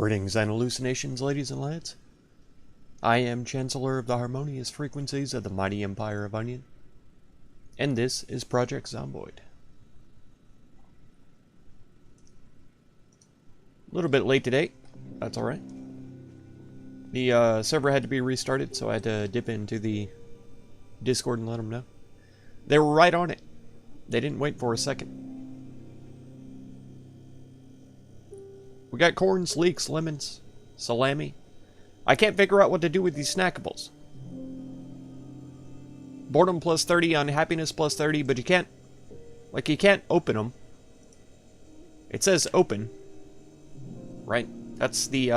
Greetings and hallucinations, ladies and lads. I am Chancellor of the Harmonious Frequencies of the Mighty Empire of Onion, and this is Project Zomboid. A little bit late today, that's alright. The server had to be restarted, so I had to dip into the Discord and let them know. They were right on it. They didn't wait for a second. We got corns, leeks, lemons, salami. I can't figure out what to do with these snackables. Boredom plus 30, unhappiness plus 30, but you can't open them. It says open, right? That's the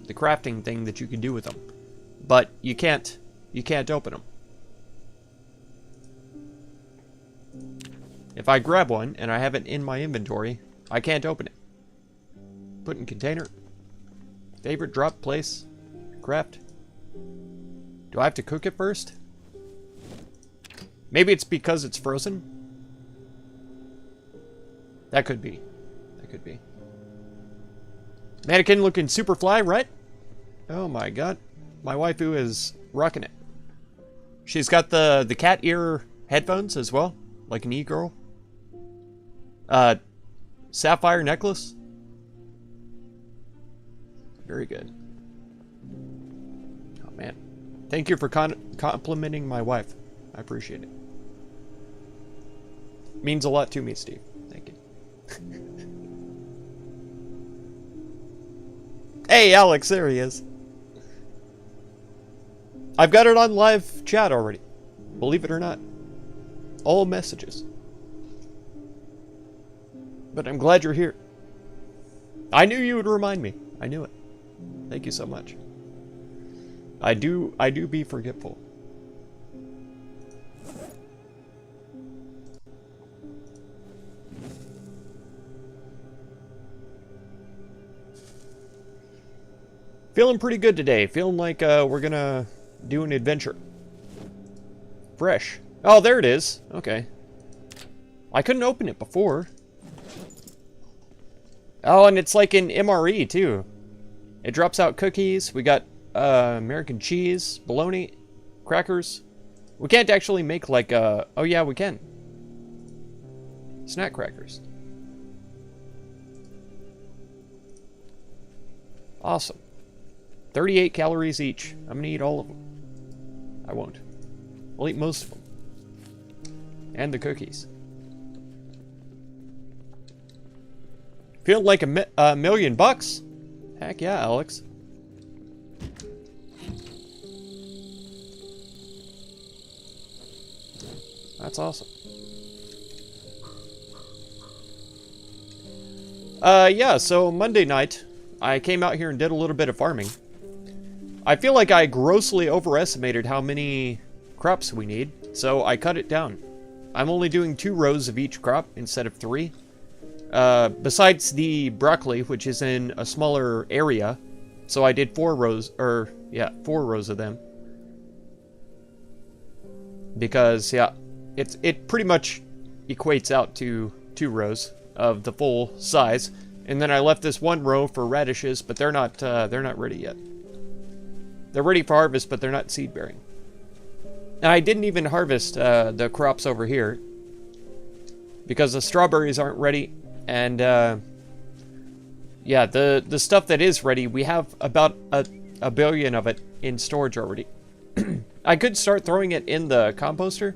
crafting thing that you can do with them, but you can't open them. If I grab one and I have it in my inventory, I can't open it. Put in container. Favorite, drop, place, craft. Do I have to cook it first? Maybe it's because it's frozen? That could be. That could be. Mannequin looking super fly, right? Oh my god. My waifu is rocking it. She's got the cat ear headphones as well, like an e-girl. Sapphire necklace. Very good. Oh man. Thank you for complimenting my wife. I appreciate it. Means a lot to me, Steve. Thank you. Hey, Alex, there he is. I've got it on live chat already. Believe it or not. All messages. But I'm glad you're here. I knew you would remind me. I knew it. Thank you so much. I do be forgetful. Feeling pretty good today. Feeling like we're gonna do an adventure. Fresh. Oh, there it is. Okay. I couldn't open it before. Oh, and it's like in MRE too. It drops out cookies. We got American cheese, bologna, crackers. We can't actually make like oh yeah, we can. Snack crackers. Awesome. 38 calories each. I'm gonna eat all of them. I won't. I'll eat most of them. And the cookies. Feeling like a $1,000,000? Heck yeah, Alex. That's awesome. Yeah, so Monday night, I came out here and did a little bit of farming. I feel like I grossly overestimated how many crops we need, so I cut it down. I'm only doing 2 rows of each crop instead of 3. Besides the broccoli, which is in a smaller area, so I did 4 rows, or, yeah, 4 rows of them. Because, yeah, it pretty much equates out to 2 rows of the full size. And then I left this 1 row for radishes, but they're not ready yet. They're ready for harvest, but they're not seed bearing. And I didn't even harvest the crops over here because the strawberries aren't ready. And yeah, the stuff that is ready, we have about a billion of it in storage already. I could start throwing it in the composter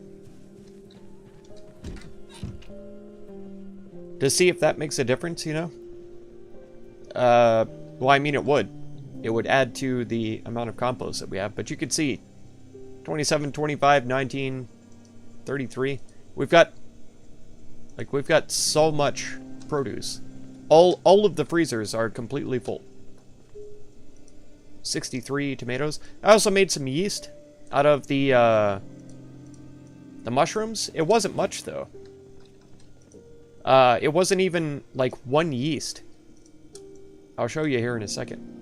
to see if that makes a difference, you know? Well, I mean, it would. It would add to the amount of compost that we have. But you can see 27, 25, 19, 33. We've got so much produce. All of the freezers are completely full. 63 tomatoes. I also made some yeast out of the mushrooms. It wasn't much though. It wasn't even like 1 yeast. I'll show you here in a second.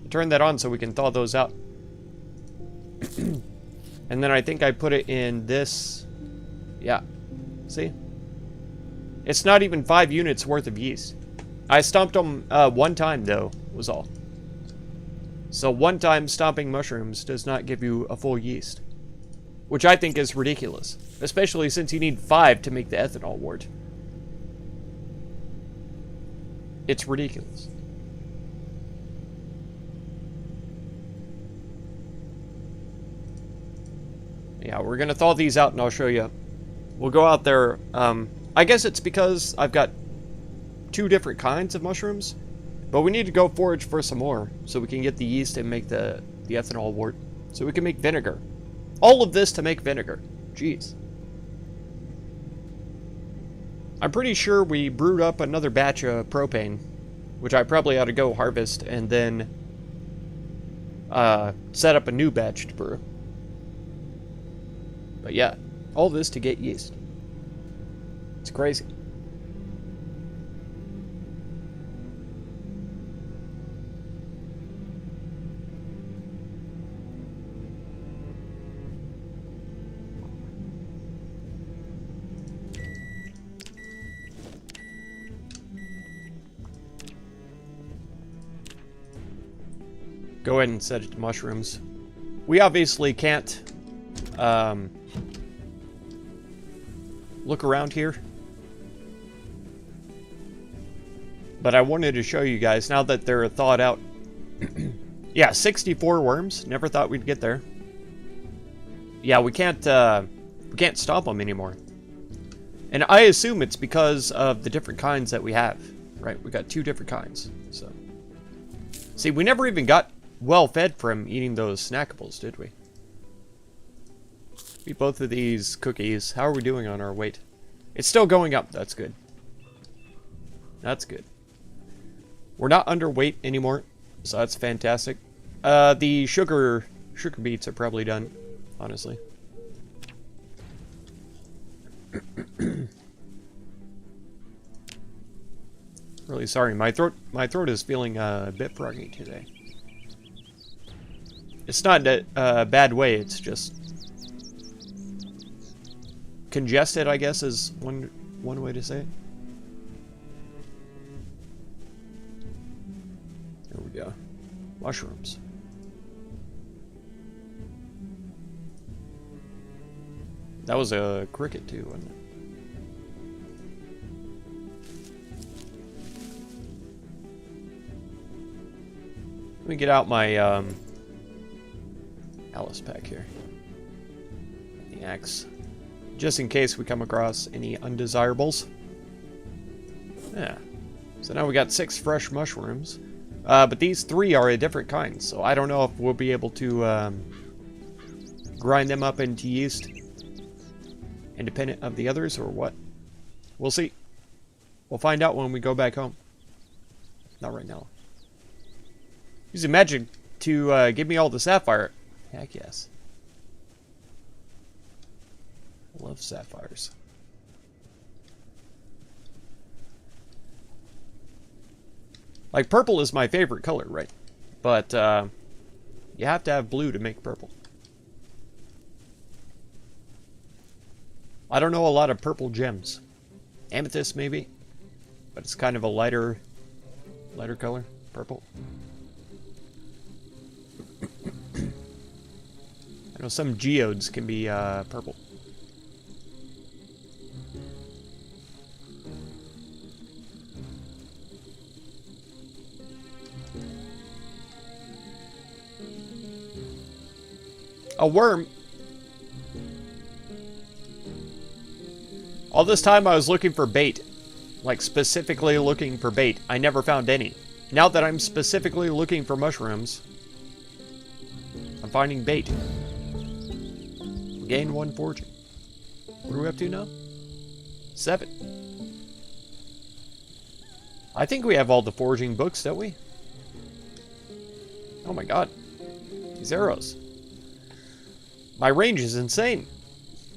Turn that on so we can thaw those out. And then I think I put it in this. Yeah. See? It's not even 5 units worth of yeast. I stomped them one time, though, was all. So one time stomping mushrooms does not give you a full yeast. Which I think is ridiculous. Especially since you need 5 to make the ethanol wort. It's ridiculous. Yeah, we're gonna thaw these out and I'll show you. We'll go out there. I guess it's because I've got 2 different kinds of mushrooms. But we need to go forage for some more so we can get the yeast and make the ethanol wort. So we can make vinegar. All of this to make vinegar. Jeez. I'm pretty sure we brewed up another batch of propane, which I probably ought to go harvest and then set up a new batch to brew. But yeah, all this to get yeast. It's crazy. Go ahead and set it to mushrooms. We obviously can't look around here. But I wanted to show you guys now that they're thawed out. Yeah, 64 worms. Never thought we'd get there. Yeah, we can't stomp them anymore. And I assume it's because of the different kinds that we have. Right, we got 2 different kinds. So, see, we never even got well fed from eating those snackables, did we? Eat both of these cookies. How are we doing on our weight? It's still going up. That's good. That's good. We're not underweight anymore, so that's fantastic. The sugar beets are probably done, honestly. Really sorry. My throat is feeling a bit froggy today. It's not a bad way, it's just congested, I guess, is one way to say it. There we go. Mushrooms. That was a cricket too, wasn't it? Let me get out my Alice pack here. The axe. Just in case we come across any undesirables. Yeah. So now we got 6 fresh mushrooms. But these 3 are a different kind, so I don't know if we'll be able to grind them up into yeast independent of the others or what. We'll see. We'll find out when we go back home. Not right now. Using magic to give me all the sapphire. Heck yes. Love sapphires. Like, purple is my favorite color, right? But you have to have blue to make purple. I don't know a lot of purple gems. Amethyst, maybe? But it's kind of a lighter color. Purple. I know some geodes can be purple. A worm? All this time I was looking for bait. Like, specifically looking for bait. I never found any. Now that I'm specifically looking for mushrooms, I'm finding bait. Gain 1 fortune. What are we up to now? 7. I think we have all the foraging books, don't we? Oh my god. These arrows. My range is insane.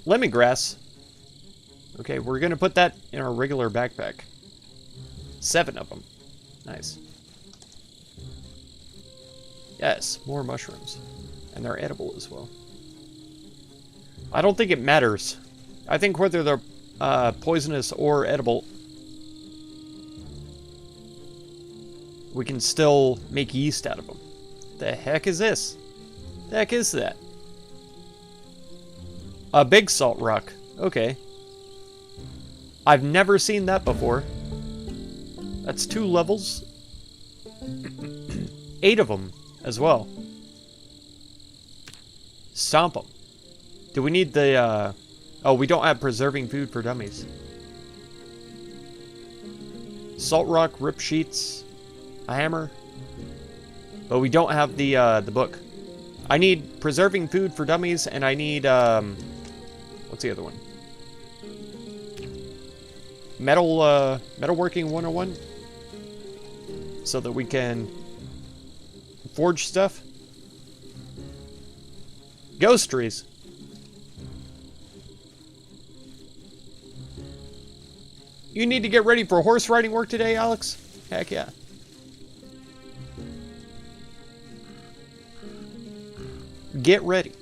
Lemongrass. Okay, we're gonna put that in our regular backpack. 7 of them. Nice. Yes, more mushrooms. And they're edible as well. I don't think it matters. I think whether they're poisonous or edible we can still make yeast out of them. The heck is this? The heck is that? A big salt rock. Okay. I've never seen that before. That's 2 levels. 8 of them as well. Stomp them. Do we need the, oh, we don't have preserving food for dummies. Salt rock, rip sheets, a hammer. But we don't have the book. I need preserving food for dummies, and I need, what's the other one? Metalworking 101. So that we can forge stuff. Ghost trees. You need to get ready for horse riding work today, Alex? Heck yeah. Get ready.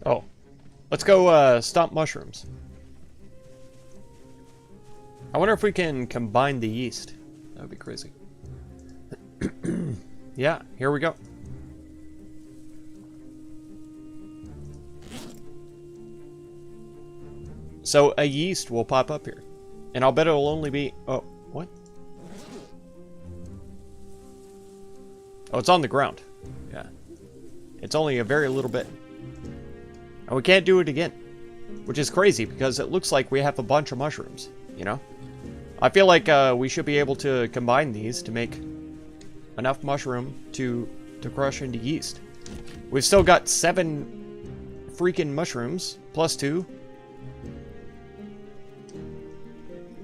Oh, let's go stomp mushrooms. I wonder if we can combine the yeast. That would be crazy. Yeah, here we go. So a yeast will pop up here. And I'll bet it'll only be... Oh, what? Oh, it's on the ground. Yeah. It's only a very little bit. And we can't do it again. Which is crazy, because it looks like we have a bunch of mushrooms, you know? I feel like we should be able to combine these to make enough mushroom to crush into yeast. We've still got 7 freaking mushrooms, plus 2.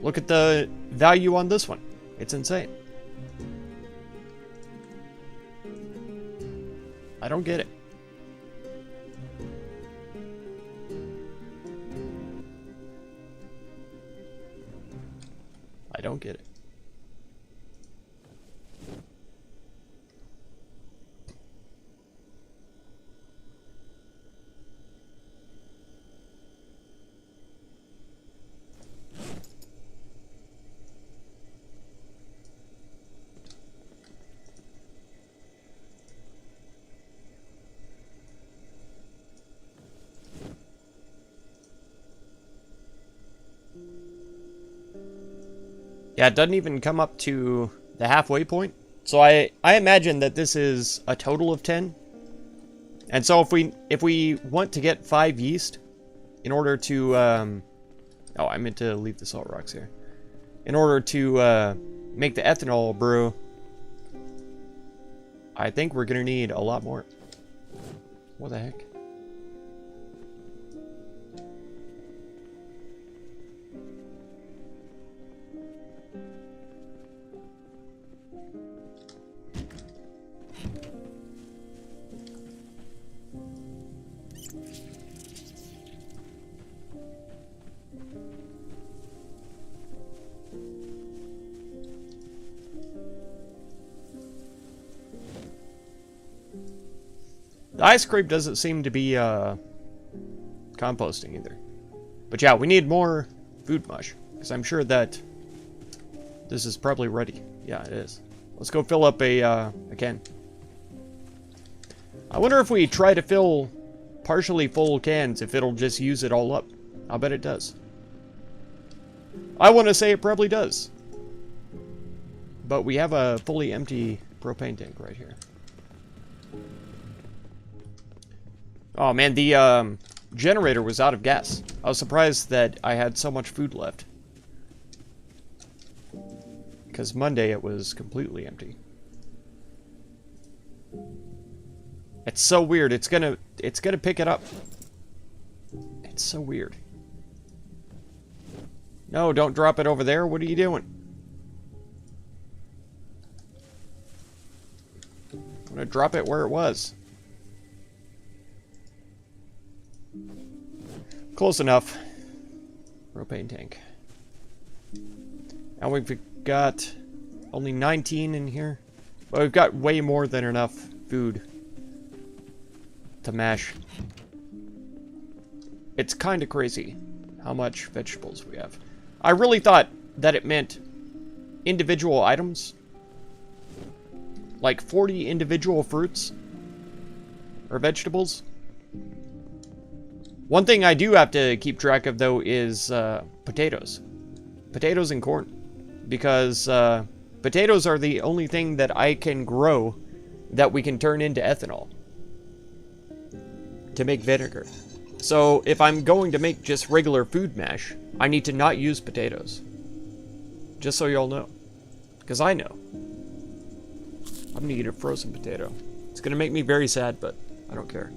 Look at the value on this one. It's insane. I don't get it. I don't get it. Yeah, it doesn't even come up to the halfway point. So I imagine that this is a total of 10. And so if we want to get 5 yeast in order to oh, I meant to leave the salt rocks here. In order to make the ethanol brew, I think we're gonna need a lot more. What the heck? The ice cream doesn't seem to be composting either. But yeah, we need more food mush, because I'm sure that this is probably ready. Yeah, it is. Let's go fill up a can. I wonder if we try to fill partially full cans, if it'll just use it all up. I'll bet it does. I want to say it probably does. But we have a fully empty propane tank right here. Oh man, the generator was out of gas. I was surprised that I had so much food left. Because Monday it was completely empty. It's so weird. It's gonna pick it up. It's It's so weird. No, don't drop it over there. What are you doing? I'm gonna drop it where it was. Close enough. Propane tank. And we've got only 19 in here. But we've got way more than enough food to mash. It's kind of crazy how much vegetables we have. I really thought that it meant individual items. Like 40 individual fruits or vegetables. One thing I do have to keep track of, though, is potatoes. Potatoes and corn. Because potatoes are the only thing that I can grow that we can turn into ethanol to make vinegar. So if I'm going to make just regular food mash, I need to not use potatoes. Just so y'all know. Because I know. I'm gonna eat a frozen potato. It's gonna make me very sad, but I don't care.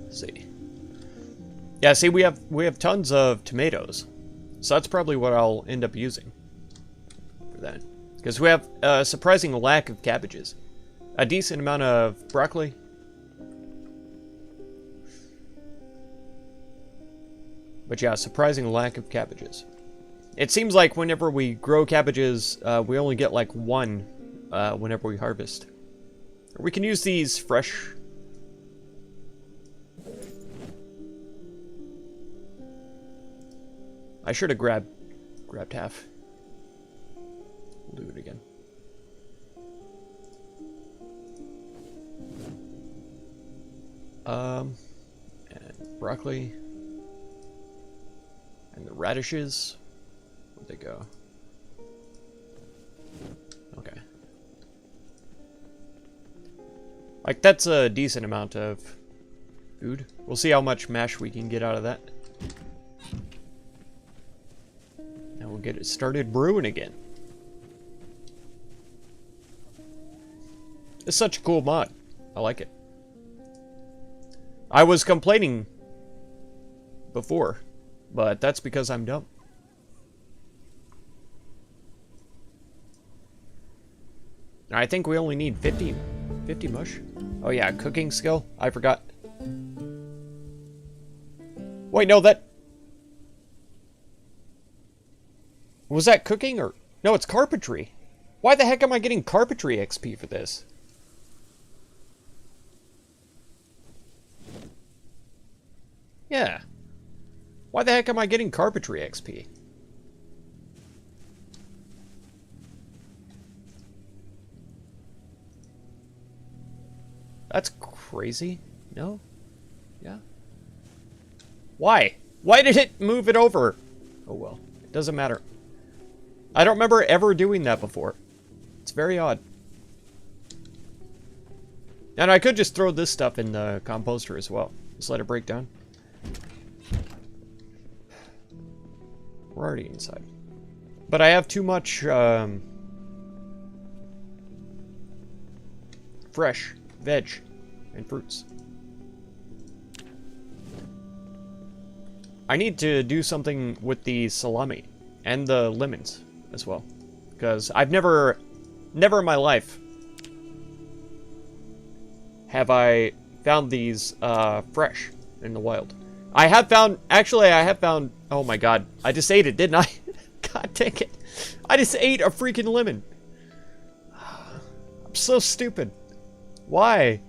Let's see. Yeah, see, we have tons of tomatoes. So that's probably what I'll end up using for that. Because we have a surprising lack of cabbages. A decent amount of broccoli. But yeah, surprising lack of cabbages. It seems like whenever we grow cabbages, we only get like one whenever we harvest. We can use these fresh. I should have grabbed half. We'll do it again. And broccoli. And the radishes. Where'd they go? Okay. Like, that's a decent amount of food. We'll see how much mash we can get out of that. Now we'll get it started brewing again. It's such a cool mod. I like it. I was complaining before, but that's because I'm dumb. I think we only need 50 mush. Oh yeah, cooking skill. I forgot. Wait, no, that... Was that cooking or... No, it's carpentry. Why the heck am I getting carpentry XP for this? Yeah. Why the heck am I getting carpentry XP? That's crazy. No? Yeah? Why? Why did it move it over? Oh well. It doesn't matter. I don't remember ever doing that before. It's very odd. And I could just throw this stuff in the composter as well. Just let it break down. We're already inside. But I have too much fresh veg and fruits. I need to do something with the salami and the lemons as well. Because I've never in my life have I found these fresh in the wild. I have found, oh my god, I just ate it, didn't I? God dang it. I just ate a freaking lemon. I'm so stupid. Why?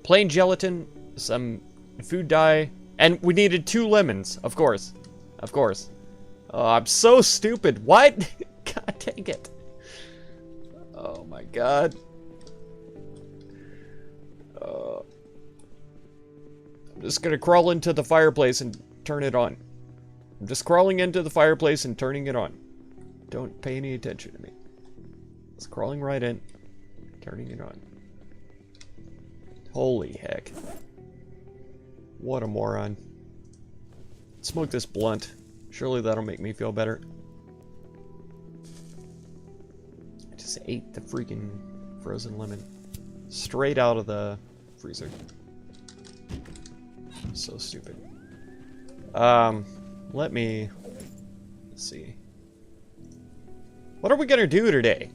Plain gelatin, some food dye, and we needed 2 lemons, of course. Of course. Oh, I'm so stupid. What? God dang it. Oh my god. I'm just gonna crawl into the fireplace and turn it on. I'm just crawling into the fireplace and turning it on. Don't pay any attention to me. It's crawling right in, turning it on. Holy heck. What a moron. Smoke this blunt. Surely that'll make me feel better. I just ate the freaking frozen lemon. Straight out of the freezer. So stupid. Let's see. What are we gonna do today?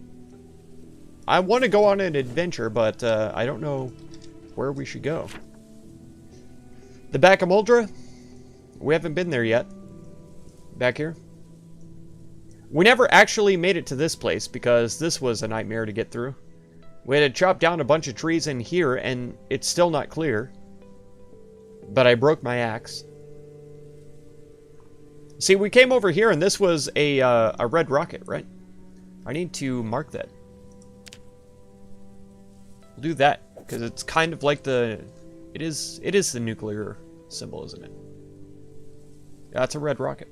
I want to go on an adventure, but I don't know where we should go. The back of Muldra? We haven't been there yet. Back here? We never actually made it to this place because this was a nightmare to get through. We had to chop down a bunch of trees in here and it's still not clear. But I broke my axe. See, we came over here and this was a red rocket, right? I need to mark that. We'll do that because it's kind of like the... It is the nuclear symbol, isn't it? Yeah, it's a red rocket.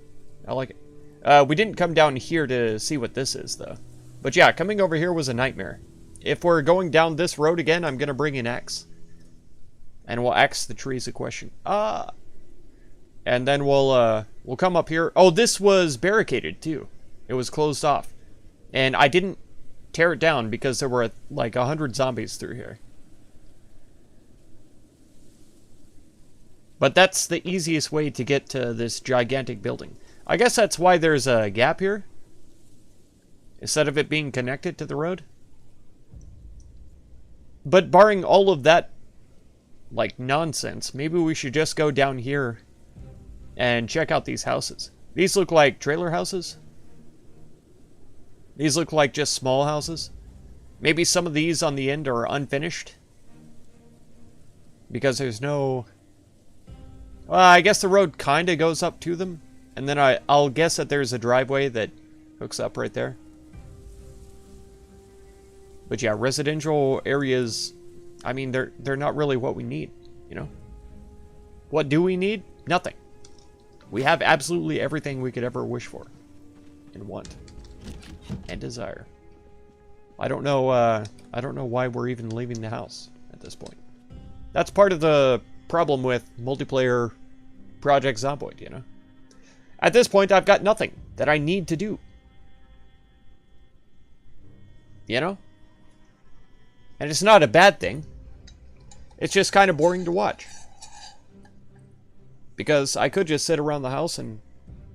I like it. We didn't come down here to see what this is, though. But yeah, coming over here was a nightmare. If we're going down this road again, I'm going to bring an axe. And we'll axe the trees a question. And then we'll come up here. Oh, this was barricaded, too. It was closed off. And I didn't tear it down because there were, like, 100 zombies through here. But that's the easiest way to get to this gigantic building. I guess that's why there's a gap here. Instead of it being connected to the road. But barring all of that, like, nonsense, maybe we should just go down here and check out these houses. These look like trailer houses. These look like just small houses. Maybe some of these on the end are unfinished. Because there's no... Well, I guess the road kind of goes up to them. And then I'll guess that there's a driveway that hooks up right there. But yeah, residential areas, I mean, they're not really what we need, you know? What do we need? Nothing. We have absolutely everything we could ever wish for. And want. And desire. I don't know why we're even leaving the house at this point. That's part of the problem with multiplayer Project Zomboid, you know? At this point, I've got nothing that I need to do. You know? And it's not a bad thing. It's just kind of boring to watch. Because I could just sit around the house and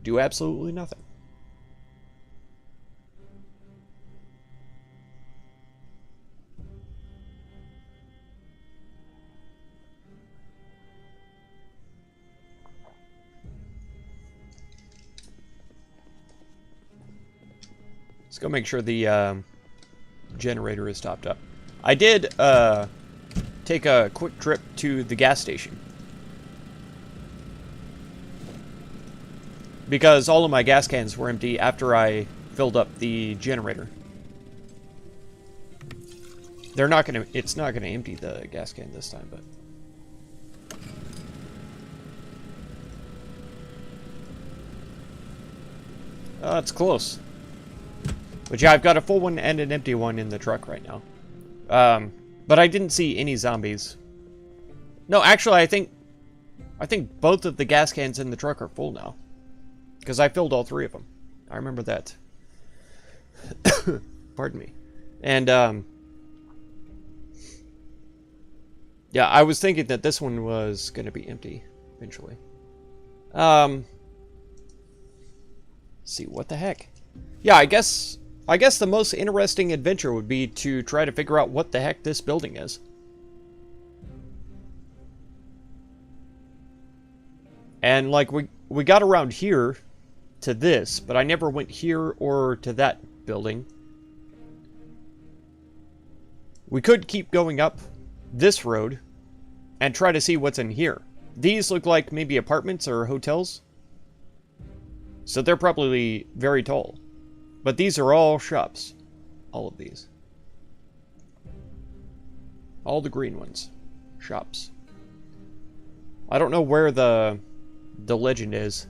do absolutely nothing. Let's go make sure the generator is topped up. I did take a quick trip to the gas station. Because all of my gas cans were empty after I filled up the generator. It's not gonna empty the gas can this time, but... it's close. But yeah, I've got a full one and an empty one in the truck right now. But I didn't see any zombies. No, actually, I think both of the gas cans in the truck are full now. Because I filled all 3 of them. I remember that. Pardon me. And, yeah, I was thinking that this one was going to be empty eventually. Let's see, what the heck? Yeah, I guess the most interesting adventure would be to try to figure out what the heck this building is. And, like, we got around here to this, but I never went here or to that building. We could keep going up this road and try to see what's in here. These look like maybe apartments or hotels. So they're probably very tall. But these are all shops. All of these. All the green ones. Shops. I don't know where the legend is.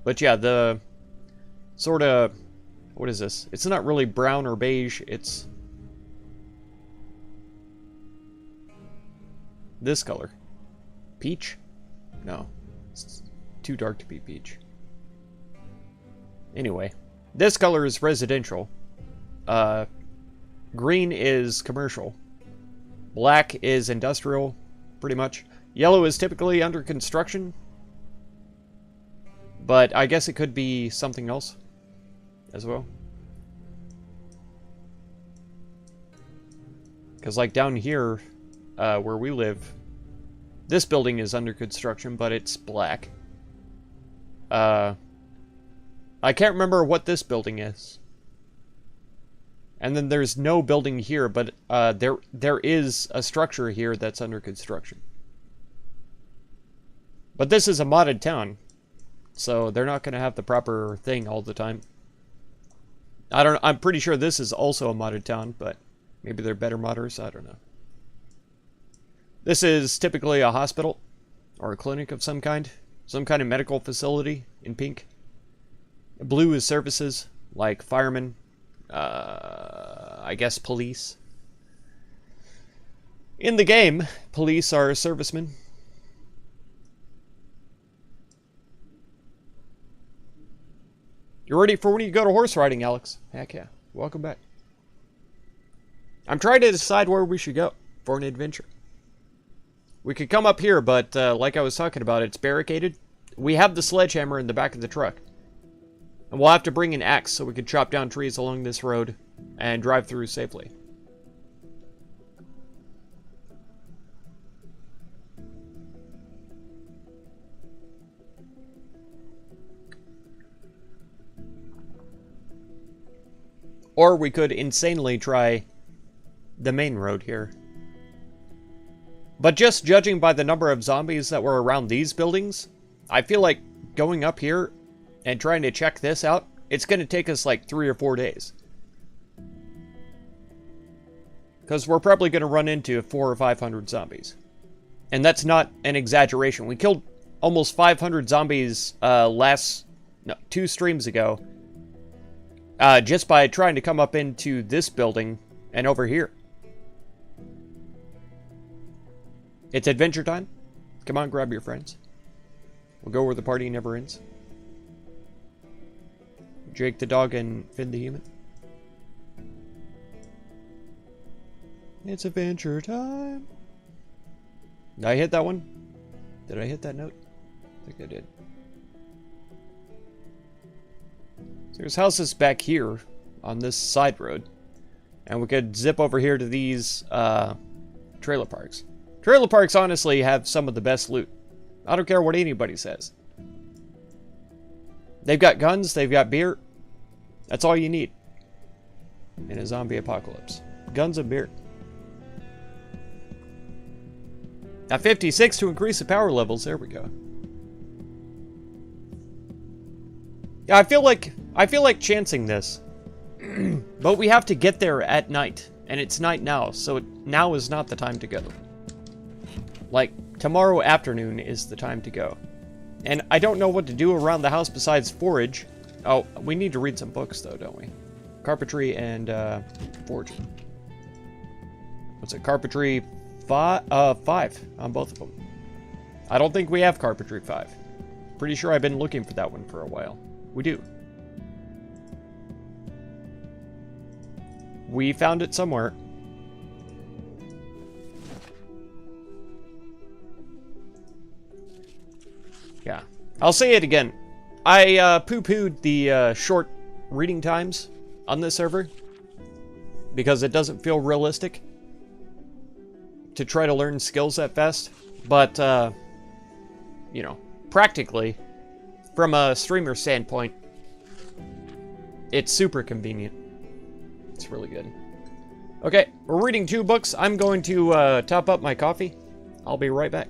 But yeah, the sort of... What is this? It's not really brown or beige. It's this color. Peach? No. It's too dark to be peach. Anyway, this color is residential. Green is commercial. Black is industrial, pretty much. Yellow is typically under construction. But I guess it could be something else as well. Because like down here, where we live, this building is under construction, but it's black. I can't remember what this building is. And then there's no building here, but there is a structure here that's under construction. But this is a modded town, so they're not going to have the proper thing all the time. I'm pretty sure this is also a modded town, but maybe they're better modders, I don't know. This is typically a hospital or a clinic of some kind of medical facility in pink. Blue is services like firemen, I guess police. In the game, police are servicemen. You ready for when you go to horse riding, Alex? Heck yeah. Welcome back. I'm trying to decide where we should go for an adventure. We could come up here, but like I was talking about, it's barricaded. We have the sledgehammer in the back of the truck. And we'll have to bring an axe so we can chop down trees along this road and drive through safely. Or we could insanely try the main road here. But just judging by the number of zombies that were around these buildings, I feel like going up here and trying to check this out, it's going to take us like 3 or 4 days. Because we're probably going to run into 400 or 500 zombies. And that's not an exaggeration. We killed almost 500 zombies 2 streams ago. Just by trying to come up into this building and over here. It's adventure time. Come on, grab your friends. We'll go where the party never ends. Jake the dog and Finn the human. It's adventure time. Did I hit that one? Did I hit that note? I think I did. So there's houses back here on this side road. And we could zip over here to these trailer parks. Trailer parks honestly have some of the best loot. I don't care what anybody says. They've got guns, they've got beer. That's all you need in a zombie apocalypse. Guns and beer. At 56 to increase the power levels. There we go. Yeah, I feel like chancing this. But we have to get there at night. And it's night now, so now is not the time to go. Like, tomorrow afternoon is the time to go. And I don't know what to do around the house besides forage. Oh, we need to read some books though, don't we? Carpentry and foraging. What's it? Carpentry 5 on both of them. I don't think we have Carpentry 5. Pretty sure I've been looking for that one for a while. We do. We found it somewhere. Yeah. I'll say it again. I poo-pooed the short reading times on this server because it doesn't feel realistic to try to learn skills that fast. But, you know, practically, from a streamer standpoint, it's super convenient. It's really good. Okay, we're reading 2 books. I'm going to top up my coffee. I'll be right back.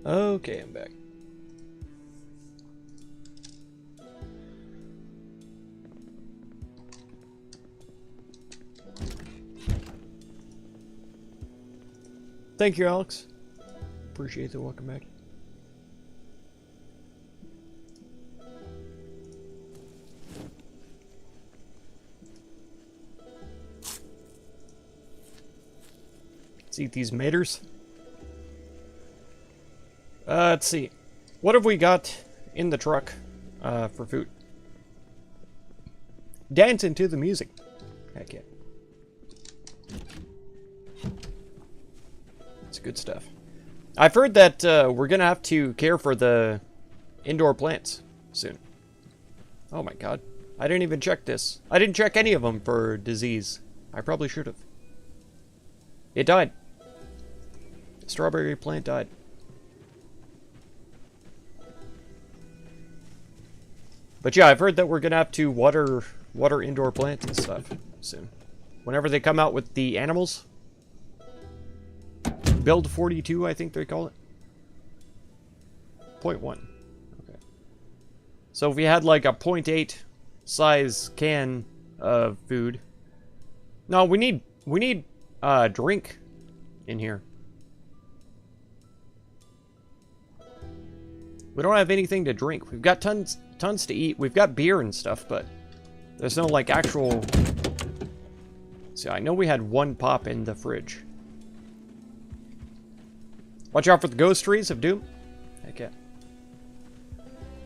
Okay, I'm back. Thank you, Alex. Appreciate the welcome back. Let's eat these maters. Let's see. What have we got in the truck for food? Dancing to the music. Heck yeah. It's good stuff. I've heard that we're going to have to care for the indoor plants soon. Oh my god. I didn't even check this. I didn't check any of them for disease. I probably should have. It died. The strawberry plant died. But yeah, I've heard that we're going to have to water indoor plants and stuff soon. Whenever they come out with the animals. Build 42, I think they call it. 0.1. Okay. So if we had like a 0.8 size can of food. No, we need drink in here. We don't have anything to drink. We've got tons to eat. We've got beer and stuff, but there's no like actual. See, I know we had one pop in the fridge. Watch out for the ghost trees of doom. Heck yeah.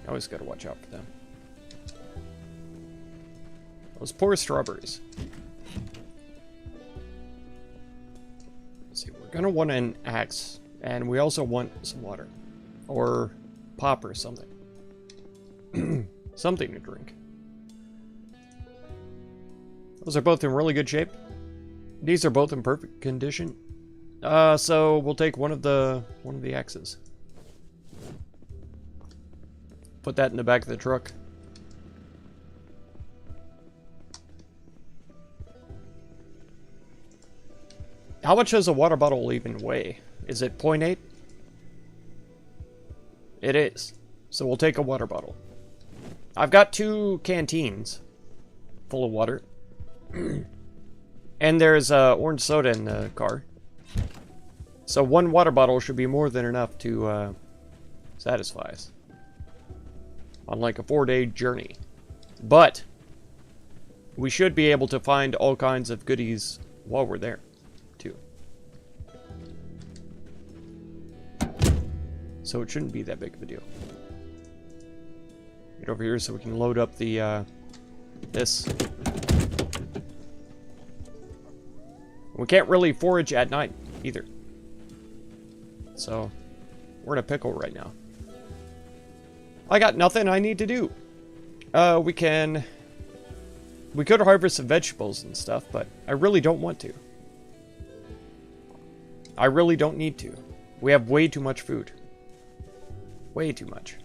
Always gotta watch out for them. Those poor strawberries. Let's see, we're gonna want an axe, and we also want some water. Or pop or something. Something to drink. Those are both in really good shape. These are both in perfect condition. So we'll take one of the axes. Put that in the back of the truck. How much does a water bottle even weigh? Is it 0.8? It is. So we'll take a water bottle. I've got 2 canteens full of water. And there's orange soda in the car. So 1 water bottle should be more than enough to satisfy us. On like a 4-day journey. But we should be able to find all kinds of goodies while we're there, too. So it shouldn't be that big of a deal. Get over here so we can load up the this. We can't really forage at night either. So we're in a pickle right now. I got nothing I need to do. We could harvest some vegetables and stuff, but I really don't want to. I really don't need to. We have way too much food. Way too much.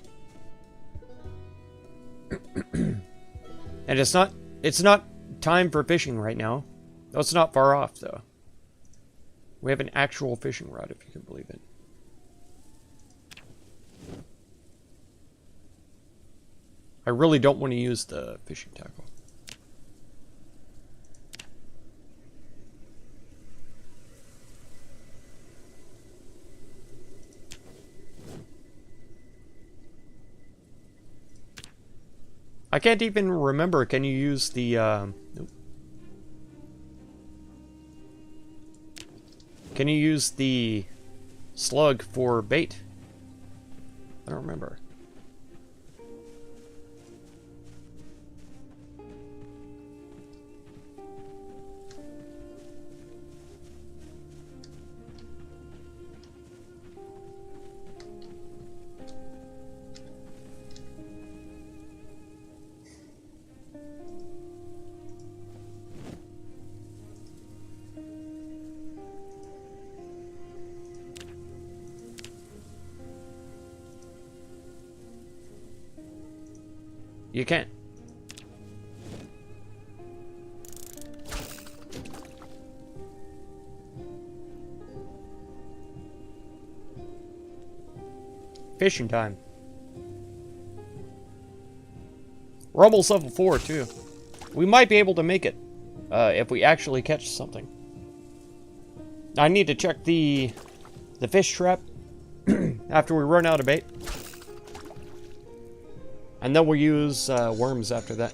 And it's not time for fishing right now. Oh, it's not far off though. We have an actual fishing rod, if you can believe it. I really don't want to use the fishing tackle. I can't even remember. Can you use the nope. Can you use the slug for bait? I don't remember. You can't. Fishing time. We're almost level 4, too. We might be able to make it, if we actually catch something. I need to check the fish trap after we run out of bait. And then we'll use worms after that.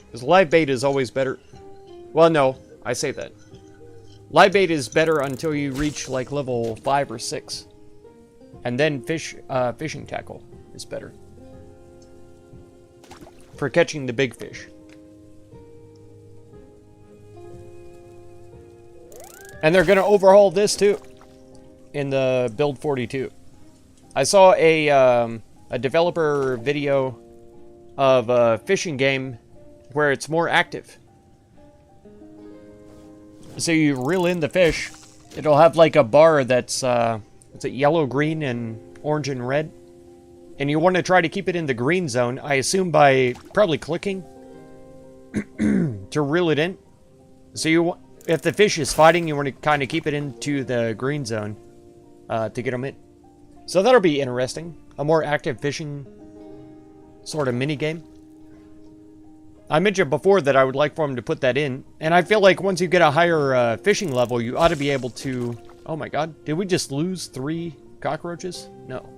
Because live bait is always better. Well, no, I say that. Live bait is better until you reach like level 5 or 6. And then fishing tackle is better. For catching the big fish. And they're going to overhaul this too. In the build 42. I saw a developer video of a fishing game where it's more active. So you reel in the fish. It'll have like a bar that's it's a yellow, green, and orange and red. And you want to try to keep it in the green zone, I assume by probably clicking to reel it in. So if the fish is fighting, you want to kind of keep it into the green zone to get them in. So that'll be interesting. A more active fishing sort of mini game. I mentioned before that I would like for them to put that in. And I feel like once you get a higher fishing level, you ought to be able to... Oh my god, did we just lose 3 cockroaches? No.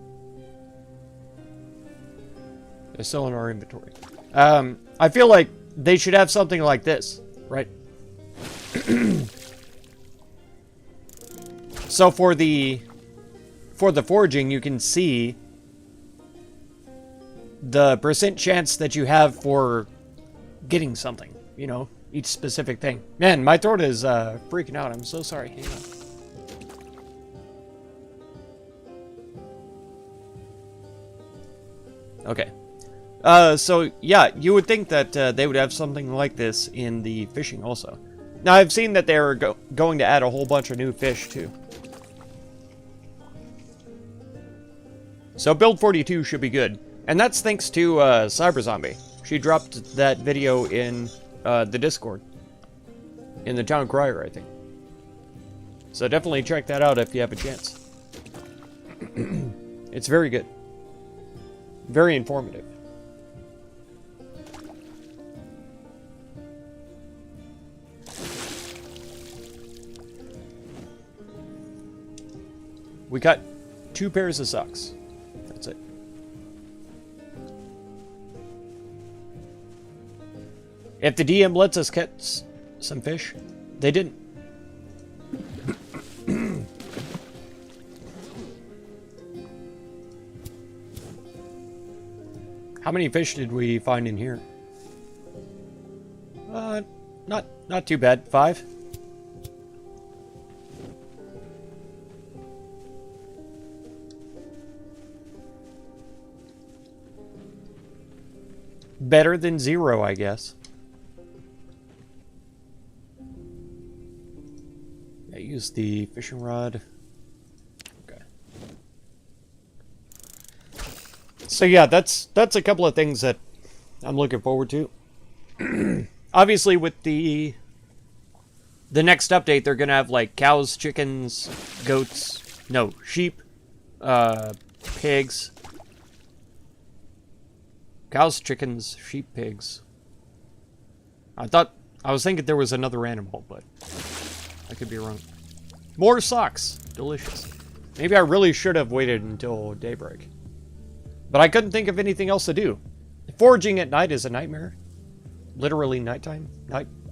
They're still in our inventory. I feel like they should have something like this, right? So for the foraging, you can see the percent chance that you have for getting something, you know, each specific thing. Man, my throat is freaking out. I'm so sorry. Hang on. Okay. So, yeah, you would think that they would have something like this in the fishing also. Now, I've seen that they're going to add a whole bunch of new fish, too. So, build 42 should be good. And that's thanks to Cyber Zombie. She dropped that video in the Discord. In the Town Crier, I think. So, definitely check that out if you have a chance. It's very good. Very informative. We got 2 pairs of socks. That's it. If the DM lets us catch some fish, they didn't. How many fish did we find in here? Not too bad. 5. Better than 0, I guess. I use the fishing rod. Okay. So yeah, that's a couple of things that I'm looking forward to. Obviously, with the next update, they're gonna have like cows, chickens, goats, no, sheep, pigs. Cows, chickens, sheep, pigs. I was thinking there was another animal, but I could be wrong. More socks. Delicious. Maybe I really should have waited until daybreak. But I couldn't think of anything else to do. Foraging at night is a nightmare. Literally nighttime.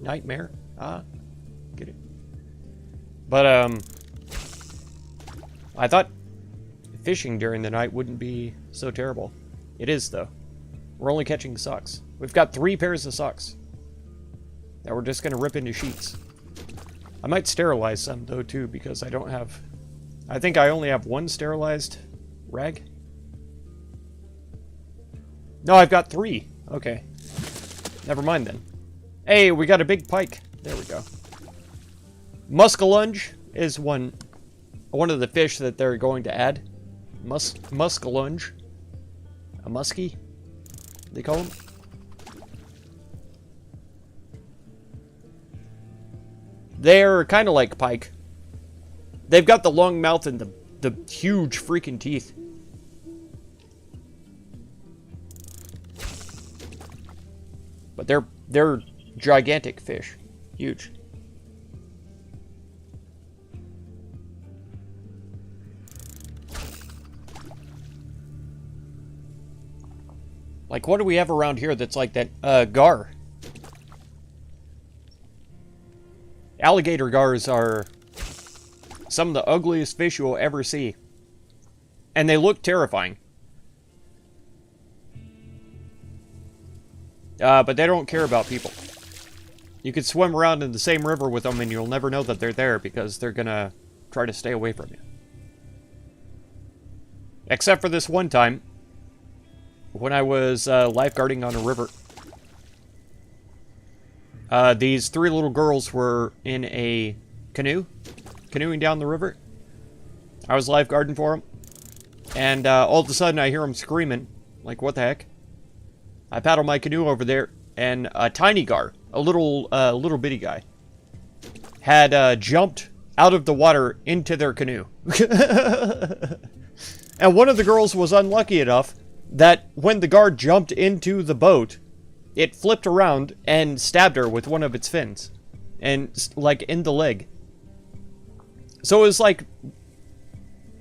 Nightmare. Get it. But, I thought fishing during the night wouldn't be so terrible. It is, though. We're only catching socks. We've got 3 pairs of socks that we're just going to rip into sheets. I might sterilize some, though, too, because I don't have... I think I only have 1 sterilized rag. No, I've got 3. Okay. Never mind, then. Hey, we got a big pike. There we go. Muskellunge is one of the fish that they're going to add. Muskellunge. A muskie? They call them? They're kind of like pike. They've got the long mouth and the huge freaking teeth. But they're gigantic fish. Huge. Like, what do we have around here that's like that? Gar. Alligator gars are some of the ugliest fish you will ever see. And they look terrifying. But they don't care about people. You could swim around in the same river with them and you'll never know that they're there because they're gonna try to stay away from you. Except for this one time when I was lifeguarding on a river. These three little girls were in a canoeing down the river. I was lifeguarding for them. And all of a sudden I hear them screaming. Like, what the heck? I paddle my canoe over there, and a tiny gar, a little bitty guy, had jumped out of the water into their canoe. And one of the girls was unlucky enough that when the gar jumped into the boat, it flipped around and stabbed her with one of its fins. And, like, in the leg. So it was like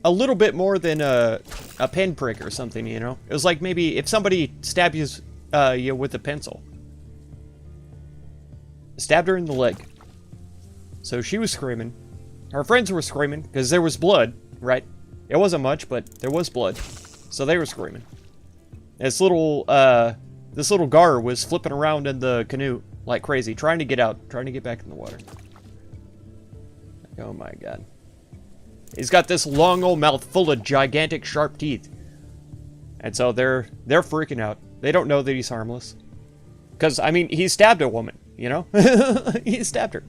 a little bit more than a pinprick or something, you know? It was like maybe if somebody stabbed you with a pencil. Stabbed her in the leg. So she was screaming. Her friends were screaming because there was blood, right? It wasn't much, but there was blood. So they were screaming. This little gar was flipping around in the canoe like crazy, trying to get out, trying to get back in the water. Oh my god. He's got this long old mouth full of gigantic sharp teeth. And so they're freaking out. They don't know that he's harmless. Because, I mean, he stabbed a woman, you know? He stabbed her.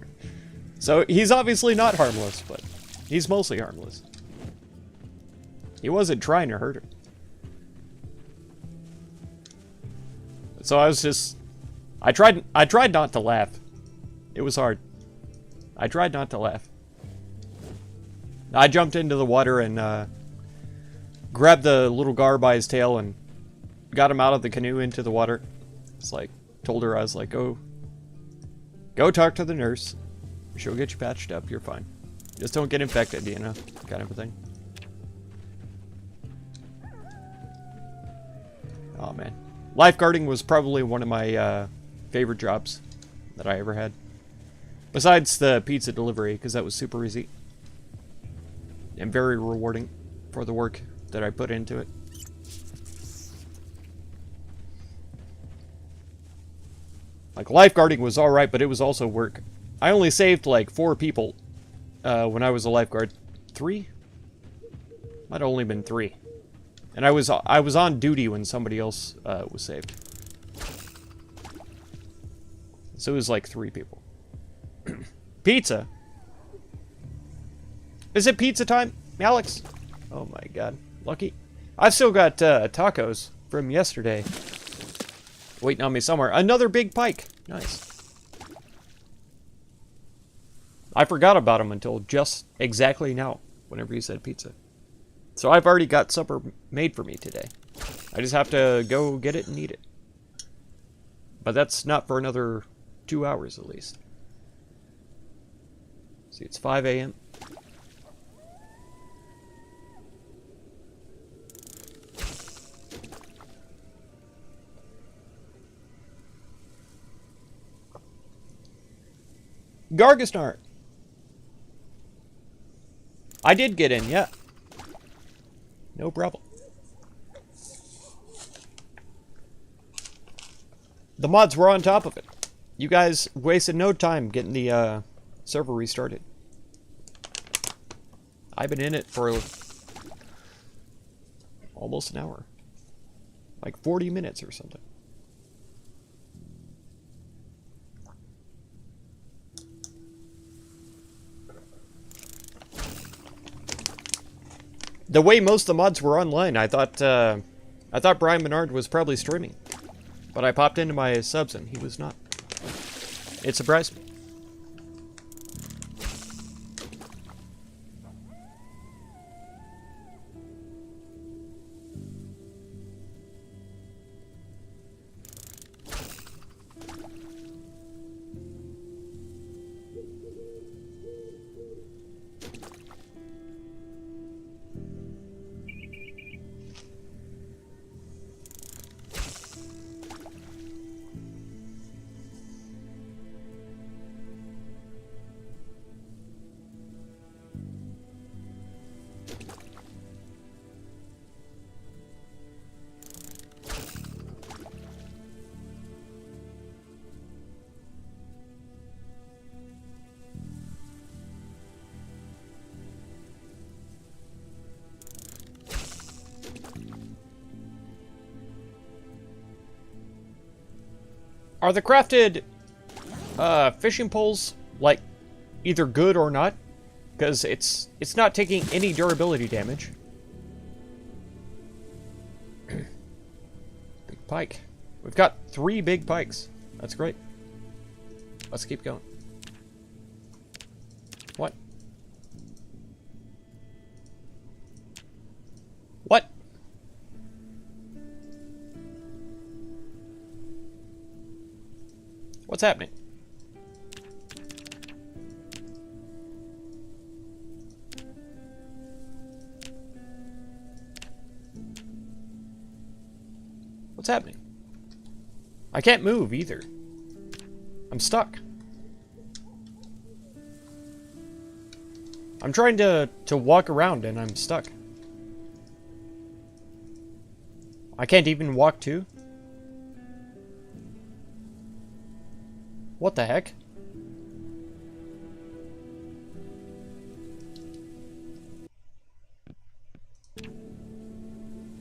So he's obviously not harmless, but he's mostly harmless. He wasn't trying to hurt her. So I was just... I tried not to laugh. It was hard. I tried not to laugh. I jumped into the water and grabbed the little gar by his tail and got him out of the canoe into the water. It's like, told her, I was like, go talk to the nurse. She'll get you patched up. You're fine. Just don't get infected, you know, kind of a thing. Oh man, lifeguarding was probably one of my favorite jobs that I ever had. Besides the pizza delivery, because that was super easy. And very rewarding for the work that I put into it. Like, lifeguarding was alright, but it was also work. I only saved like 4 people when I was a lifeguard. 3? Might have only been 3. And I was on duty when somebody else was saved. So it was like 3 people. Pizza? Is it pizza time, Alex? Oh my god. Lucky. I've still got tacos from yesterday waiting on me somewhere. Another big pike. Nice. I forgot about them until just exactly now, whenever you said pizza. So I've already got supper made for me today. I just have to go get it and eat it. But that's not for another 2 hours at least. See, it's 5 a.m. Gargasnar. I did get in, yeah. No problem. The mods were on top of it. You guys wasted no time getting the server restarted. I've been in it for almost an hour. Like 40 minutes or something. The way most of the mods were online, I thought Brian Menard was probably streaming. But I popped into my subs and he was not. It surprised me. Are the crafted fishing poles, like, either good or not? Because it's not taking any durability damage. Big pike. We've got 3 big pikes. That's great. Let's keep going. What? What? What's happening? What's happening? I can't move either. I'm stuck. I'm trying to walk around and I'm stuck. I can't even walk too. What the heck?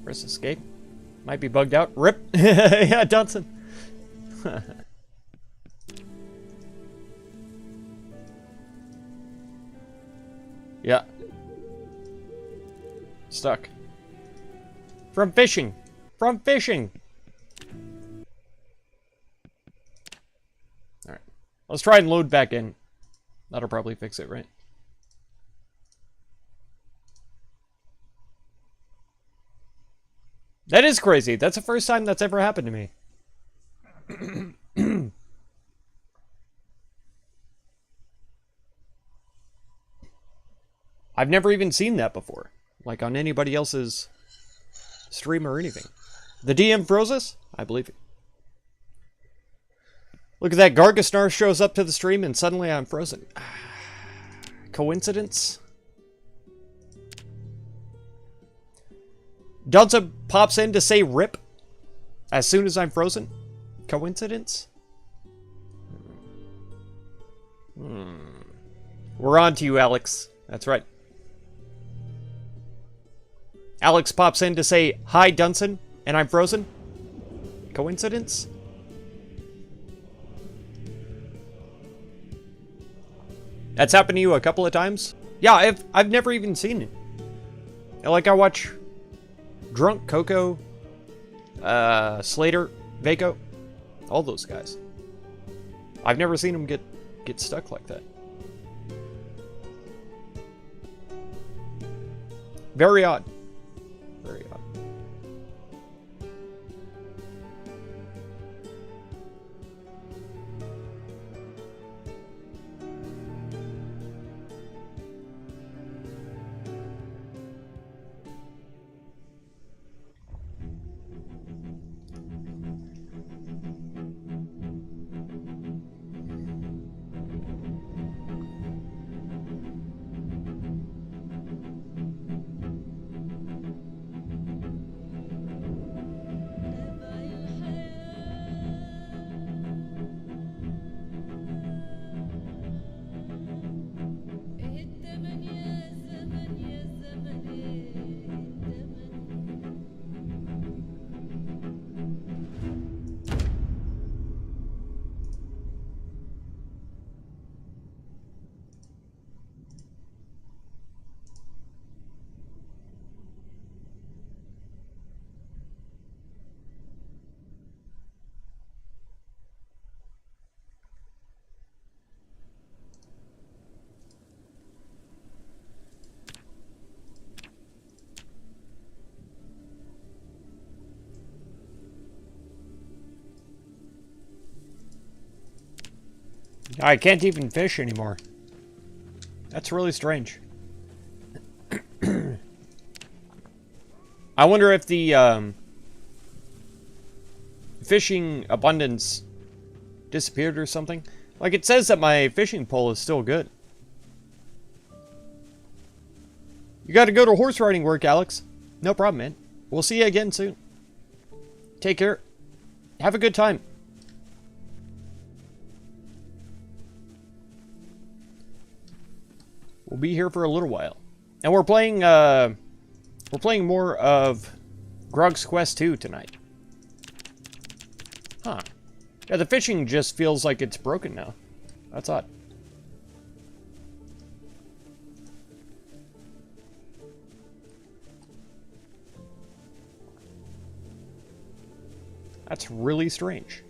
Press escape. Might be bugged out. Rip! Yeah, Dunson. Yeah. Stuck. From fishing! From fishing! Alright. Let's try and load back in. That'll probably fix it, right? That is crazy. That's the first time that's ever happened to me. I've never even seen that before. Like on anybody else's stream or anything. The DM froze us? I believe it. Look at that. Gargasnar shows up to the stream and suddenly I'm frozen. Coincidence? Dunza pops in to say rip as soon as I'm frozen. Coincidence? We're on to you, Alex. That's right. Alex pops in to say, hi, Dunson, and I'm frozen. Coincidence? That's happened to you a couple of times? Yeah, I've never even seen it. Like, I watch Drunk, Coco, Slater, Vaco, all those guys. I've never seen them get stuck like that. Very odd. Very odd. I can't even fish anymore. That's really strange. I wonder if the fishing abundance disappeared or something. Like, it says that my fishing pole is still good. You gotta go to horse riding work, Alex. No problem, man. We'll see you again soon. Take care. Have a good time. We'll be here for a little while. And we're playing more of Grog's Quest 2 tonight. Huh. Yeah, the fishing just feels like it's broken now. That's odd. That's really strange.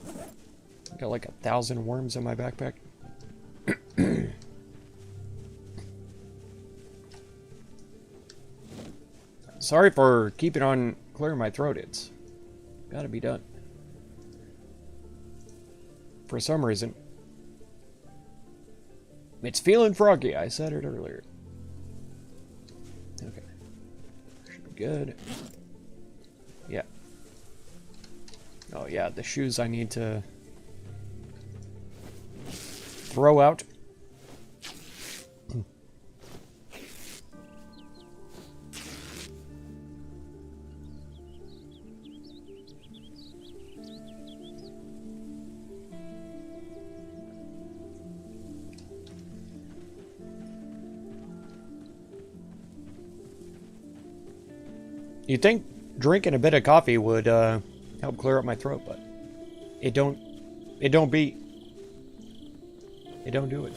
I got like 1,000 worms in my backpack. Sorry for keeping on clearing my throat. It's gotta be done. For some reason. It's feeling froggy. I said it earlier. Okay. Should be good. Yeah. Oh yeah, the shoes I need to throw out. You'd think drinking a bit of coffee would help clear up my throat, but it don't do it.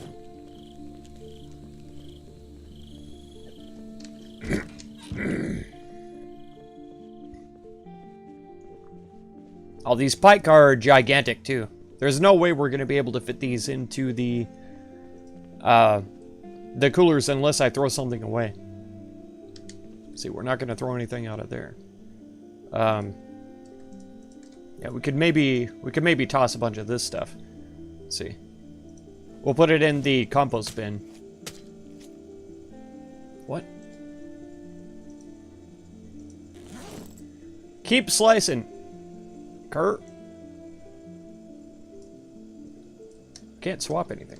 All these pike are gigantic too. There's no way we're gonna be able to fit these into the coolers unless I throw something away. See, we're not gonna throw anything out of there. Yeah, we could maybe toss a bunch of this stuff. Let's see. We'll put it in the compost bin. What? Keep slicing, Kurt. Can't swap anything.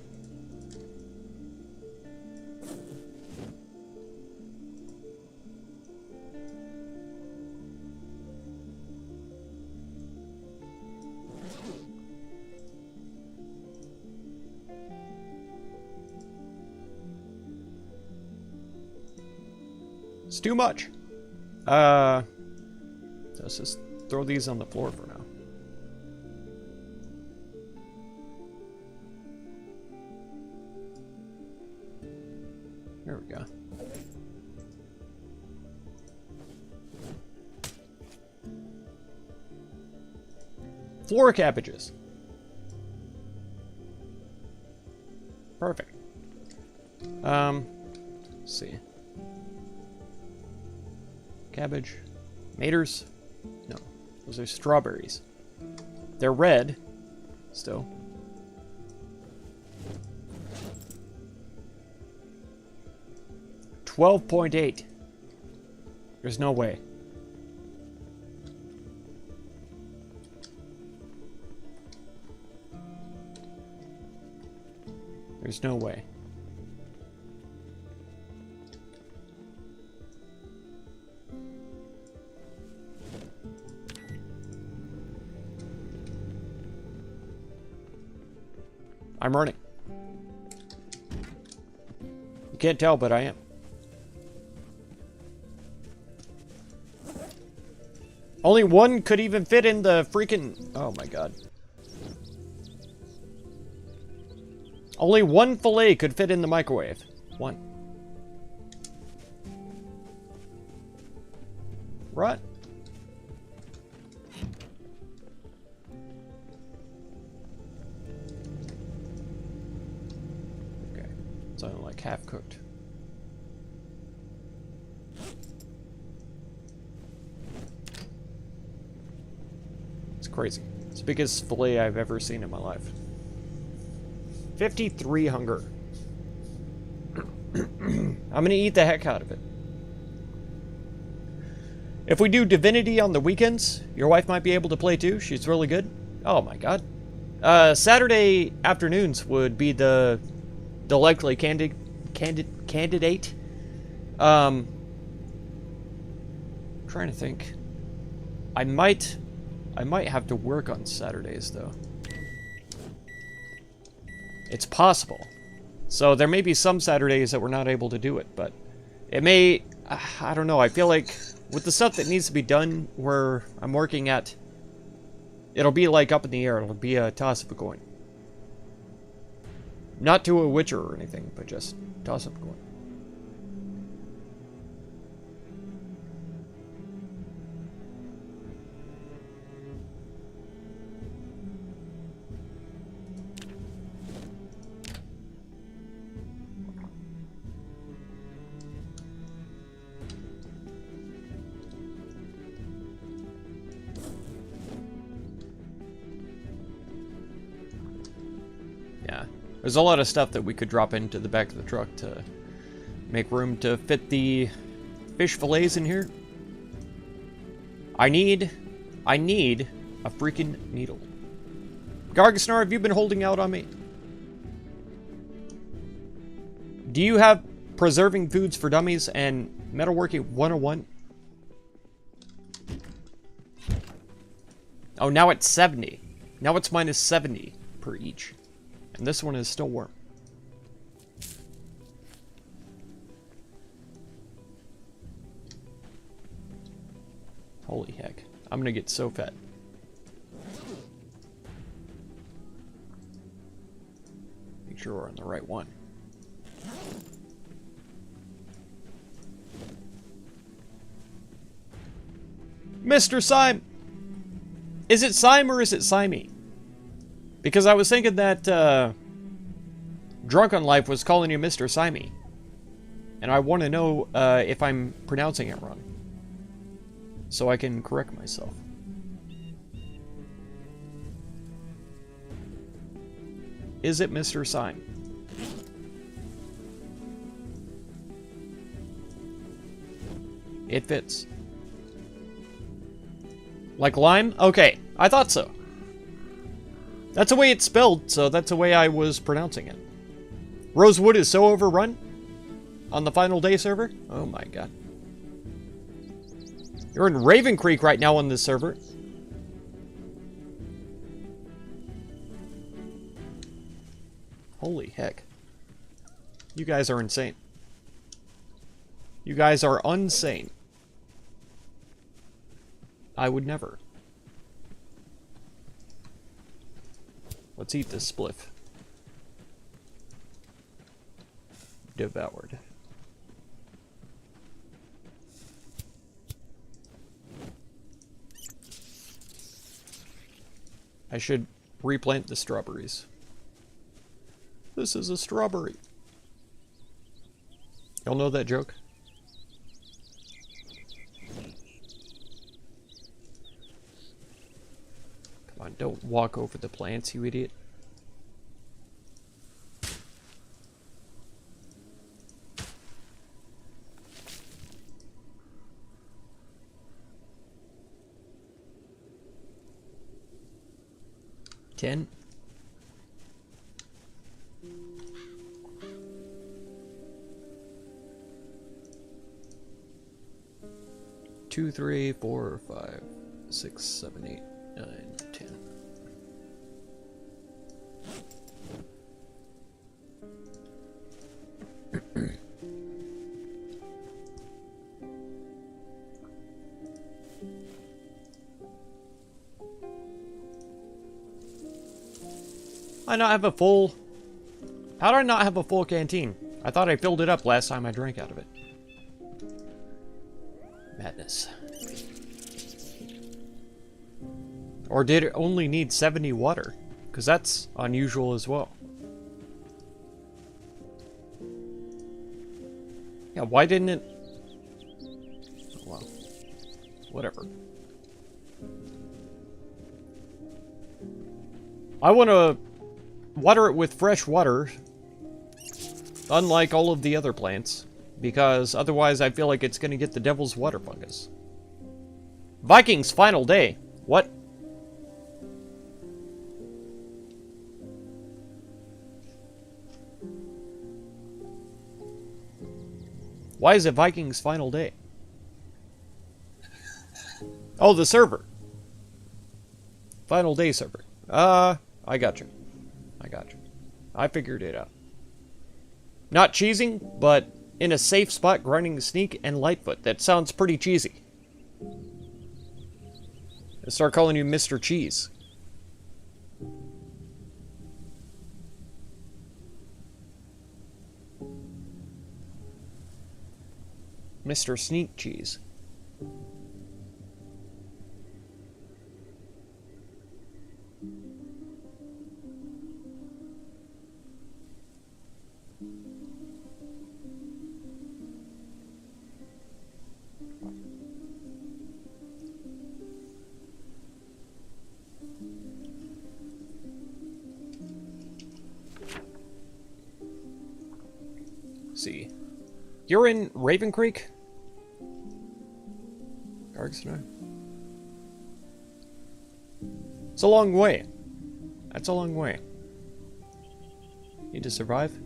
It's too much. Let's just throw these on the floor for now. There we go. Floor cabbages. Perfect. Let's see. Cabbage. Maters? No. Those are strawberries. They're red. Still. $12.8. There's no way. There's no way. I'm running. You can't tell, but I am. Only one could even fit in the freaking... Oh my god. Only one fillet could fit in the microwave. One. Right. Okay. It's only like half cooked. It's crazy. It's the biggest fillet I've ever seen in my life. 53 hunger. I'm gonna eat the heck out of it. If we do Divinity on the weekends, your wife might be able to play too. She's really good. Oh my god. Saturday afternoons would be the likely candidate. Trying to think. I might have to work on Saturdays though. It's possible. So there may be some Saturdays that we're not able to do it, but it may, I don't know, I feel like with the stuff that needs to be done where I'm working at It'll be like up in the air. It'll be a toss of a coin. Not to a witcher or anything, but just toss of a coin. Yeah, there's a lot of stuff that we could drop into the back of the truck to make room to fit the fish fillets in here. I need a freaking needle. Gargasnar, have you been holding out on me? Do you have Preserving Foods for Dummies and Metalworking 101? Oh, now it's 70. Now it's minus 70 per each. And this one is still warm. Holy heck. I'm gonna get so fat. Make sure we're on the right one. Mr. Syme! Is it Syme or is it Symey? Because I was thinking that Drunk on Life was calling you Mr. Symey. And I want to know if I'm pronouncing it wrong. So I can correct myself. Is it Mr. Syme? It fits. Like lime? Okay, I thought so. That's the way it's spelled, so that's the way I was pronouncing it. Rosewood is so overrun on the Final Day server? Oh my god. You're in Raven Creek right now on this server. Holy heck. You guys are insane. You guys are insane. I would never. Let's eat this spliff. Devoured. I should replant the strawberries. This is a strawberry. Y'all know that joke? Come on, don't walk over the plants, you idiot. Ten. Two, 3, 4, 5, 6, 7, 8, 9, 10. I not have a full... How do I not have a full canteen? I thought I filled it up last time I drank out of it. Madness. Or did it only need 70 water? Because that's unusual as well. Yeah, why didn't it... Oh, well, whatever. I want to water it with fresh water, unlike all of the other plants, because otherwise I feel like it's going to get the devil's water fungus. Vikings final day. What? Why is it Vikings final day? Oh, the server. Final day server. I got you. I got you. I figured it out. Not cheesing, but in a safe spot grinding sneak and lightfoot. That sounds pretty cheesy. I start calling you Mr. Cheese. Mr. Sneak Cheese. See. You're in Raven Creek? It's a long way. That's a long way. Need to survive.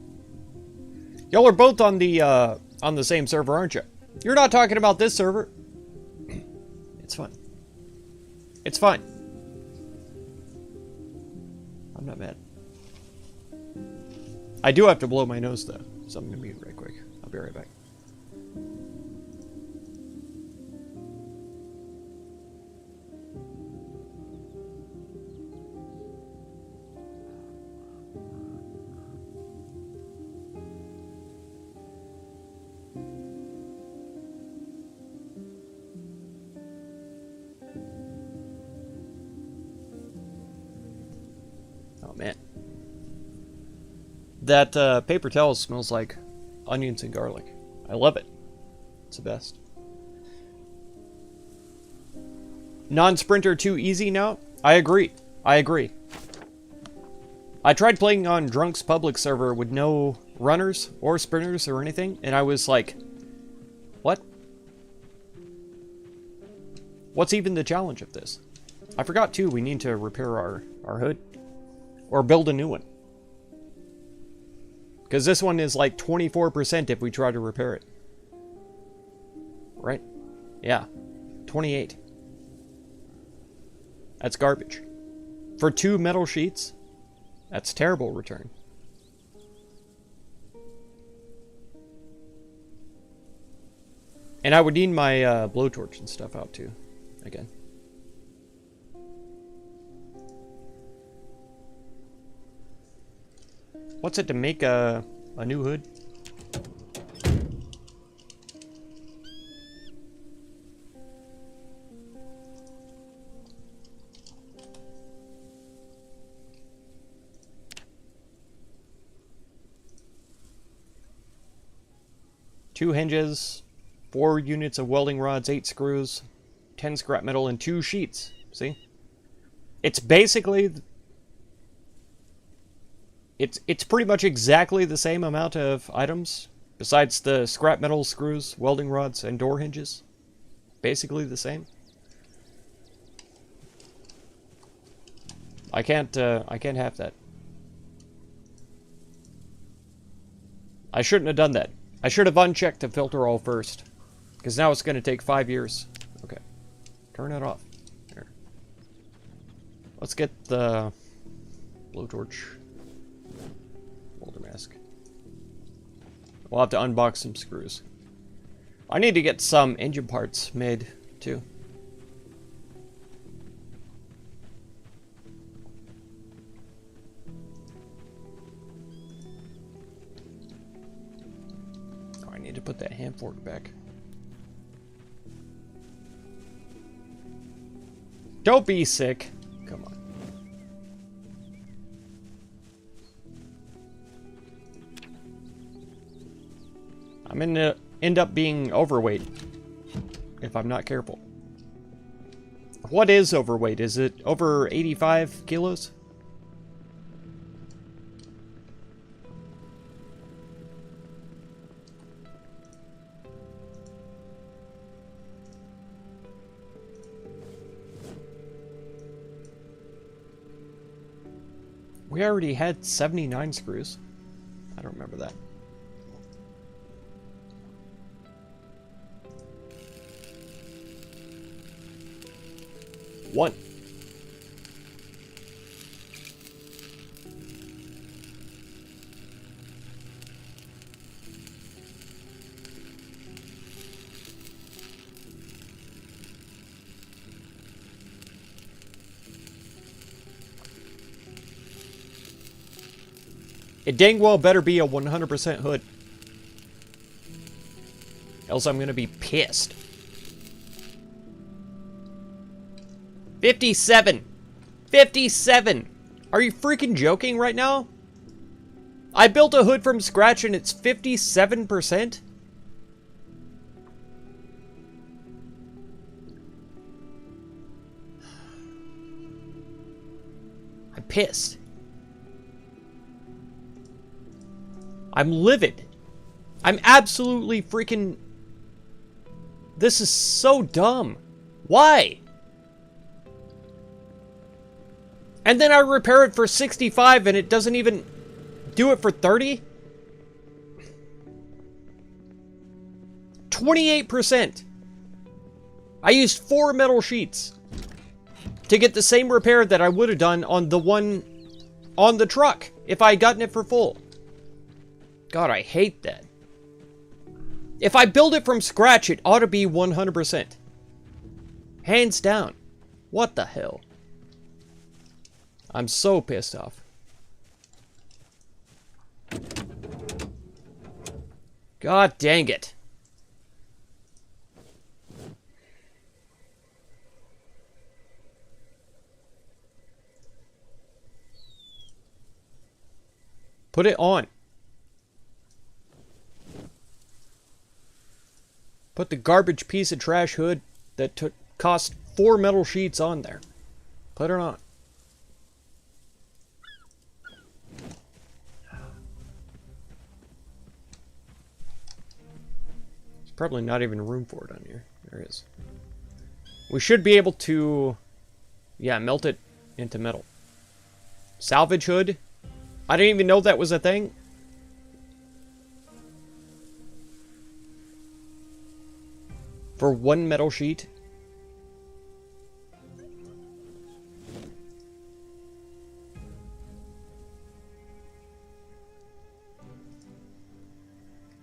Y'all are both on the same server, aren't you? You're not talking about this server. It's fun. It's fine. I'm not mad. I do have to blow my nose though, so I'm gonna mute right quick. I'll be right back. Oh man. That paper towel smells like onions and garlic. I love it. It's the best. Non-sprinter too easy now? I agree. I agree. I tried playing on Drunk's public server with no runners or sprinters or anything, and I was like, what? What's even the challenge of this? I forgot too, we need to repair our hood. Or build a new one. Because this one is like 24% if we try to repair it. Right? Yeah. 28. That's garbage. For 2 metal sheets, that's terrible return. And I would need my blowtorch and stuff out too. Again. What's it to make a new hood? Two hinges, 4 units of welding rods, 8 screws, 10 scrap metal, and 2 sheets. See? It's basically... It's pretty much exactly the same amount of items, besides the scrap metal, screws, welding rods, and door hinges. Basically the same. I can't have that. I shouldn't have done that. I should have unchecked the filter all first, because now it's going to take 5 years. Okay, turn it off. Here. Let's get the blowtorch. Welder mask. We'll have to unbox some screws. I need to get some engine parts made, too. Oh, I need to put that hand fork back. Don't be sick. Come on. I'm gonna end up being overweight if I'm not careful. What is overweight? Is it over 85 kilos? We already had 79 screws. I don't remember that. One. It dang well better be a 100% hood. else I'm gonna be pissed. 57! 57! Are you freaking joking right now? I built a hood from scratch and it's 57%? I'm pissed. I'm livid. I'm absolutely freaking... This is so dumb. Why? And then I repair it for 65 and it doesn't even do it for 30? 28%. I used 4 metal sheets to get the same repair that I would have done on the one on the truck if I had gotten it for full. God, I hate that. If I build it from scratch, it ought to be 100%. Hands down. What the hell? I'm so pissed off. God dang it. Put it on. Put the garbage piece of trash hood that cost 4 metal sheets on there. Put it on. There's probably not even room for it on here. There is. We should be able to, yeah, melt it into metal. Salvage hood. I didn't even know that was a thing. For 1 metal sheet.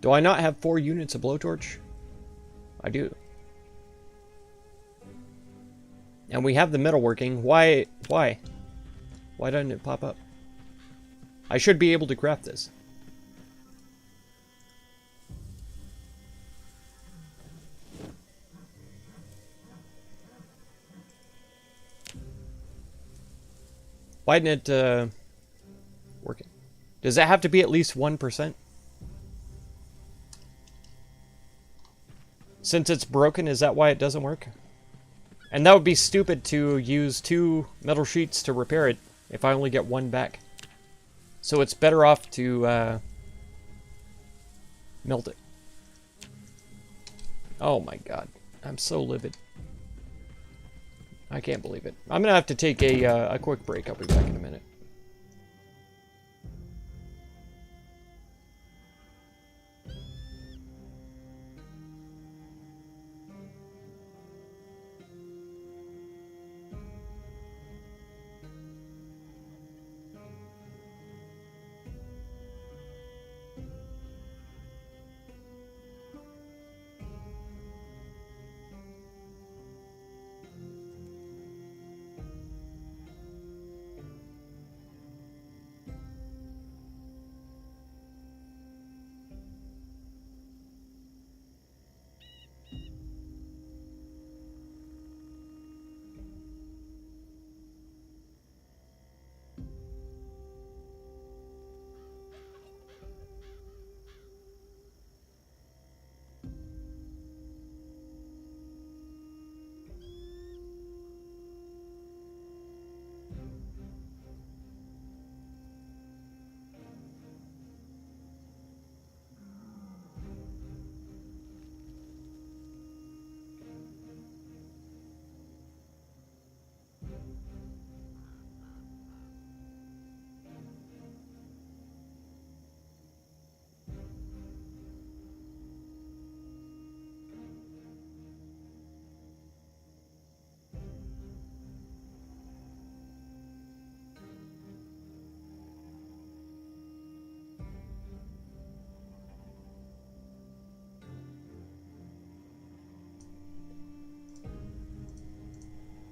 Do I not have 4 units of blowtorch? I do. And we have the metal working. Why? Why doesn't it pop up? I should be able to craft this. Why didn't it work? Does that have to be at least 1%? Since it's broken, is that why it doesn't work? And that would be stupid to use 2 metal sheets to repair it if I only get 1 back. So it's better off to melt it. Oh my god. I'm so livid. I can't believe it. I'm gonna have to take a quick break. I'll be back in a minute.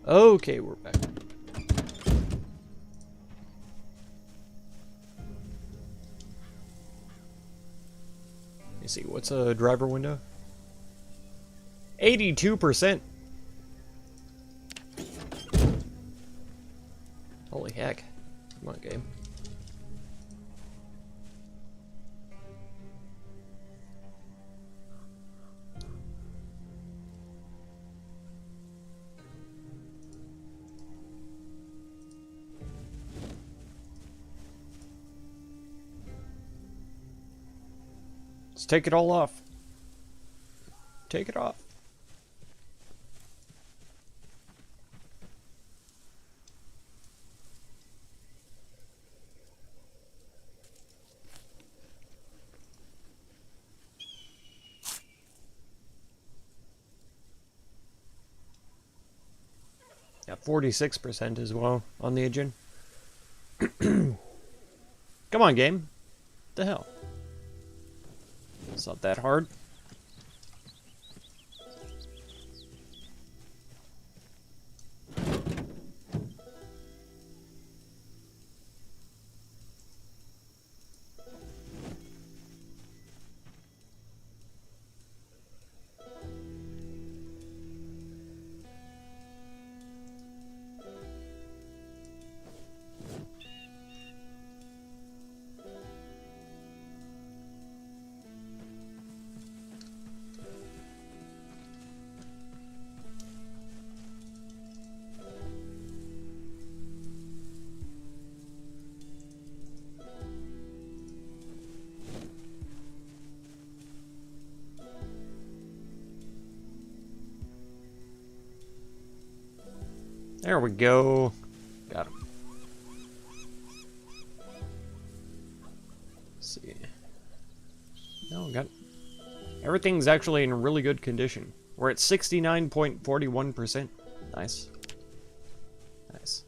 Okay, we're back. Let me see, what's a driver window? 82%. Holy heck. Come on, game. Let's take it all off. Take it off. Yeah, 46% as well on the engine. Come on, game. What the hell? It's not that hard. There we go. Got him. Let's see. No, got everything's actually in really good condition. We're at 69.41%. Nice. Nice.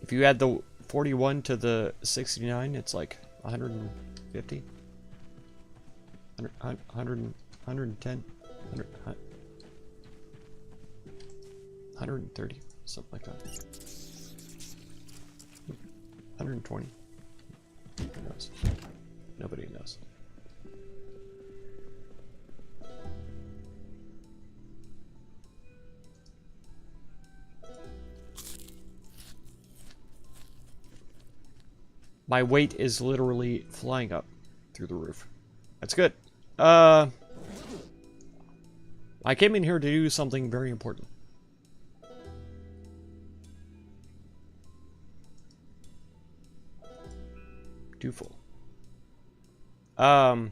If you add the 41 to the 69, it's like 150. 110. 130, something like that. 120. Who knows? Nobody knows. My weight is literally flying up through the roof. That's good. I came in here to do something very important. Too full. What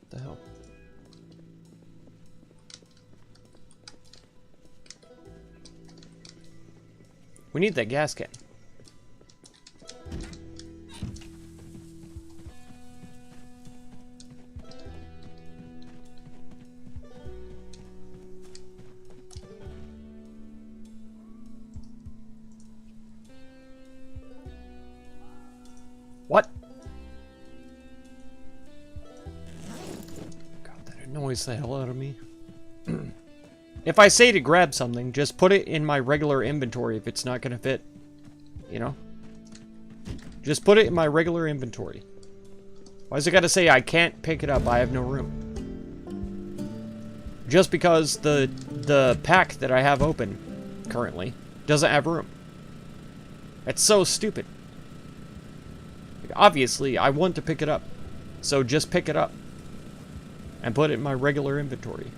the hell? We need that gas can. What? God, that annoys the hell out of me. If I say to grab something, just put it in my regular inventory if it's not gonna fit. You know? Just put it in my regular inventory. Why is it gotta say I can't pick it up? I have no room. Just because the pack that I have open currently doesn't have room. That's so stupid. Obviously, I want to pick it up. So just pick it up. And put it in my regular inventory.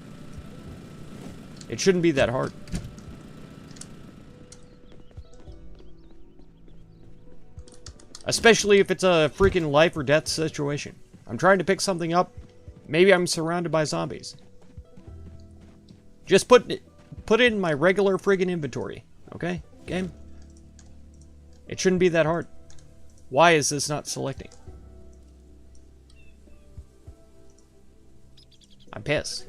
It shouldn't be that hard. Especially if it's a freaking life or death situation. I'm trying to pick something up. Maybe I'm surrounded by zombies. Just put it in my regular friggin' inventory. Okay? Game? It shouldn't be that hard. Why is this not selecting? I'm pissed.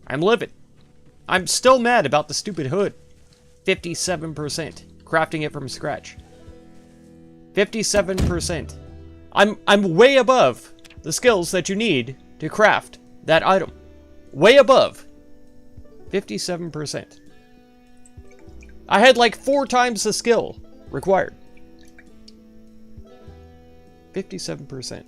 I'm livid. I'm still mad about the stupid hood. 57%. Crafting it from scratch. 57%. I'm way above the skills that you need to craft that item. Way above. 57%. I had like 4 times the skill required. 57%.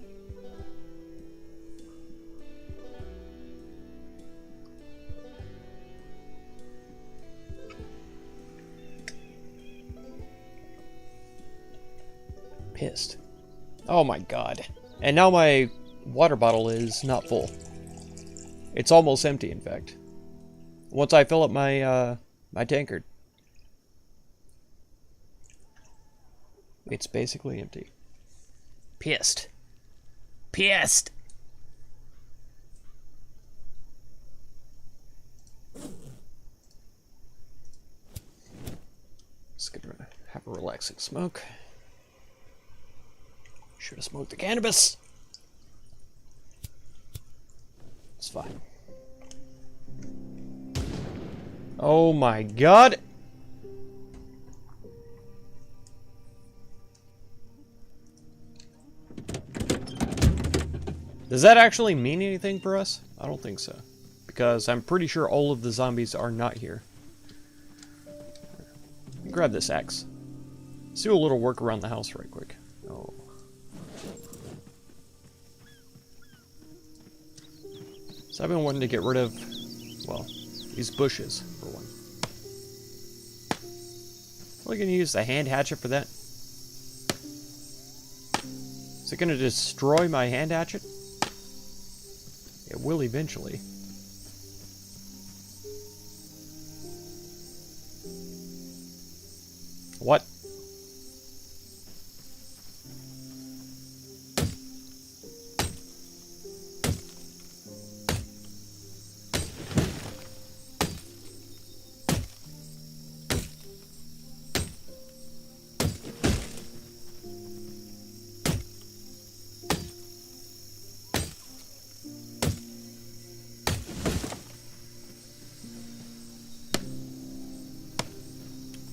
pissed. Oh my god. And now my water bottle is not full. It's almost empty, in fact. Once I fill up my, my tankard, it's basically empty. Pissed. Pissed! Just gonna have a relaxing smoke. Should have smoked the cannabis. It's fine. Oh my god! Does that actually mean anything for us? I don't think so. Because I'm pretty sure all of the zombies are not here. Grab this axe. Let's do a little work around the house right quick. Oh. So I've been wanting to get rid of, well, these bushes, for one. Are we going to use the hand hatchet for that? Is it going to destroy my hand hatchet? It will eventually. What?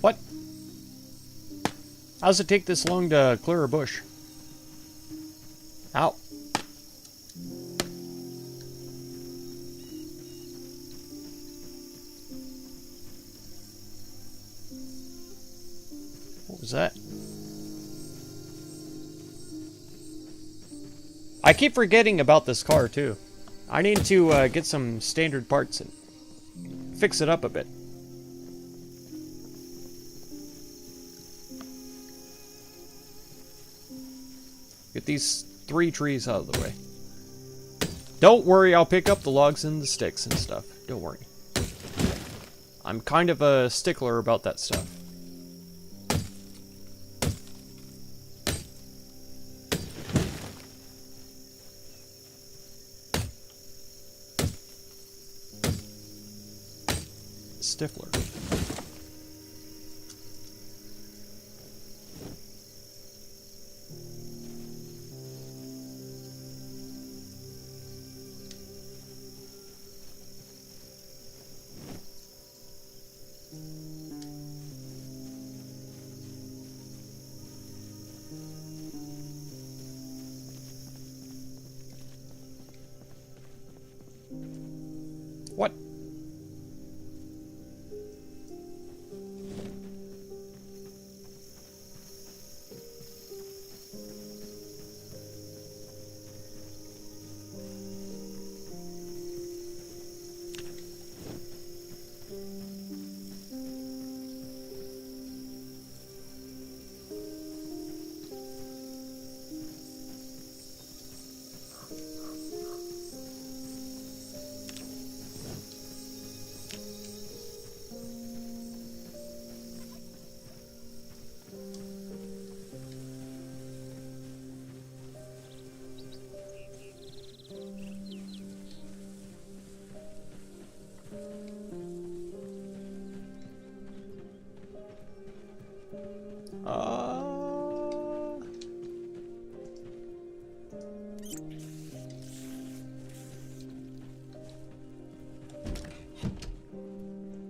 What? How does it take this long to clear a bush? Ow. What was that? I keep forgetting about this car, too. I need to get some standard parts and fix it up a bit. Get these 3 trees out of the way. Don't worry, I'll pick up the logs and the sticks and stuff. Don't worry. I'm kind of a stickler about that stuff. Stifler. What?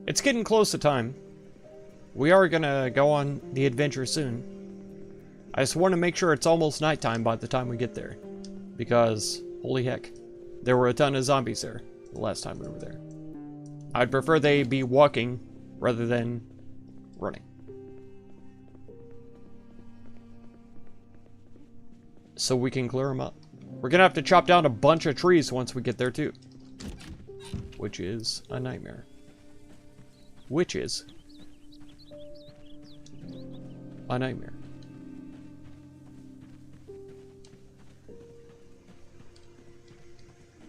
It's getting close to time. We are gonna go on the adventure soon. I just want to make sure it's almost nighttime by the time we get there. Because, holy heck, there were a ton of zombies there the last time we were there. I'd prefer they be walking rather than running. So we can clear them up. We're gonna have to chop down a bunch of trees once we get there too. Which is a nightmare. Which is a nightmare.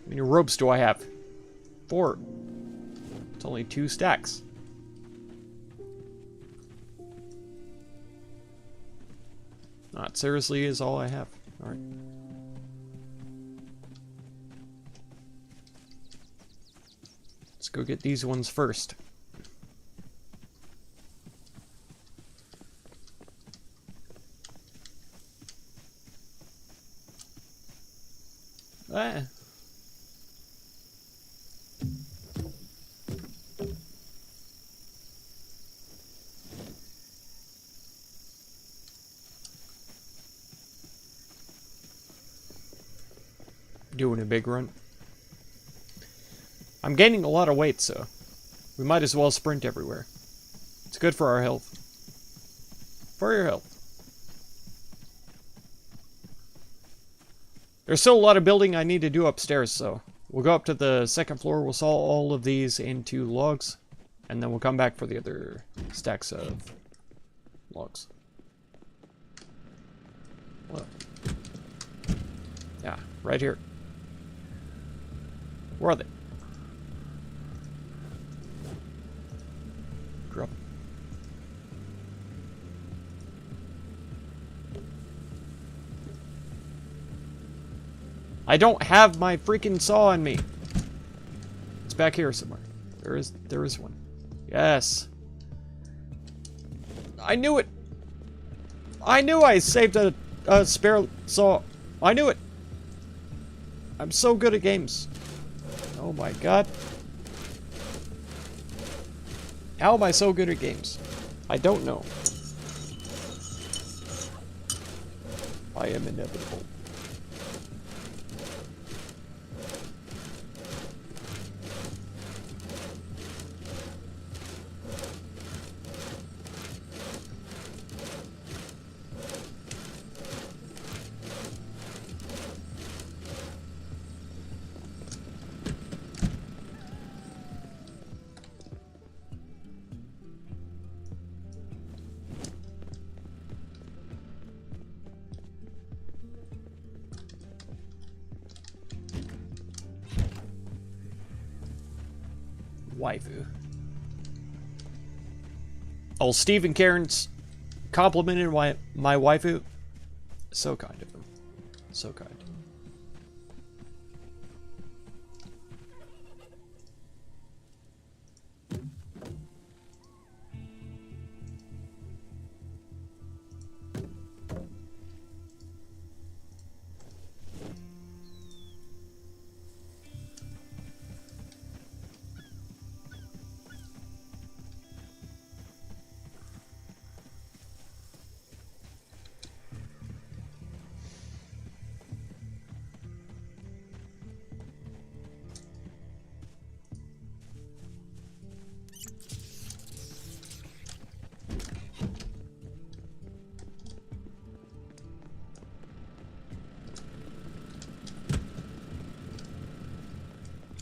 many ropes do I have? 4. It's only 2 stacks. Not seriously is all I have. Alright. Let's go get these ones first. Ah. Doing a big run. I'm gaining a lot of weight, so we might as well sprint everywhere. It's good for our health. For your health. There's still a lot of building I need to do upstairs, so we'll go up to the 2nd floor, we'll saw all of these into logs, and then we'll come back for the other stacks of logs. What? Yeah, right here. Where are they? Drop. I don't have my freaking saw on me. It's back here somewhere. There is one. Yes. I knew it. I knew I saved a spare saw. I knew it. I'm so good at games. Oh my god. How am I so good at games? I don't know. I am inevitable. Waifu. Oh, Steve and Karen's complimented my waifu. So kind of them. So kind.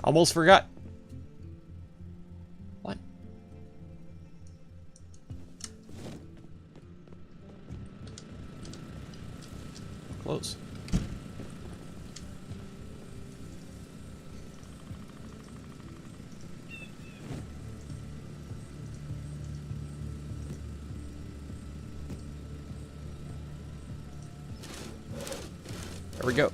Almost forgot. What? Close. There we go.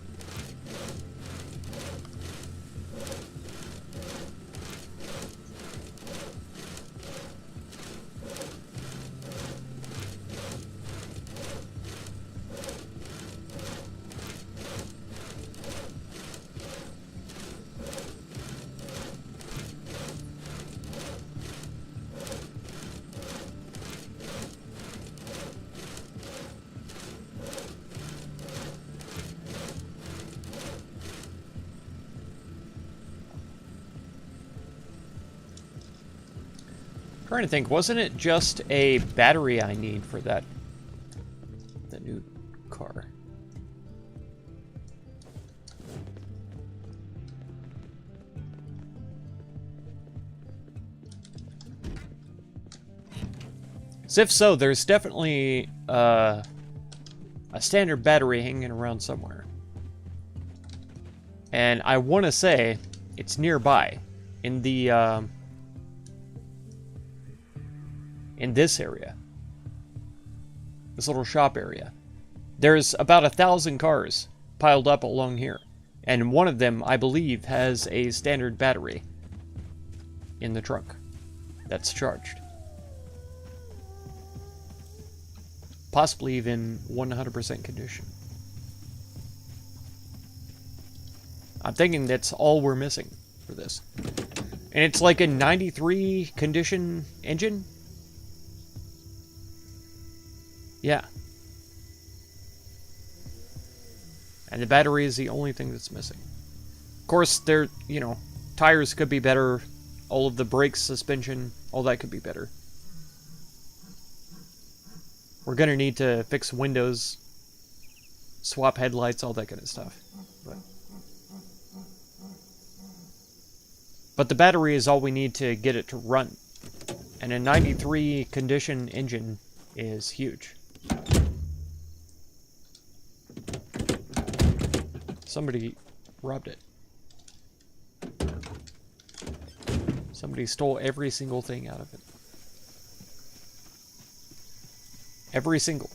Trying to think, wasn't it just a battery I need for that the new car? As if so, there's definitely a standard battery hanging around somewhere. And I want to say it's nearby in the in this area, this little shop area. There's about 1,000 cars piled up along here, and one of them, I believe, has a standard battery in the trunk that's charged. Possibly even 100% condition. I'm thinking that's all we're missing for this. And it's like a 93 condition engine? Yeah. And the battery is the only thing that's missing. Of course, there, you know, tires could be better. All of the brakes, suspension, all that could be better. We're gonna need to fix windows, swap headlights, all that kind of stuff. But the battery is all we need to get it to run. And a 93 condition engine is huge. Somebody robbed it. Somebody stole every single thing out of it. Every single.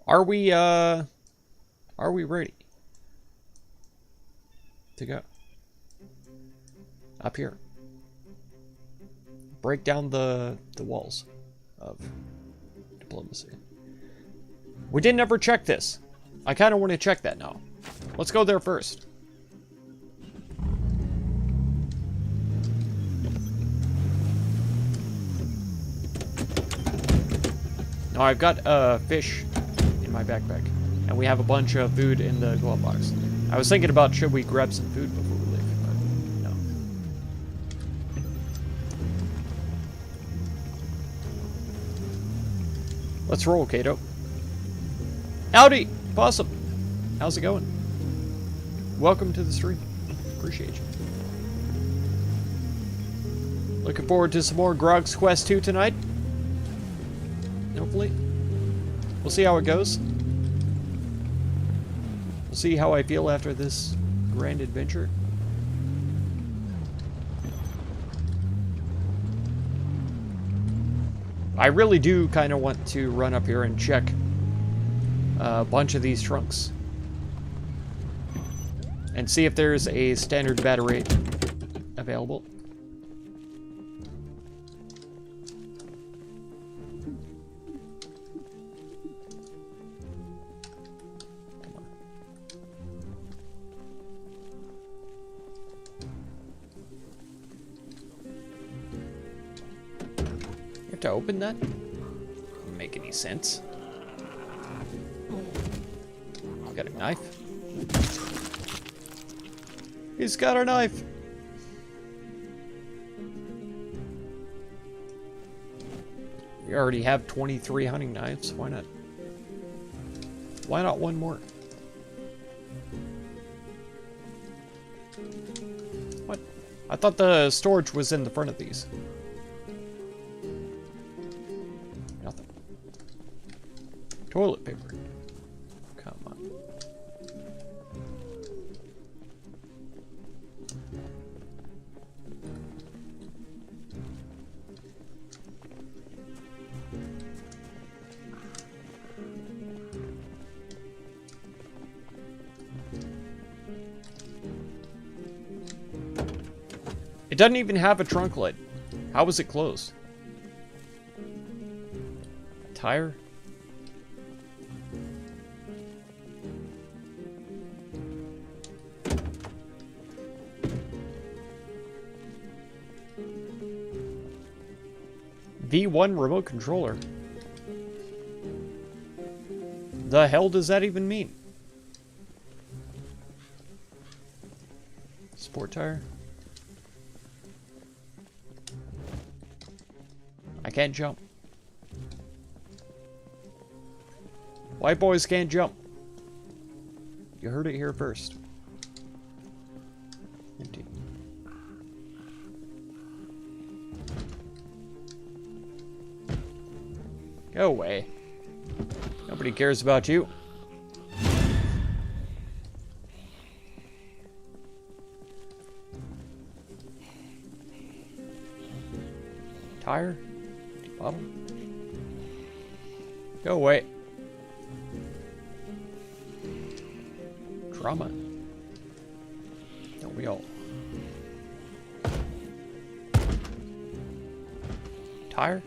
Are we ready to go? Up here. Break down the walls of diplomacy. We didn't ever check this. I kind of want to check that now. Let's go there first. Now I've got fish in my backpack, and we have a bunch of food in the glove box. I was thinking about should we grab some food before we leave, but no. Let's roll, Kato. Howdy, Possum. How's it going? Welcome to the stream. Appreciate you. Looking forward to some more Grog's Quest 2 tonight. Hopefully. We'll see how it goes. We'll see how I feel after this grand adventure. I really do kind of want to run up here and check a bunch of these trunks. And see if there's a standard battery available. To open that? Doesn't make any sense. Got a knife. He's got a knife. We already have 23 hunting knives. Why not? Why not one more? What? I thought the storage was in the front of these. Toilet paper. Come on. It doesn't even have a trunk lid. How was it closed? A tire? V1 remote controller. The hell does that even mean? Sport tire. I can't jump. White boys can't jump. You heard it here first. Go away. Nobody cares about you. Tire? Bottle? Go away. Drama. Don't we all? Tire?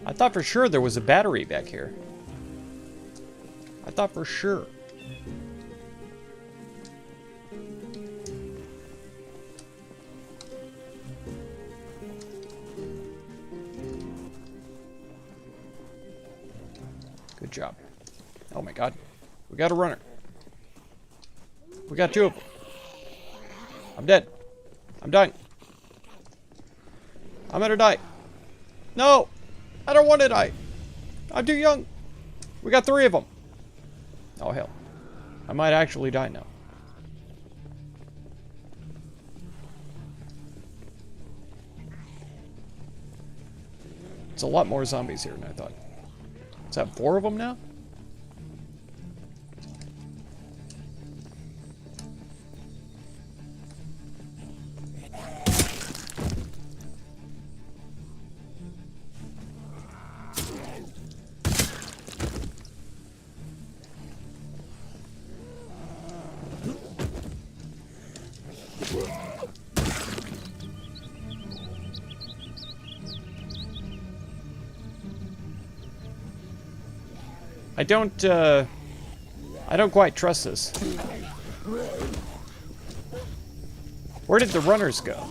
I thought for sure there was a battery back here. I thought for sure. Good job. Oh my god. We got a runner. We got two of them. I'm dead. I'm dying. I'm gonna die. No! I don't want to die. I'm too young. We got three of them. Oh hell. I might actually die now. It's a lot more zombies here than I thought. Is that 4 of them now? I don't quite trust this. Where did the runners go?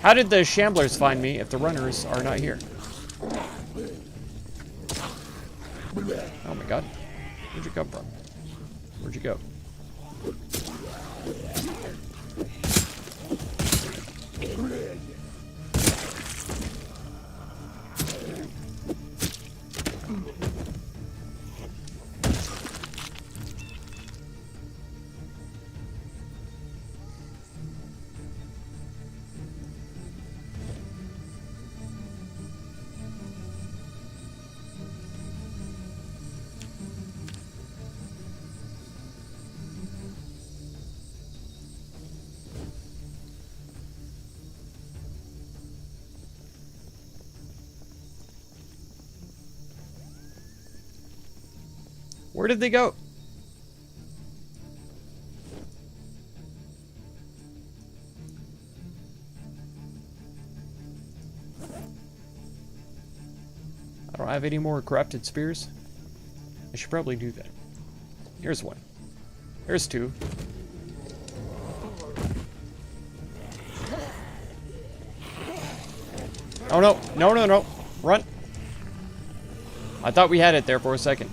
How did the shamblers find me if the runners are not here? Oh my god. Where'd you come from? Where'd you go? Where did they go? I don't have any more crafted spears. I should probably do that. Here's one. Here's 2. Oh no, no, no, no. Run. I thought we had it there for a second.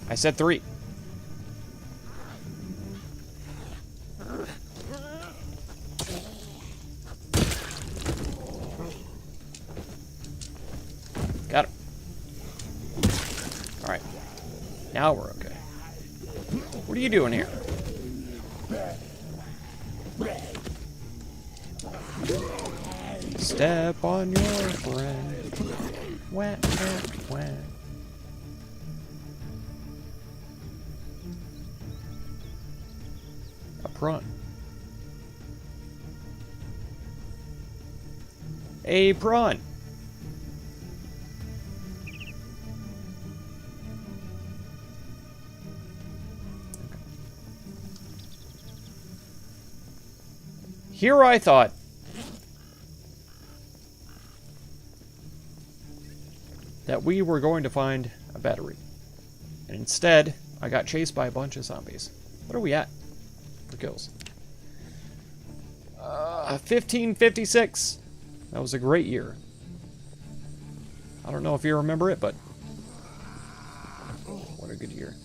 I said 3. Got him. Alright. Now we're okay. What are you doing here? Step on your friend. Wah, wah, wah. Prawn. A prawn. Here I thought that we were going to find a battery. And instead, I got chased by a bunch of zombies. What are we at? Kills. 1556. That was a great year. I don't know if you remember it, but what a good year.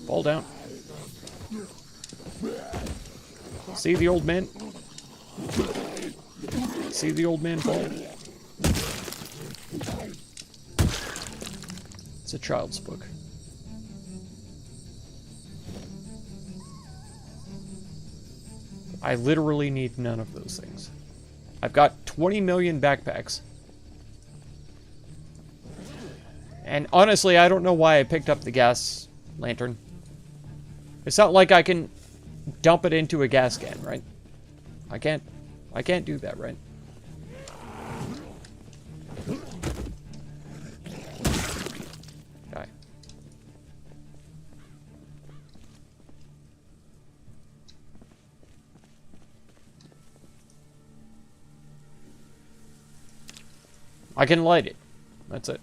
Fall down. See the old man? See the old man fall? It's a child's book. I literally need none of those things. I've got 20 million backpacks. And honestly, I don't know why I picked up the gas lantern. It's not like I can dump it into a gas can, right? I can't do that, right? Die. I can light it. That's it.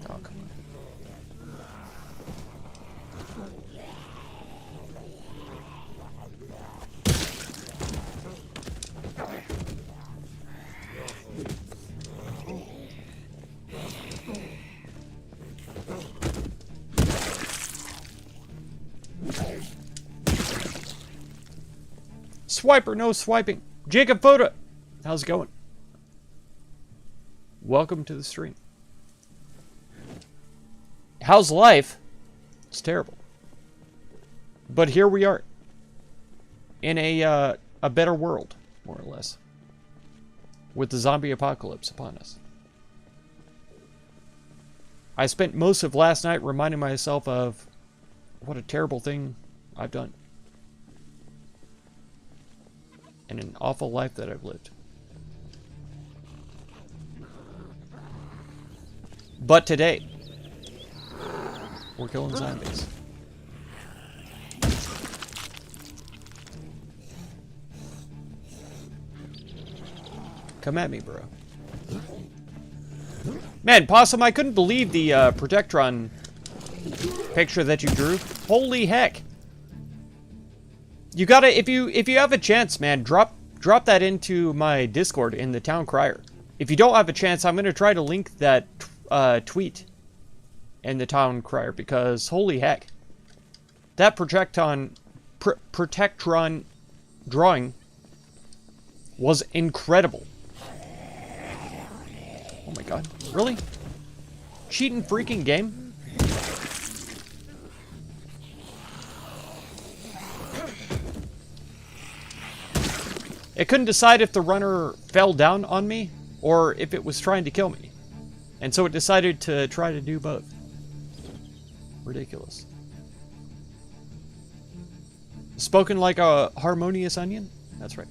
Oh, come on. Swiper, no swiping. Jacob Foda, how's it going? Welcome to the stream. How's life? It's terrible. But here we are. In a better world, more or less. With the zombie apocalypse upon us. I spent most of last night reminding myself of what a terrible thing I've done. And an awful life that I've lived. But today, we're killing zombies. Come at me, bro. Man, Possum, I couldn't believe the Protectron picture that you drew. Holy heck. You gotta, if you have a chance, man, drop that into my Discord in the Town Crier. If you don't have a chance, I'm gonna try to link that tweet in the Town Crier, because holy heck, that Protectron drawing was incredible. Oh my god, really? Cheating freaking game? It couldn't decide if the runner fell down on me or if it was trying to kill me. And so it decided to try to do both. Ridiculous. Spoken like a harmonious onion? That's right.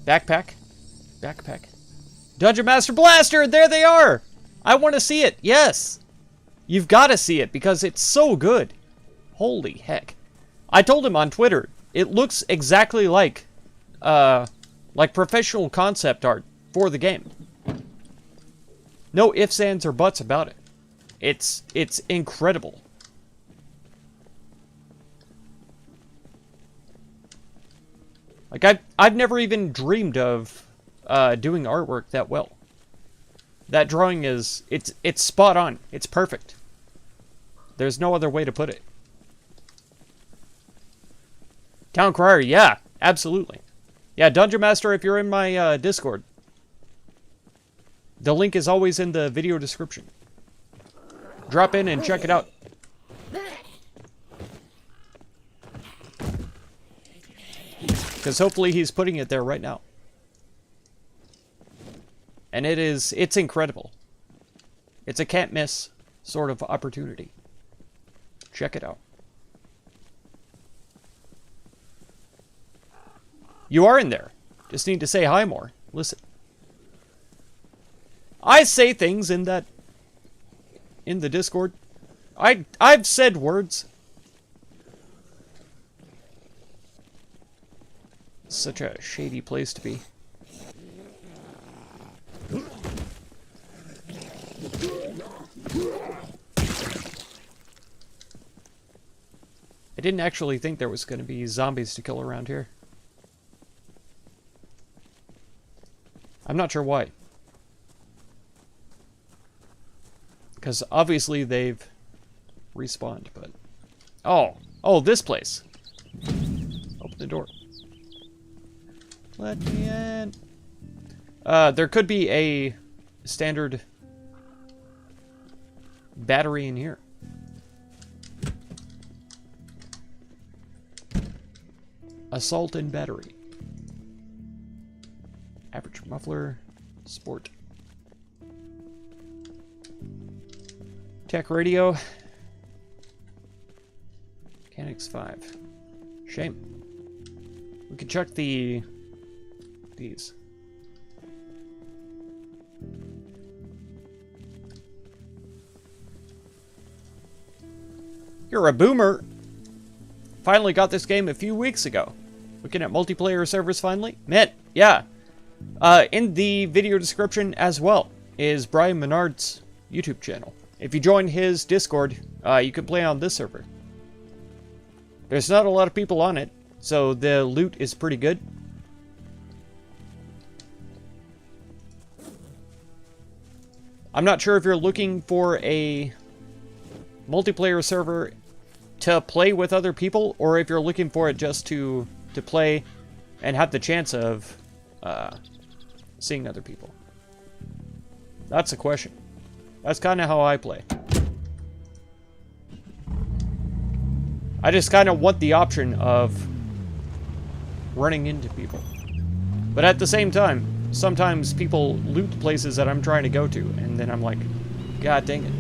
Backpack. Backpack. Dungeon Master Blaster! There they are! I want to see it. Yes! You've got to see it because it's so good. Holy heck. I told him on Twitter, it looks exactly like professional concept art for the game. No ifs, ands, or buts about it. It's incredible. Like I've never even dreamed of doing artwork that well. That drawing is it's spot on. It's perfect. There's no other way to put it. Town Crier, yeah, absolutely. Yeah, Dungeon Master, if you're in my Discord, the link is always in the video description. Drop in and check it out. Because hopefully he's putting it there right now. And it's incredible. It's a can't miss sort of opportunity. Check it out. You are in there. Just need to say hi more. Listen. I say things in the Discord. I've said words. Such a shady place to be. I didn't actually think there was going to be zombies to kill around here. I'm not sure why. Because obviously they've respawned, but... Oh, this place. Open the door. Let me in. There could be a standard battery in here. Assault and battery. Average muffler. Sport. Tech radio. Mechanics 5. Shame. We could check these. You're a boomer. Finally got this game a few weeks ago. Looking at multiplayer servers finally? Man, yeah. In the video description as well is Brian Menard's YouTube channel. If you join his Discord, you can play on this server. There's not a lot of people on it, so the loot is pretty good. I'm not sure if you're looking for a multiplayer server to play with other people, or if you're looking for it just to play and have the chance of seeing other people. That's the question. That's kind of how I play. I just kind of want the option of running into people. But at the same time, sometimes people loot places that I'm trying to go to, and then I'm like, God dang it.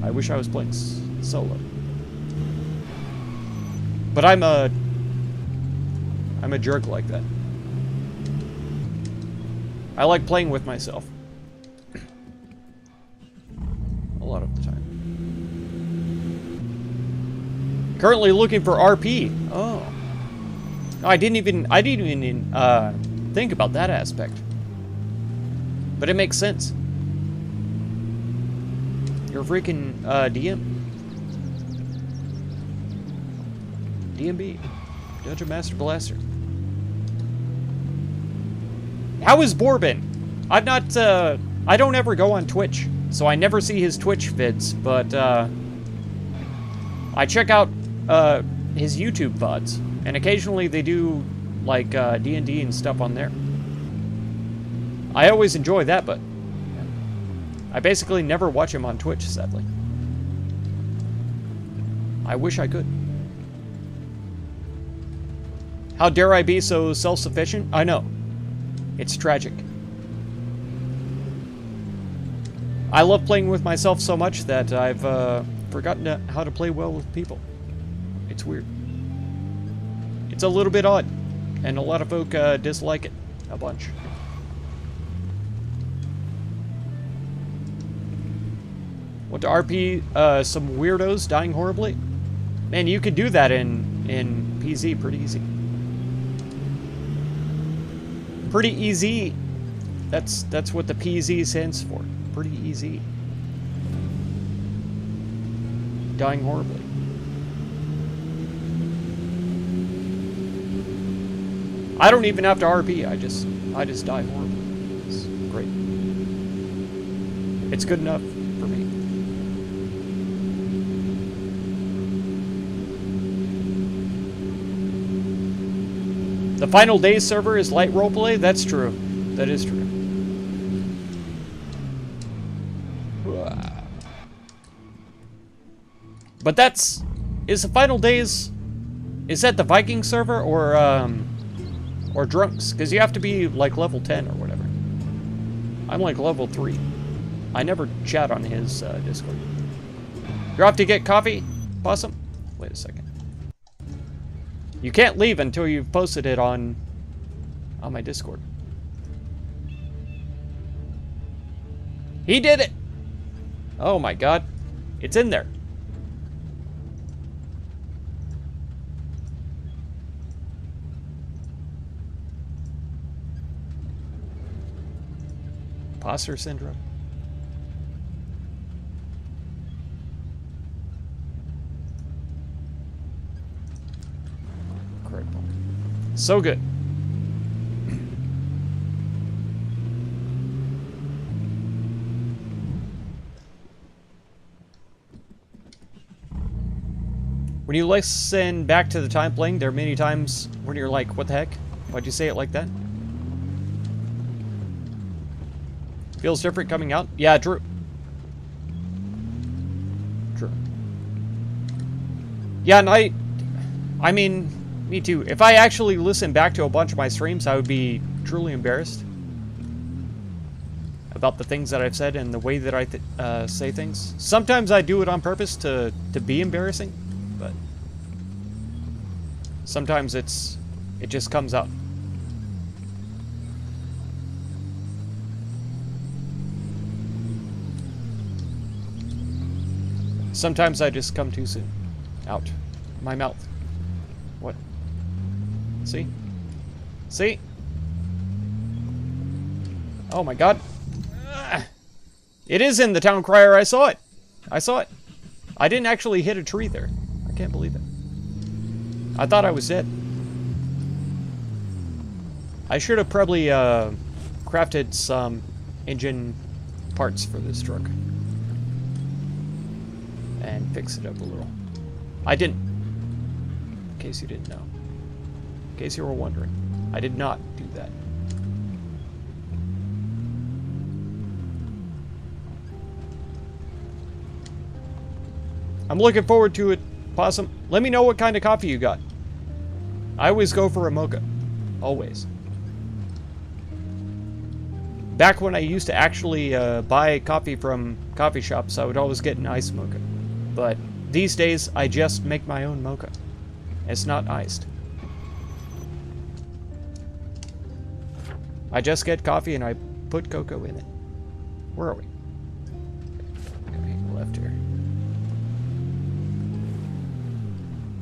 I wish I was playing solo. But I'm a jerk like that. I like playing with myself. A lot of the time. Currently looking for RP. Oh. I didn't even think about that aspect. But it makes sense. You're a freaking DM. DMB. Dungeon Master Blaster. How is Borbin? I'm not, I don't ever go on Twitch, so I never see his Twitch vids, but, I check out, his YouTube VODs, and occasionally they do, like, D&D and stuff on there. I always enjoy that, but I basically never watch him on Twitch, sadly. I wish I could. How dare I be so self-sufficient? I know. It's tragic. I love playing with myself so much that I've forgotten how to play well with people. It's weird. It's a little bit odd, and a lot of folk dislike it a bunch. Want to RP some weirdos dying horribly? Man, you could do that in PZ pretty easy. Pretty easy. That's what the PZ stands for. Pretty easy. Dying horribly. I don't even have to RP. I just die horribly. It's great. It's good enough for me. The Final Days server is light roleplay? That's true. That is true. But that's... Is the Final Days... Is that the Viking server or Drunks? Because you have to be, like, level 10 or whatever. I'm, like, level 3. I never chat on his Discord. You're off to get coffee? Possum? Wait a second. You can't leave until you've posted it on my Discord. He did it! Oh my god. It's in there. Imposter syndrome. Incredible. So good. When you listen back to the time playing, there are many times when you're like, what the heck? Why'd you say it like that? Feels different coming out? Yeah, true. True. Yeah, and I mean, me too. If I actually listened back to a bunch of my streams, I would be truly embarrassed about the things that I've said and the way that I say things. Sometimes I do it on purpose to be embarrassing, but sometimes it just comes out. Sometimes I just come too soon. Out. My mouth. What? See? See? Oh my god. It is in the town crier. I saw it. I saw it. I didn't actually hit a tree there. I can't believe it. I thought I was dead. I should have probably crafted some engine parts for this truck. And fix it up a little. I didn't. In case you didn't know. In case you were wondering. I did not do that. I'm looking forward to it, Possum. Let me know what kind of coffee you got. I always go for a mocha. Always. Back when I used to actually buy coffee from coffee shops, I would always get an iced mocha. But these days, I just make my own mocha. It's not iced. I just get coffee and I put cocoa in it. Where are we? Okay, left here.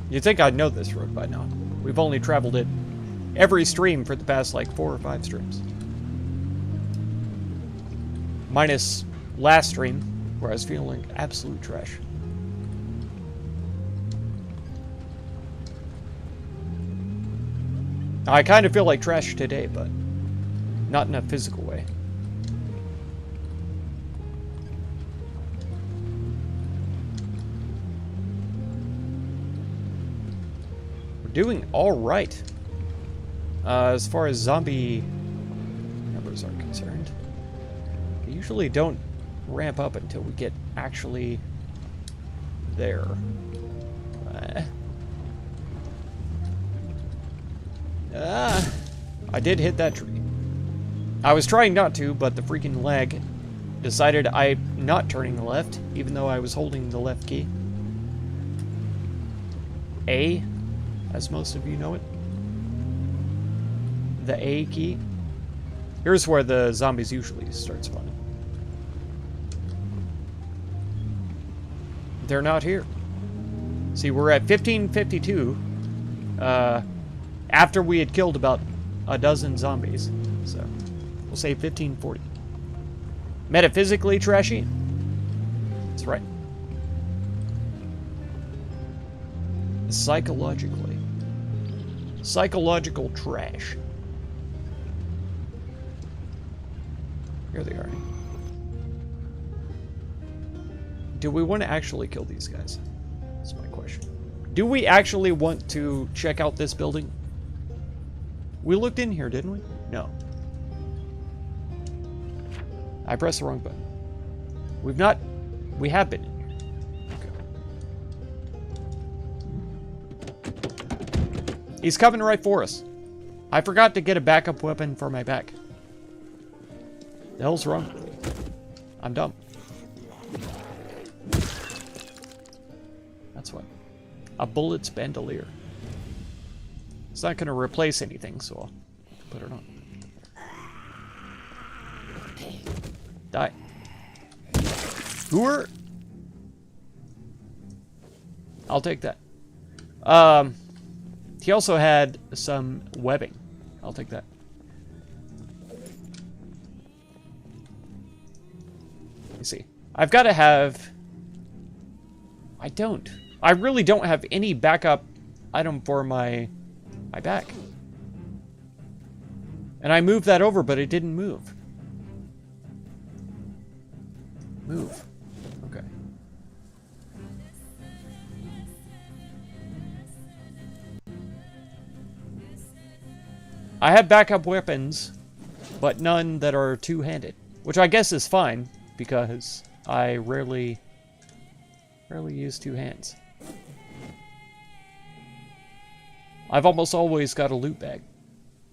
You'd think I'd know this road by now. We've only traveled it every stream for the past, like, 4 or 5 streams. Minus last stream, where I was feeling like absolute trash. I kind of feel like trash today, but not in a physical way. We're doing all right. As far as zombie numbers are concerned, they usually don't ramp up until we get actually there. I did hit that tree. I was trying not to, but the freaking lag decided I'm not turning left, even though I was holding the left key. A, as most of you know it. The A key. Here's where the zombies usually start spawning. They're not here. See, we're at 1552. After we had killed about a dozen zombies. So, we'll say 1540. Metaphysically trashy? That's right. Psychologically. Psychological trash. Here they are. Do we want to actually kill these guys? That's my question. Do we actually want to check out this building? We looked in here, didn't we? No. I pressed the wrong button. We've not... We have been in here. Okay. He's coming right for us. I forgot to get a backup weapon for my back. The hell's wrong with me? I'm dumb. That's what. A bullet's bandolier. It's not going to replace anything, so I'll put it on. Die. Hooer! I'll take that. He also had some webbing. I'll take that. Let me see. I've got to have... I don't. I really don't have any backup item for my back. And I moved that over, but it didn't move. Move. Okay. I have backup weapons, but none that are two-handed, Which I guess is fine, because I rarely use two hands. I've almost always got a loot bag.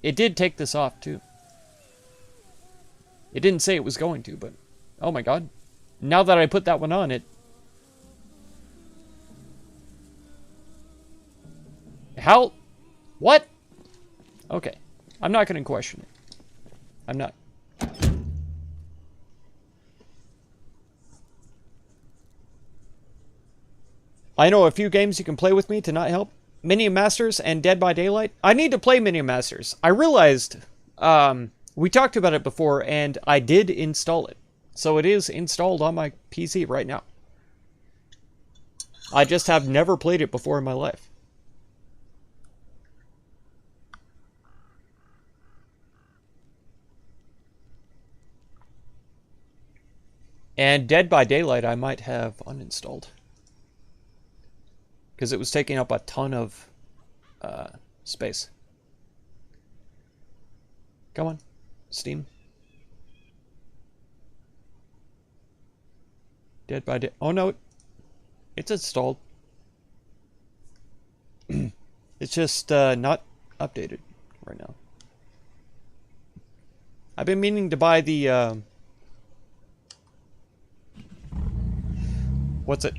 It did take this off, too. It didn't say it was going to, but... Oh my god. Now that I put that one on, it... How? What? Okay. I'm not going to question it. I'm not. I know a few games you can play with me to not help. Minion Masters and Dead by Daylight. I need to play Minion Masters. I realized, we talked about it before, and I did install it. So it is installed on my PC right now. I just have never played it before in my life. And Dead by Daylight I might have uninstalled. Because it was taking up a ton of space. Come on, Steam. Dead by Day. Oh no, it's installed. It's just not updated right now. I've been meaning to buy the what's it?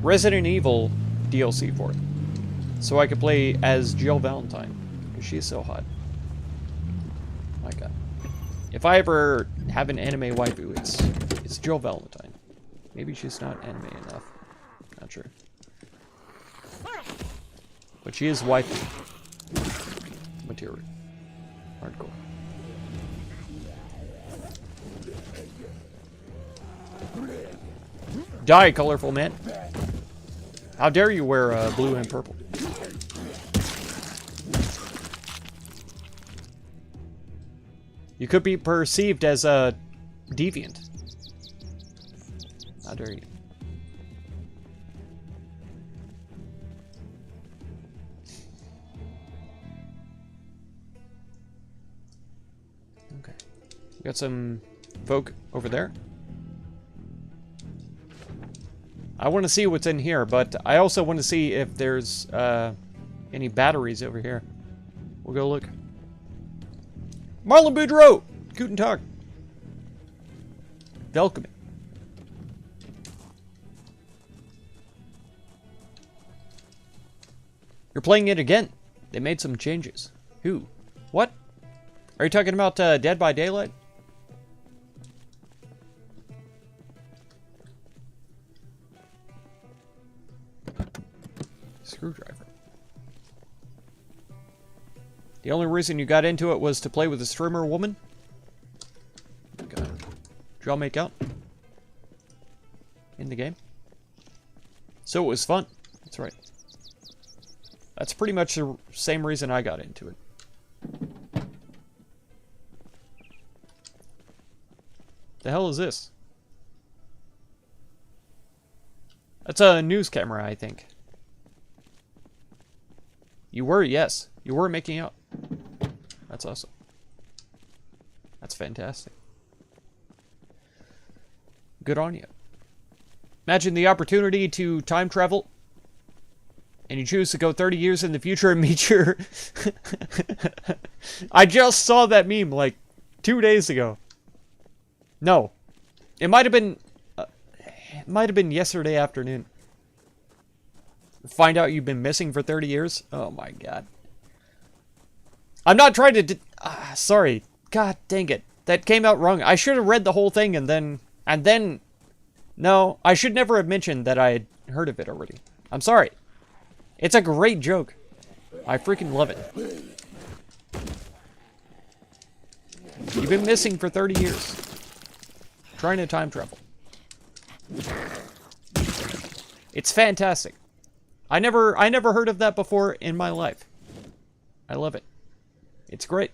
Resident Evil DLC for it. So I could play as Jill Valentine. Because she's so hot. My god. If I ever have an anime waifu, it's Jill Valentine. Maybe she's not anime enough. Not sure. But she is waifu material. Hardcore. Die, colorful man. How dare you wear blue and purple? You could be perceived as a deviant. How dare you? Okay. We got some folk over there. I want to see what's in here, but I also want to see if there's any batteries over here. We'll go look. Marlon Boudreaux! Guten Tag. Welcome. You're playing it again. They made some changes. Who? What? Are you talking about Dead by Daylight? Screwdriver. The only reason you got into it was to play with a streamer woman? Oh my god. Did y'all make out? In the game? So it was fun. That's right. That's pretty much the same reason I got into it. The hell is this? That's a news camera, I think. You were, yes. You were making out. That's awesome. That's fantastic. Good on you. Imagine the opportunity to time travel, and you choose to go 30 years in the future and meet your... I just saw that meme like 2 days ago. No. It might have been... it might have been yesterday afternoon. Find out you've been missing for 30 years? Oh my god. I'm not trying to... sorry. God dang it. That came out wrong. I should have read the whole thing and then... No, I should never have mentioned that I had heard of it already. I'm sorry. It's a great joke. I freaking love it. You've been missing for 30 years. Trying to time travel. It's fantastic. I never heard of that before in my life. I love it. It's great.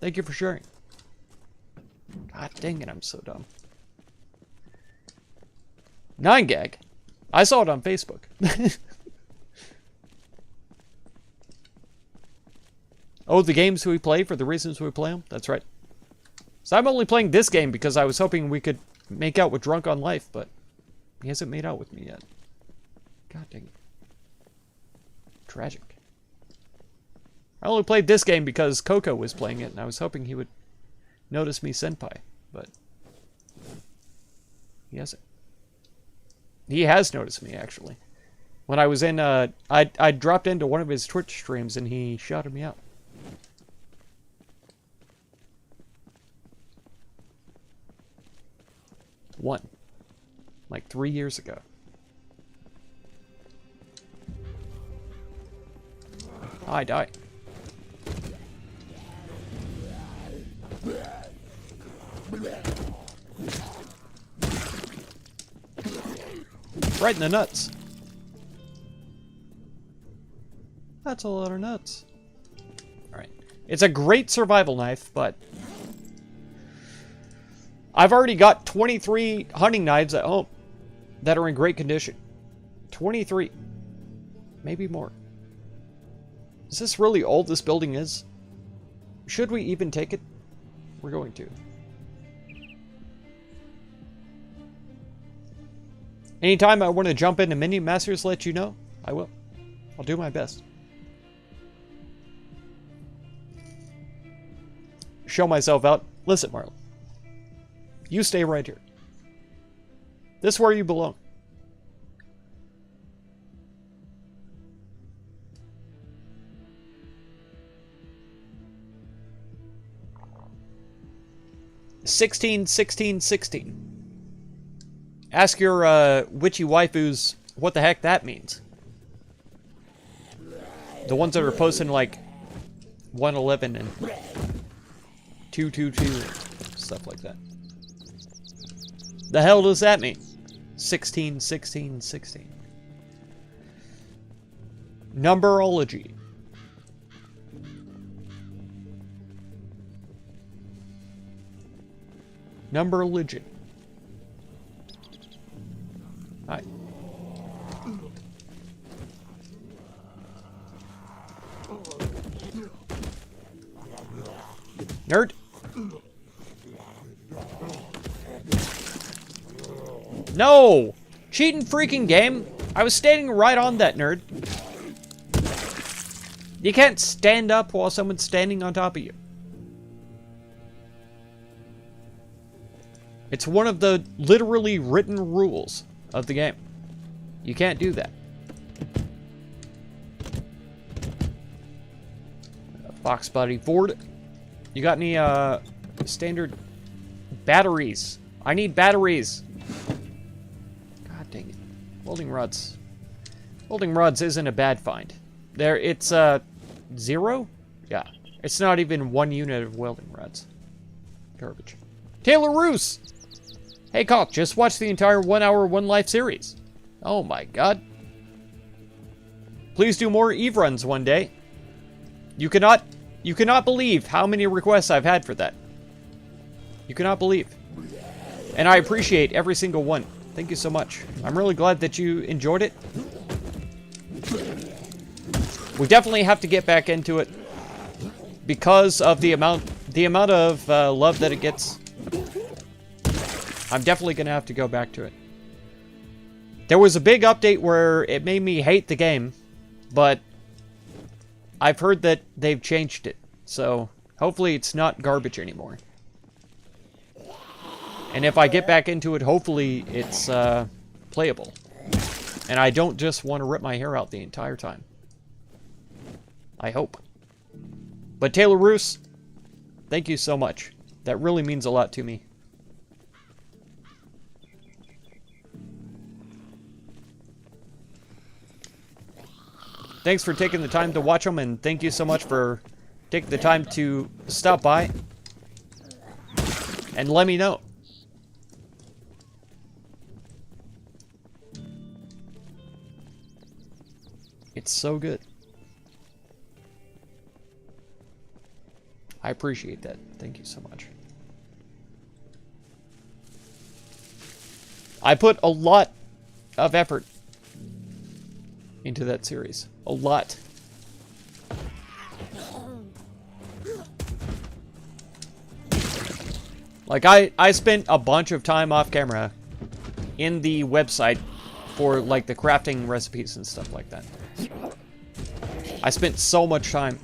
Thank you for sharing. God dang it, I'm so dumb. 9gag. I saw it on Facebook. Oh, the games we play for the reasons we play them? That's right. So I'm only playing this game because I was hoping we could make out with Drunk on Life, but he hasn't made out with me yet. God dang it. Tragic. I only played this game because Coco was playing it, and I was hoping he would notice me senpai, but he hasn't. He has noticed me, actually. When I was in, I dropped into one of his Twitch streams, and he shouted me out. One. Like 3 years ago. I die. Right in the nuts. That's a lot of nuts. Alright. It's a great survival knife, but I've already got 23 hunting knives at home that are in great condition. 23. Maybe more. Is this really old this building is? Should we even take it? We're going to. Anytime I want to jump into Mini Masters, let you know. I will. I'll do my best. Show myself out. Listen, Marlon. You stay right here. This is where you belong. $16. Ask your witchy waifus what the heck that means. The ones that are posting like 111 and 222 and stuff like that. The hell does that mean? 16. Numberology. Number religion. Hi. Nerd. No! Cheating freaking game. I was standing right on that, nerd. You can't stand up while someone's standing on top of you. It's one of the literally written rules of the game. You can't do that. Fox Buddy Ford. You got any standard batteries? I need batteries. God dang it. Welding rods. Welding rods isn't a bad find. There, it's 0? Yeah. It's not even 1 unit of welding rods. Garbage. Taylor Roos! Hey, Cop, just watched the entire 1 hour, 1 life series. Oh my god. Please do more Eve runs one day. You cannot believe how many requests I've had for that. You cannot believe. And I appreciate every single one. Thank you so much. I'm really glad that you enjoyed it. We definitely have to get back into it because of the amount of love that it gets. I'm definitely going to have to go back to it. There was a big update where it made me hate the game, but I've heard that they've changed it, so hopefully it's not garbage anymore. And if I get back into it, hopefully it's playable. And I don't just want to rip my hair out the entire time. I hope. But Taylor Roos, thank you so much. That really means a lot to me. Thanks for taking the time to watch them, and thank you so much for taking the time to stop by and let me know. It's so good. I appreciate that. Thank you so much. I put a lot of effort into that series. A lot. Like, I spent a bunch of time off camera in the website for, like, the crafting recipes and stuff like that. I spent so much time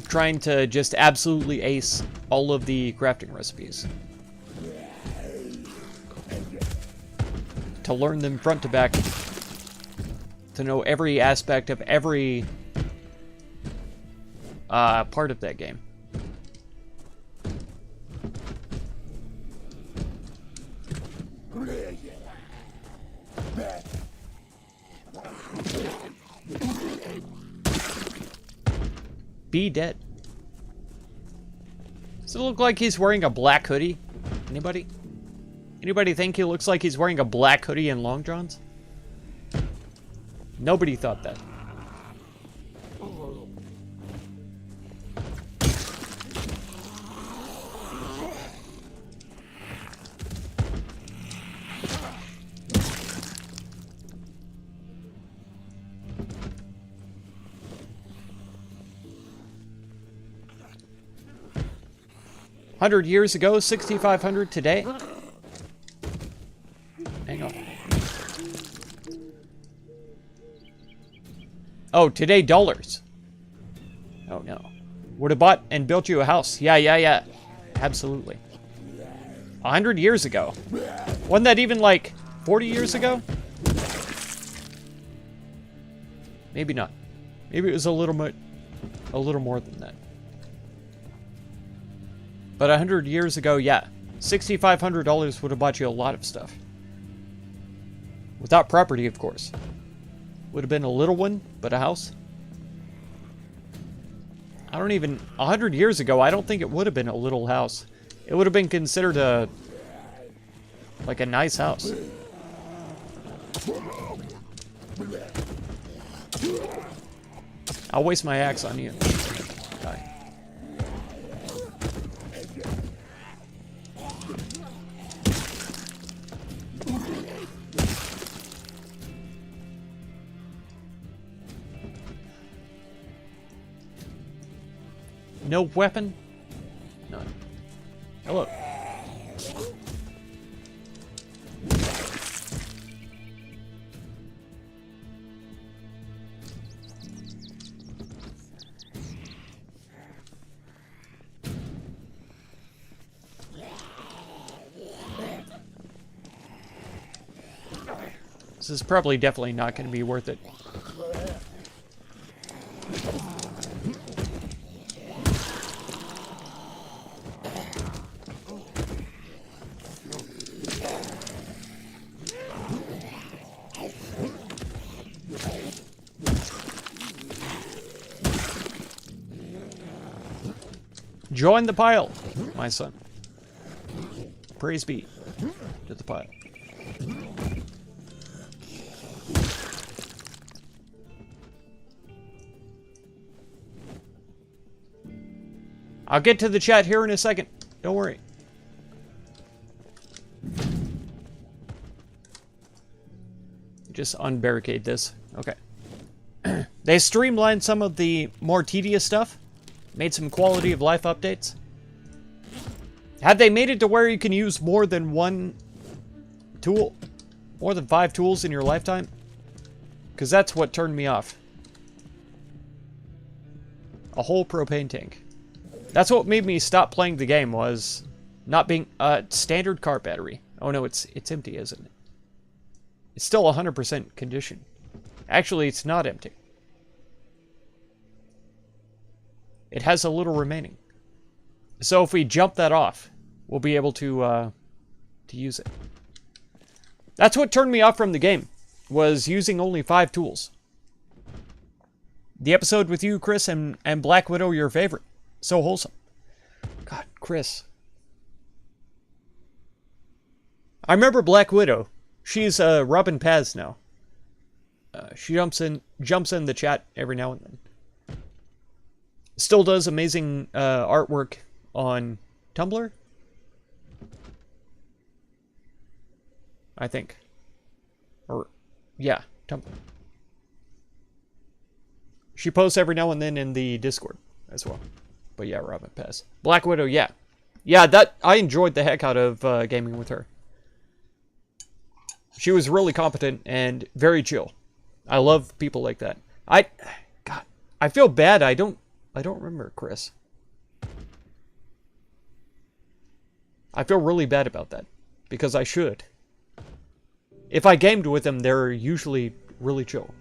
trying to just absolutely ace all of the crafting recipes. To learn them front to back. To know every aspect of every part of that game. Be dead. Does it look like he's wearing a black hoodie? Anybody? Anybody think he looks like he's wearing a black hoodie and long johns? Nobody thought that. $100 ago, 6,500 today. Hang on. Oh, today dollars. Oh no. Would have bought and built you a house. Yeah. Absolutely. 100 years ago. Wasn't that even like 40 years ago? Maybe not. Maybe it was a little more than that. But 100 years ago, yeah. $6,500 would have bought you a lot of stuff. Without property, of course. Would have been a little one, but a house. I don't even... 100 years ago, I don't think it would have been a little house. It would have been considered a... like a nice house. I'll waste my axe on you. Die. No weapon? None. Hello. This is probably definitely not going to be worth it. Join the pile, my son. Praise be to the pile. I'll get to the chat here in a second. Don't worry. Just unbarricade this. Okay. They streamlined some of the more tedious stuff. Made some quality of life updates. Have they made it to where you can use more than one tool? More than 5 tools in your lifetime? Because that's what turned me off. A whole propane tank. That's what made me stop playing the game, was not being a standard car battery. Oh no, it's empty, isn't it? It's still 100% condition. Actually, it's not empty. It has a little remaining. So if we jump that off, we'll be able to use it. That's what turned me off from the game, was using only 5 tools. The episode with you, Chris, and Black Widow, your favorite. So wholesome. God, Chris. I remember Black Widow. She's Robin Paz now. She jumps in the chat every now and then. Still does amazing artwork on Tumblr, I think. Or, yeah, Tumblr. She posts every now and then in the Discord as well. But yeah, Robin Paz. Black Widow, yeah. Yeah, I enjoyed the heck out of gaming with her. She was really competent and very chill. I love people like that. God, I feel bad. I don't remember Chris. I feel really bad about that because I should. If I gamed with them, they're usually really chill.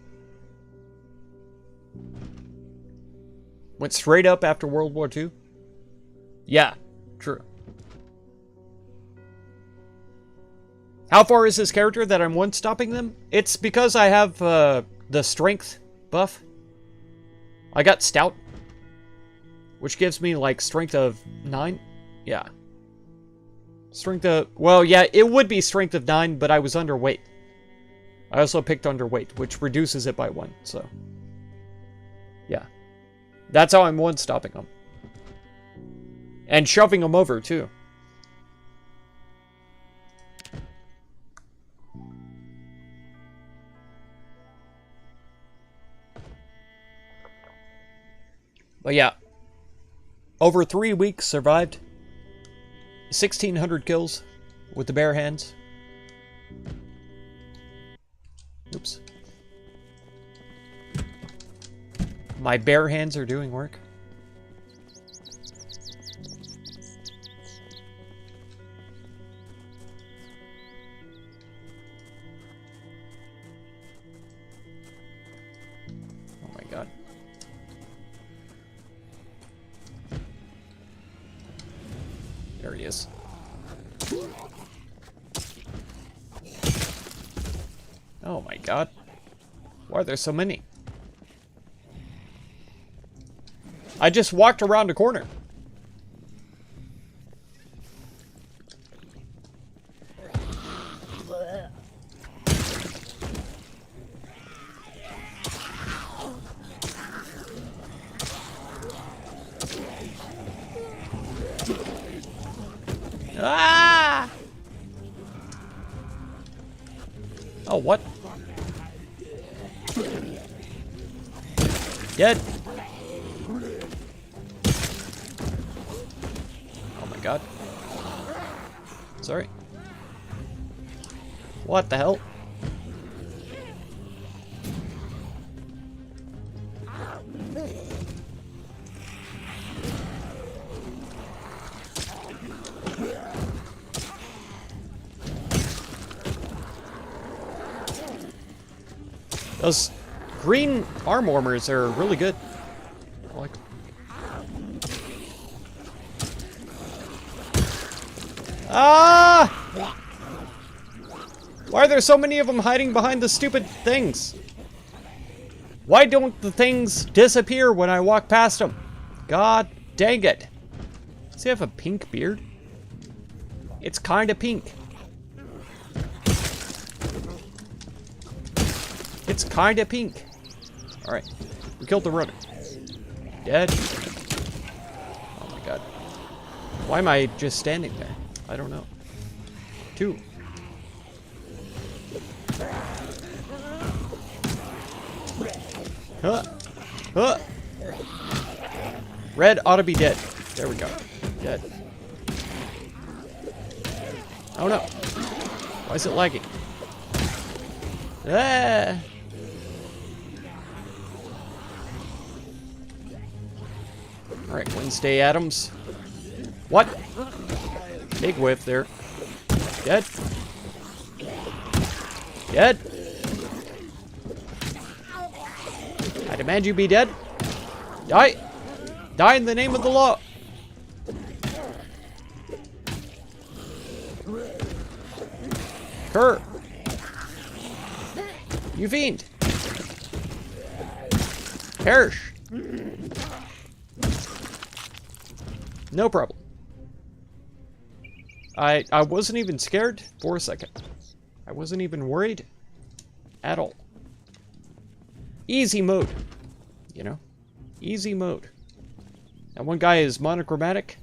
Went straight up after World War II? Yeah, true. How far is this character that I'm one-stopping them? It's because I have the strength buff. I got stout, which gives me like strength of 9. Yeah. Strength of... Well, yeah, it would be strength of 9, but I was underweight. I also picked underweight, which reduces it by 1, so... Yeah. That's how I'm one-stopping them. And shoving them over, too. But yeah. Over 3 weeks, survived. 1,600 kills with the bare hands. Oops. My bare hands are doing work. Oh my god. There he is. Oh my god. Why are there so many? I just walked around a corner. Ah! Oh, what? Dead. Oh my god. Sorry. What the hell? Those green arm warmers are really good. I like them. Ah! Why are there so many of them hiding behind the stupid things? Why don't the things disappear when I walk past them? God dang it. Does he have a pink beard? It's kind of pink. It's kind of pink. Alright. We killed the runner. Dead. Oh my god. Why am I just standing there? I don't know. 2. Huh. Huh. Red ought to be dead. There we go. Dead. Oh no. Why is it lagging? Ah. Alright, Wednesday Addams. What? Big whiff there. Dead. Dead. I demand you be dead. Die. Die in the name of the law. Cur. You fiend. Perish. No problem. I wasn't even scared for a second. I wasn't even worried at all. Easy mode. You know? Easy mode. That one guy is monochromatic.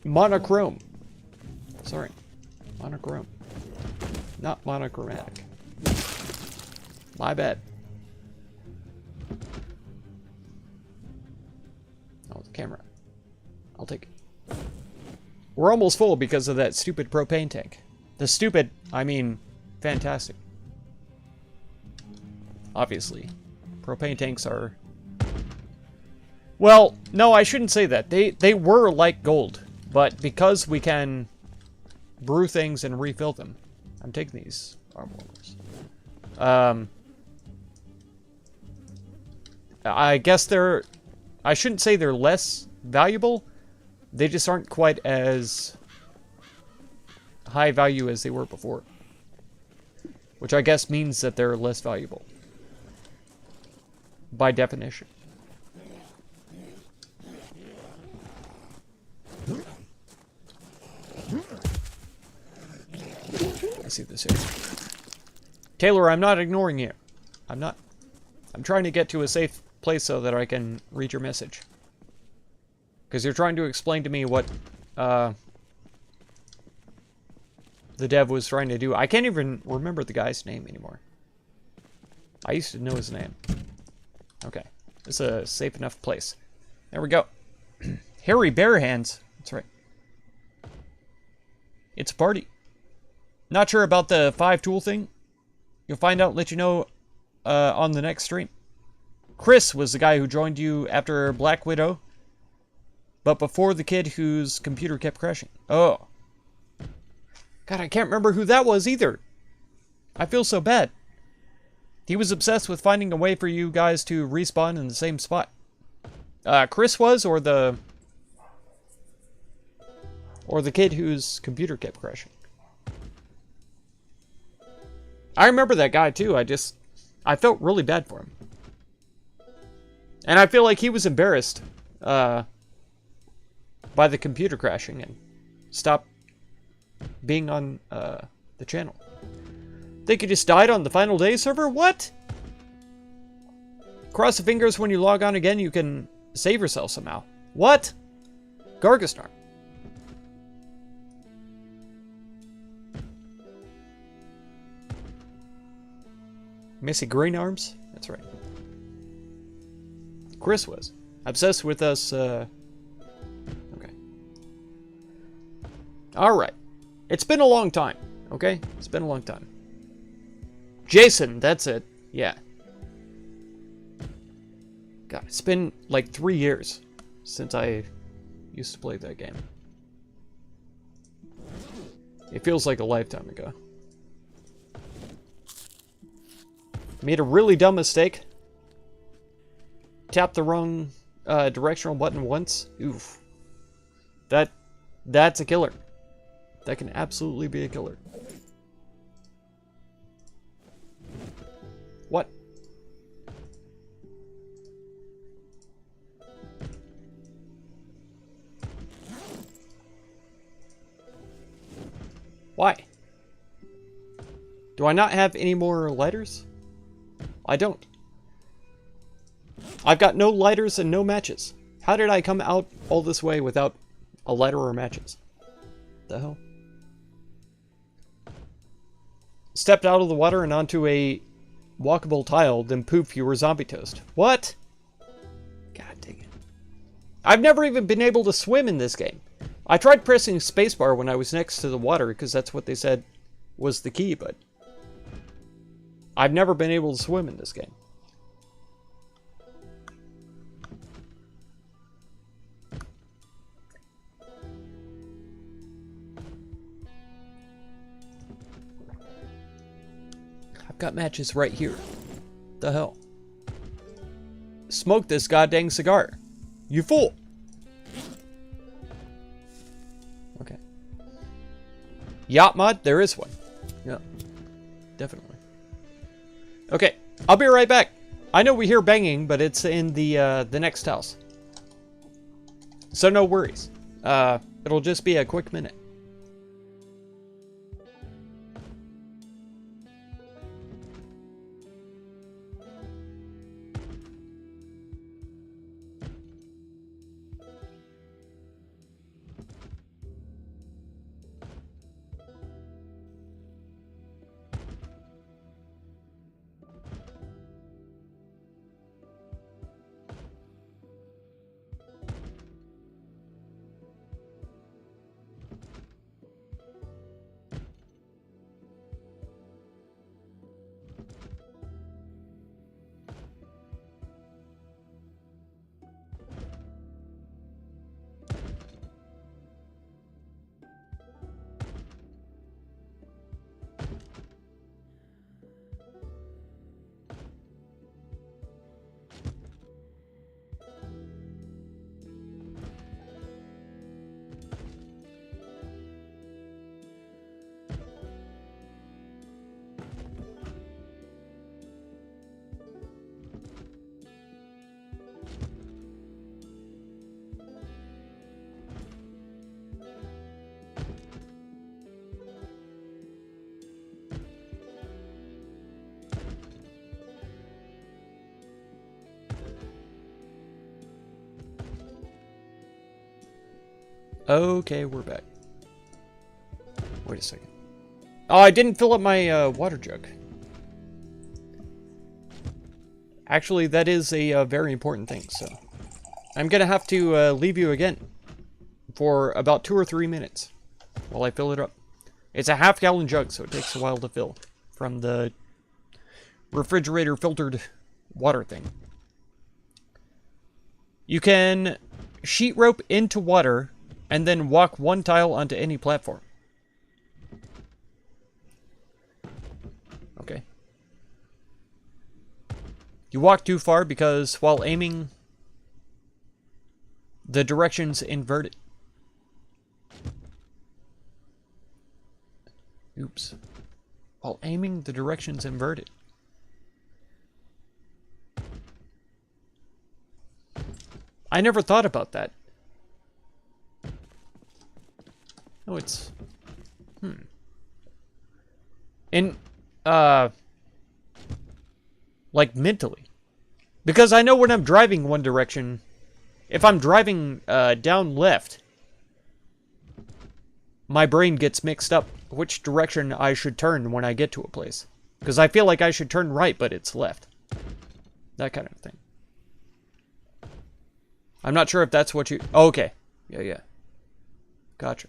Monochrome. Sorry. Monochrome. Not monochromatic. My bad. Oh, the camera. I'll take it. We're almost full because of that stupid propane tank. The stupid, I mean, fantastic. Obviously. Propane tanks are... Well, no, I shouldn't say that. They were like gold. But because we can brew things and refill them... I'm taking these arm warmers. I guess they're... I shouldn't say they're less valuable. They just aren't quite as high value as they were before. Which I guess means that they're less valuable. By definition. I see this here. Taylor, I'm not ignoring you. I'm not. I'm trying to get to a safe place so that I can read your message. Because you're trying to explain to me what the dev was trying to do. I can't even remember the guy's name anymore. I used to know his name. Okay. It's a safe enough place. There we go. Hairy Bear Hands. That's right. It's a party. Not sure about the 5-tool thing. You'll find out and let you know on the next stream. Chris was the guy who joined you after Black Widow. But before the kid whose computer kept crashing. Oh. God, I can't remember who that was either. I feel so bad. He was obsessed with finding a way for you guys to respawn in the same spot. Chris was, or the kid whose computer kept crashing. I remember that guy too. I felt really bad for him. And I feel like he was embarrassed by the computer crashing and stopped being on the channel. Think you just died on the final day server? What? Cross the fingers when you log on again, you can save yourself somehow. What? Gargasnar. Missy Green Arms? That's right. Chris was. Obsessed with us, okay. Alright. It's been a long time, okay? It's been a long time. Jason, that's it. Yeah. God, it's been like 3 years since I used to play that game. It feels like a lifetime ago. Made a really dumb mistake. Tapped the wrong directional button once. Oof. That's a killer. That can absolutely be a killer. What? Why? Do I not have any more lighters? I don't. I've got no lighters and no matches. How did I come out all this way without a lighter or matches? The hell? Stepped out of the water and onto a walkable tile, then poof, you were zombie toast. What? God dang it. I've never even been able to swim in this game. I tried pressing spacebar when I was next to the water because that's what they said was the key, but I've never been able to swim in this game. I've got matches right here. The hell? Smoke this goddamn cigar. You fool! Okay. Yacht mod? There is one. Yeah. Definitely. Okay. I'll be right back. I know we hear banging, but it's in the next house. So no worries. It'll just be a quick minute. Okay, we're back. Wait a second. Oh, I didn't fill up my water jug. Actually, that is a very important thing, so... I'm gonna have to leave you again for about 2 or 3 minutes while I fill it up. It's a half-gallon jug, so it takes a while to fill from the refrigerator filtered water thing. You can sheet rope into water and then walk one tile onto any platform. Okay. You walk too far because while aiming, the direction's inverted. Oops. While aiming, the direction's inverted. I never thought about that. Oh, it's... like, mentally. Because I know when I'm driving one direction, if I'm driving down left, my brain gets mixed up which direction I should turn when I get to a place. Because I feel like I should turn right, but it's left. That kind of thing. I'm not sure if that's what you... Oh, okay. Yeah. Gotcha.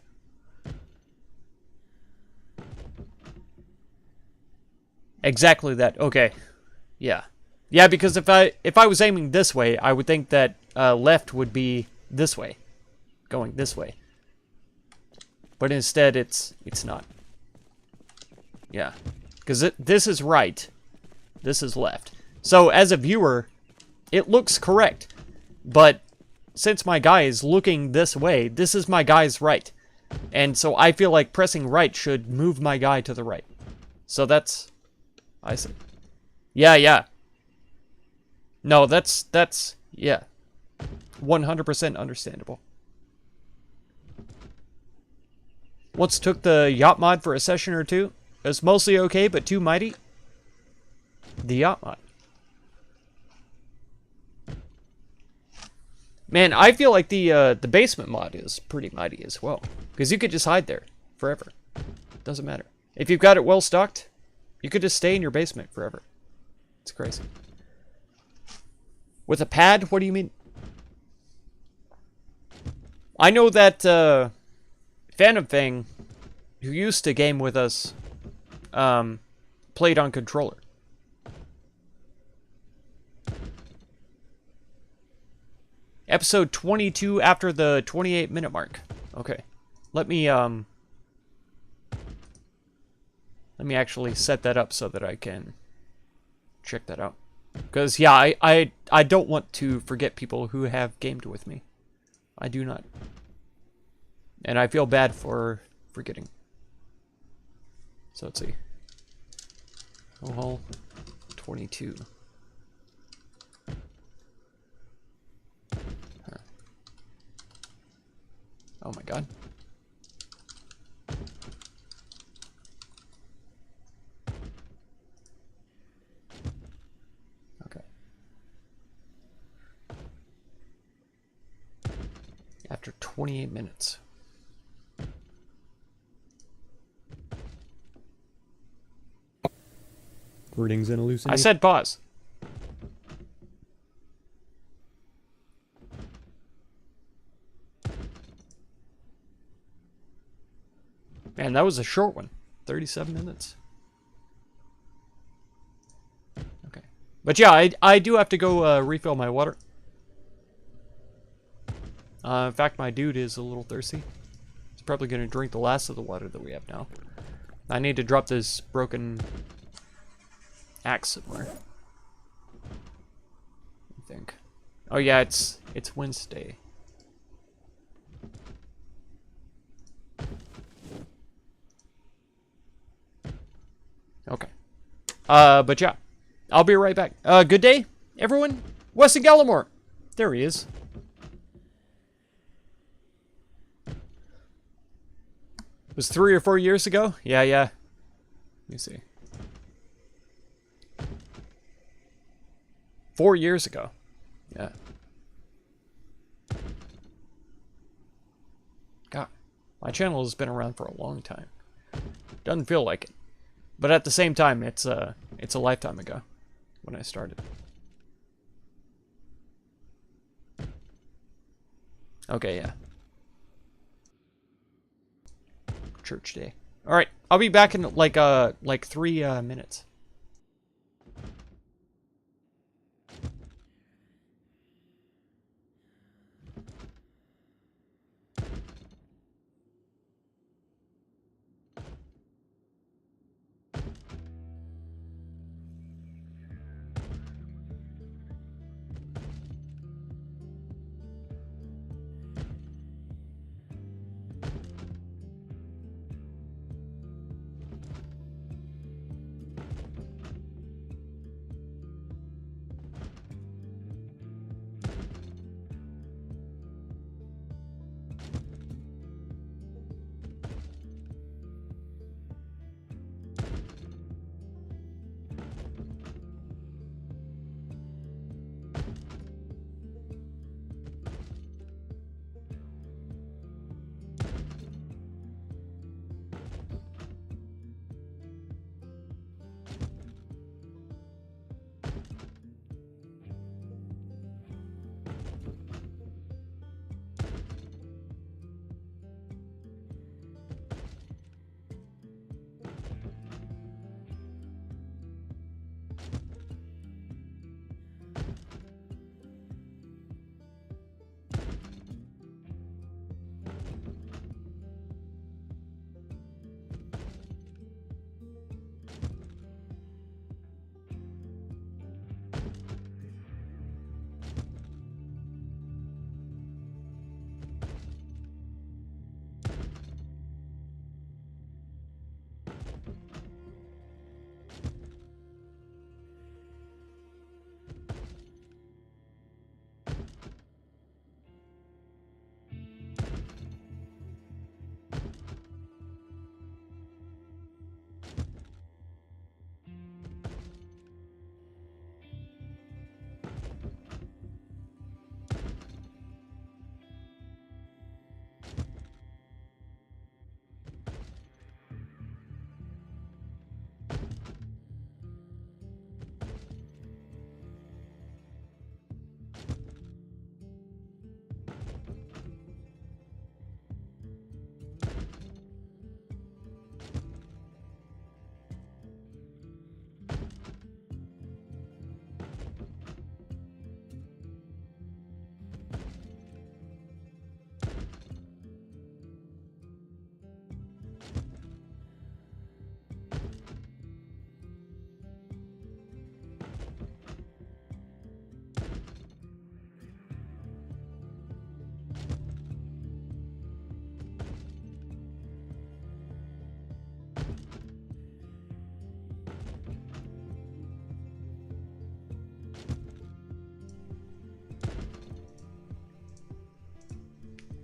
Exactly that. Okay. Yeah. Yeah, because if I was aiming this way, I would think that left would be this way. Going this way. But instead, it's not. Yeah. Because this is right. This is left. So, as a viewer, it looks correct. But since my guy is looking this way, this is my guy's right. And so I feel like pressing right should move my guy to the right. So that's... I see. Yeah. No, that's, yeah. 100% understandable. Once took the yacht mod for a session or two. It was mostly okay, but too mighty. The yacht mod. Man, I feel like the basement mod is pretty mighty as well. Because you could just hide there forever. Doesn't matter. If you've got it well stocked, you could just stay in your basement forever. It's crazy. With a pad? What do you mean? I know that Phantom Fang, who used to game with us, played on controller. Episode 22 after the 28-minute mark. Okay. Let me actually set that up so that I can check that out. Because, yeah, I don't want to forget people who have gamed with me. I do not. And I feel bad for forgetting. So, let's see. Oh, 22. Oh my god. Okay. After 28 minutes. Greetings and hallucinations. I said pause. Man, that was a short one. 37 minutes. Okay. But yeah, I do have to go refill my water. In fact, my dude is a little thirsty. He's probably going to drink the last of the water that we have now. I need to drop this broken axe somewhere. I think. Oh yeah, it's Wednesday. Okay. But yeah. I'll be right back. Good day, everyone. Weston Gallimore. There he is. It was 3 or 4 years ago? Yeah. Let me see. 4 years ago. Yeah. My channel has been around for a long time. Doesn't feel like it. But at the same time, it's a lifetime ago when I started. Okay, yeah. Church day. All right, I'll be back in like 3 minutes.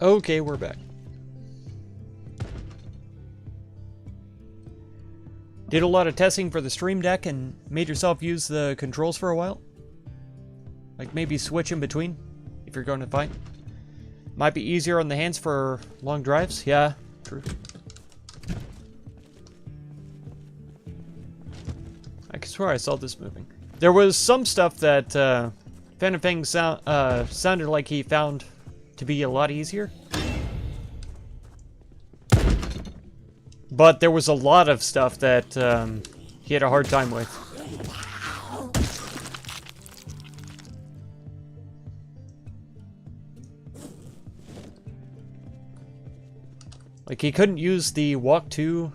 Okay, we're back. Did a lot of testing for the Stream Deck and made yourself use the controls for a while? Like maybe switch in between if you're going to fight. Might be easier on the hands for long drives. Yeah, true. I can swear I saw this moving. There was some stuff that Phantom Fang sounded like he found to be a lot easier. But there was a lot of stuff that he had a hard time with. Like he couldn't use the walk to,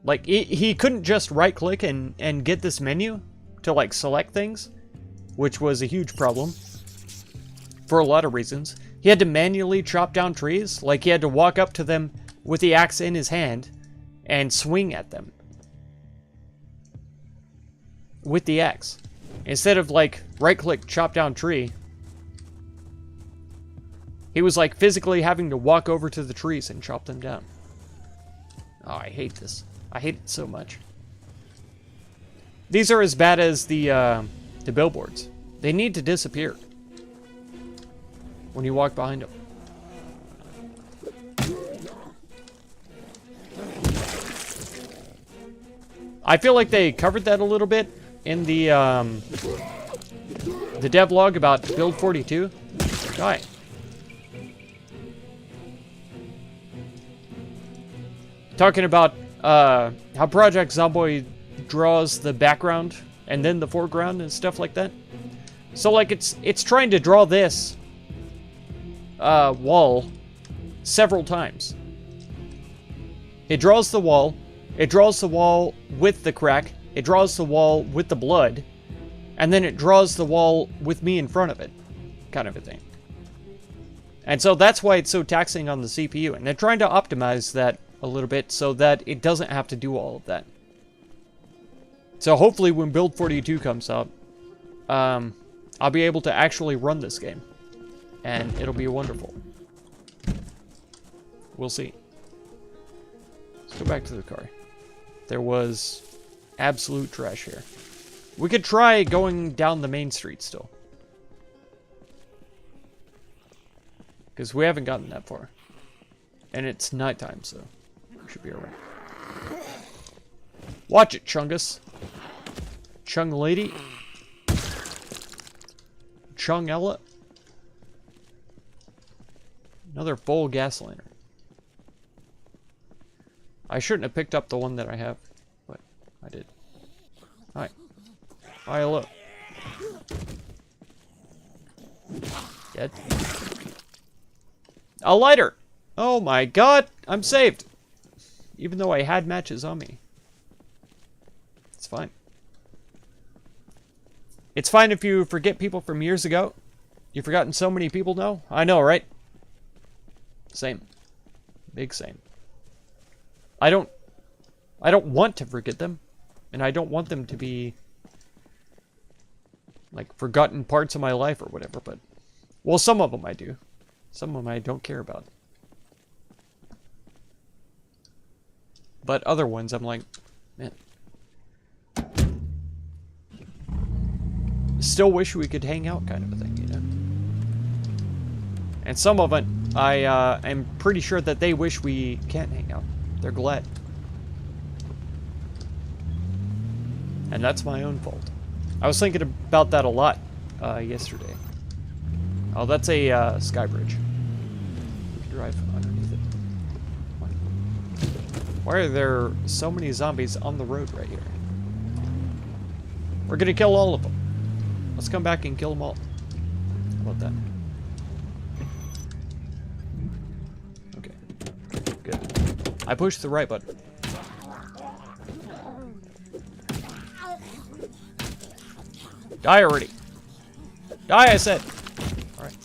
like he couldn't just right click and get this menu to like select things, which was a huge problem for a lot of reasons. He had to manually chop down trees, like he had to walk up to them with the axe in his hand and swing at them with the axe. Instead of like right click chop down tree, he was like physically having to walk over to the trees and chop them down. Oh, I hate this. I hate it so much. These are as bad as the billboards. They need to disappear when you walk behind them. I feel like they covered that a little bit in the devlog about build 42. Die. Talking about how Project Zomboid draws the background and then the foreground and stuff like that. So like it's trying to draw this wall several times. It draws the wall. It draws the wall with the crack. It draws the wall with the blood. And then it draws the wall with me in front of it. Kind of a thing. And so that's why it's so taxing on the CPU. And they're trying to optimize that a little bit so that it doesn't have to do all of that. So hopefully when Build 42 comes up, I'll be able to actually run this game. And it'll be wonderful. We'll see. Let's go back to the car. There was absolute trash here. We could try going down the main street still. Because we haven't gotten that far. And it's nighttime, so we should be alright. Watch it, Chungus. Chung lady. Chung Ella. Another full gas lantern. I shouldn't have picked up the one that I have, but I did. Hi. Hi, hello. Dead. A lighter! Oh my god, I'm saved! Even though I had matches on me. It's fine. It's fine if you forget people from years ago. You've forgotten so many people now? I know, right? Same. Big same. I don't want to forget them. And I don't want them to be like forgotten parts of my life or whatever, but well, some of them I do. Some of them I don't care about. But other ones I'm like, man. Still wish we could hang out kind of a thing, you know? And some of it, I am pretty sure that they wish we can't hang out. They're glad. And that's my own fault. I was thinking about that a lot yesterday. Oh, that's a sky bridge. We can drive underneath it. Why are there so many zombies on the road right here? We're gonna kill all of them. Let's come back and kill them all. How about that? Okay. Good. I pushed the right button. Die already. Die, I said. Alright.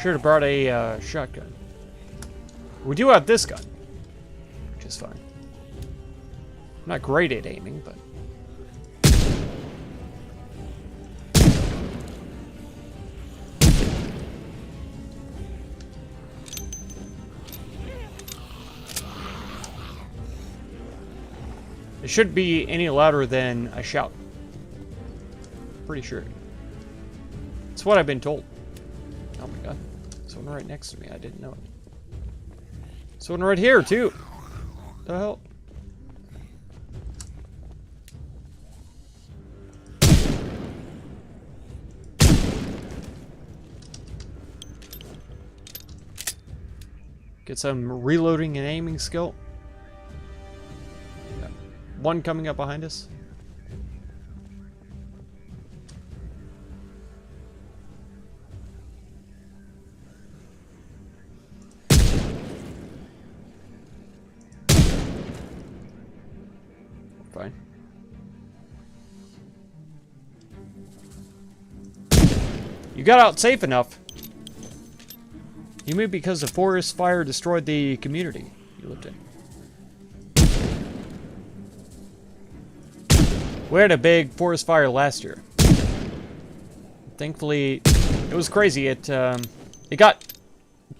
Should have brought a shotgun. We do have this gun, which is fine. I'm not great at aiming, but it shouldn't be any louder than a shout. Pretty sure. It's what I've been told. Oh my god. Someone right next to me. I didn't know it. Someone right here, too. What the hell? Get some reloading and aiming skill. Yeah. One coming up behind us. Fine. You got out safe enough. You mean because the forest fire destroyed the community you lived in? We had a big forest fire last year. Thankfully, it was crazy. It got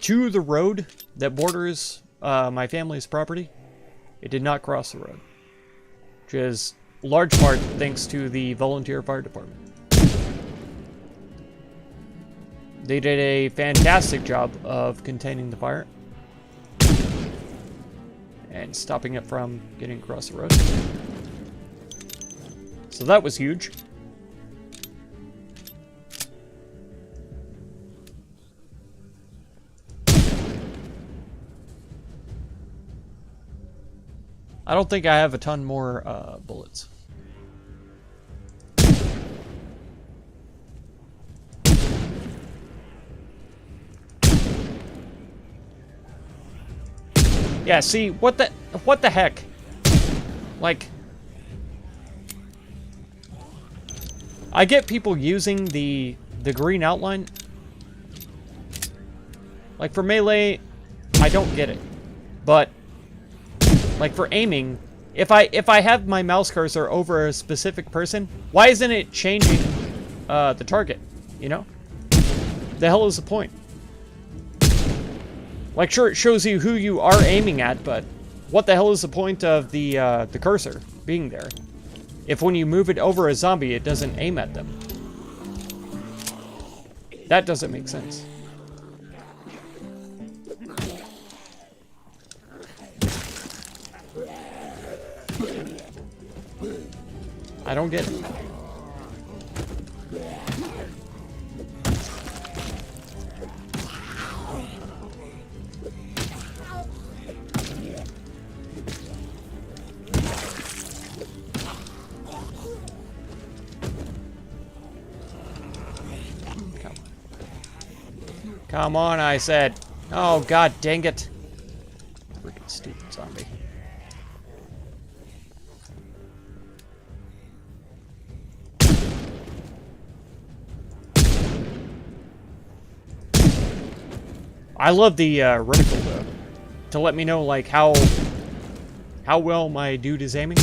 to the road that borders my family's property. It did not cross the road, which is large part thanks to the volunteer fire department. They did a fantastic job of containing the fire and stopping it from getting across the road. So that was huge. I don't think I have a ton more bullets. Yeah, see, what the heck? Like, I get people using the green outline. Like for melee, I don't get it. But like for aiming, if I have my mouse cursor over a specific person, why isn't it changing the target? You know? The hell is the point? Like, sure, it shows you who you are aiming at, but what the hell is the point of the cursor being there if when you move it over a zombie, it doesn't aim at them? That doesn't make sense. I don't get it. Come on, I said. Oh, god dang it. Freaking stupid zombie. I love the reticle, though. To let me know, like, how well my dude is aiming.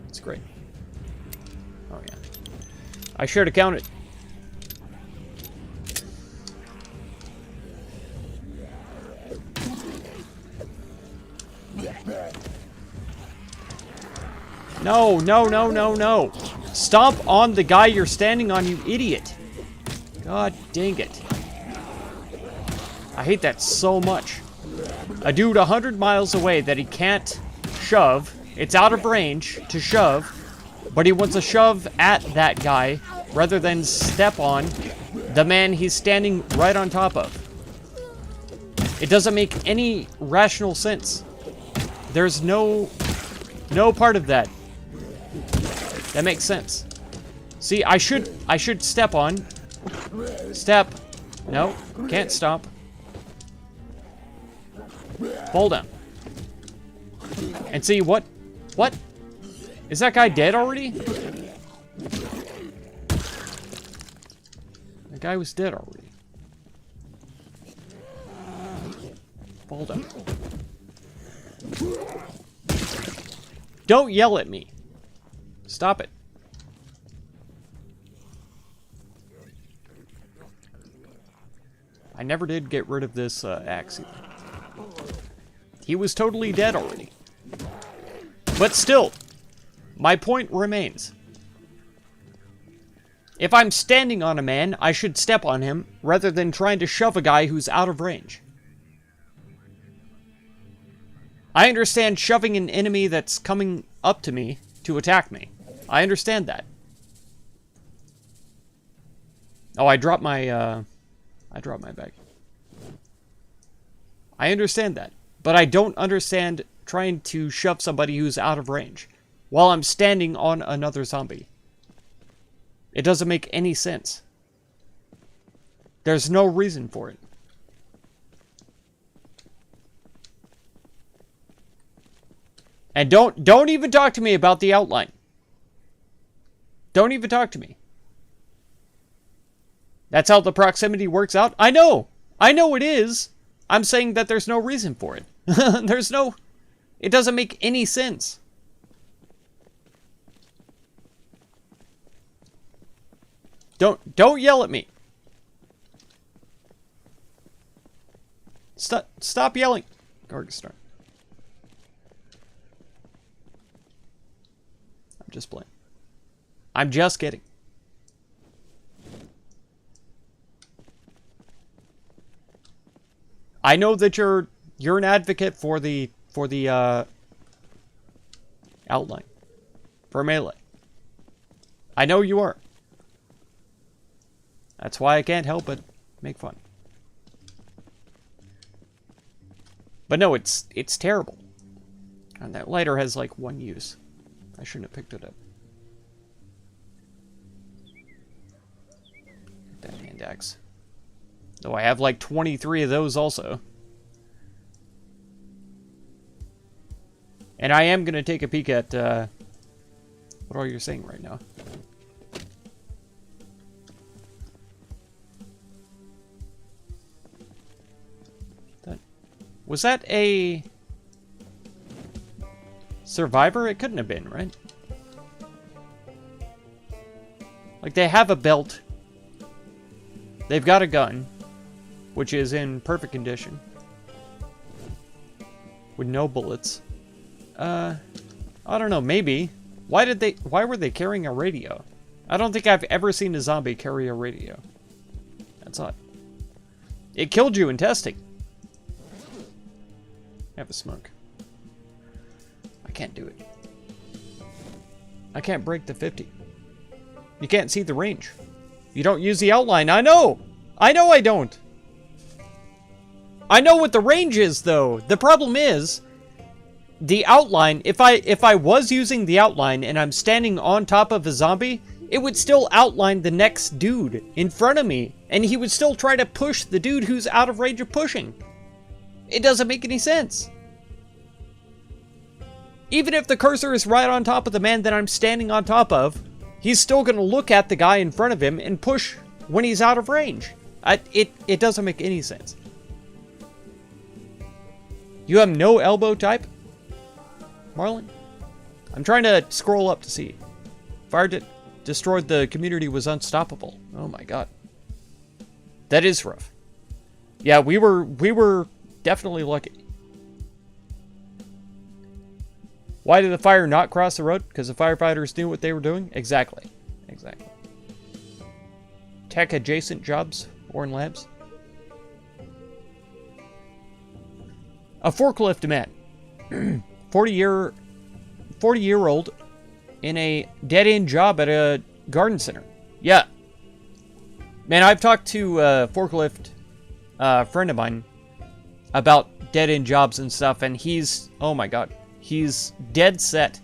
It's great. Oh, yeah. I sure to count it. No, no, no, no, no. Stomp on the guy you're standing on, you idiot. God dang it. I hate that so much. A dude 100 miles away that he can't shove. It's out of range to shove, but he wants to shove at that guy rather than step on the man he's standing right on top of. It doesn't make any rational sense. There's no part of that that makes sense. See, I should step on. Step. No, can't stop. Fall down. And see, what? Is that guy dead already? The guy was dead already. Fall down. Don't yell at me. Stop it. I never did get rid of this axe either. He was totally dead already. But still, my point remains. If I'm standing on a man, I should step on him rather than trying to shove a guy who's out of range. I understand shoving an enemy that's coming up to me to attack me. I understand that. Oh, I dropped my bag. I understand that. But I don't understand trying to shove somebody who's out of range while I'm standing on another zombie. It doesn't make any sense. There's no reason for it. And don't even talk to me about the outline. Don't even talk to me. That's how the proximity works out? I know it is. I'm saying that there's no reason for it. It doesn't make any sense. Don't yell at me. Stop yelling. Gargastar. I'm just playing. I'm just kidding. I know that you're an advocate for the outline. For melee. I know you are. That's why I can't help but make fun. But no, it's terrible. And that lighter has like one use. I shouldn't have picked it up. That hand axe. Though I have like 23 of those also. And I am going to take a peek at what all you're saying right now. Was that a survivor? It couldn't have been, right? Like, they have a belt. They've got a gun, which is in perfect condition. With no bullets. I don't know, maybe. Why were they carrying a radio? I don't think I've ever seen a zombie carry a radio. That's odd. It killed you in testing. Have a smoke. I can't do it. I can't break the 50. You can't see the range. You don't use the outline. I know! I know I don't! I know what the range is, though. The problem is, the outline, if I was using the outline and I'm standing on top of a zombie, it would still outline the next dude in front of me, and he would still try to push the dude who's out of range of pushing. It doesn't make any sense. Even if the cursor is right on top of the man that I'm standing on top of, he's still going to look at the guy in front of him and push when he's out of range. It doesn't make any sense. You have no elbow type, Marlon? I'm trying to scroll up to see. Fire destroyed the community was unstoppable. Oh my god. That is rough. Yeah, we were definitely lucky. Why did the fire not cross the road? Because the firefighters knew what they were doing? Exactly. Exactly. Tech adjacent jobs, Warren Labs. A forklift man. 40-year-old in a dead-end job at a garden center. Yeah. Man, I've talked to a forklift friend of mine about dead-end jobs and stuff, and he's, oh my god, he's dead set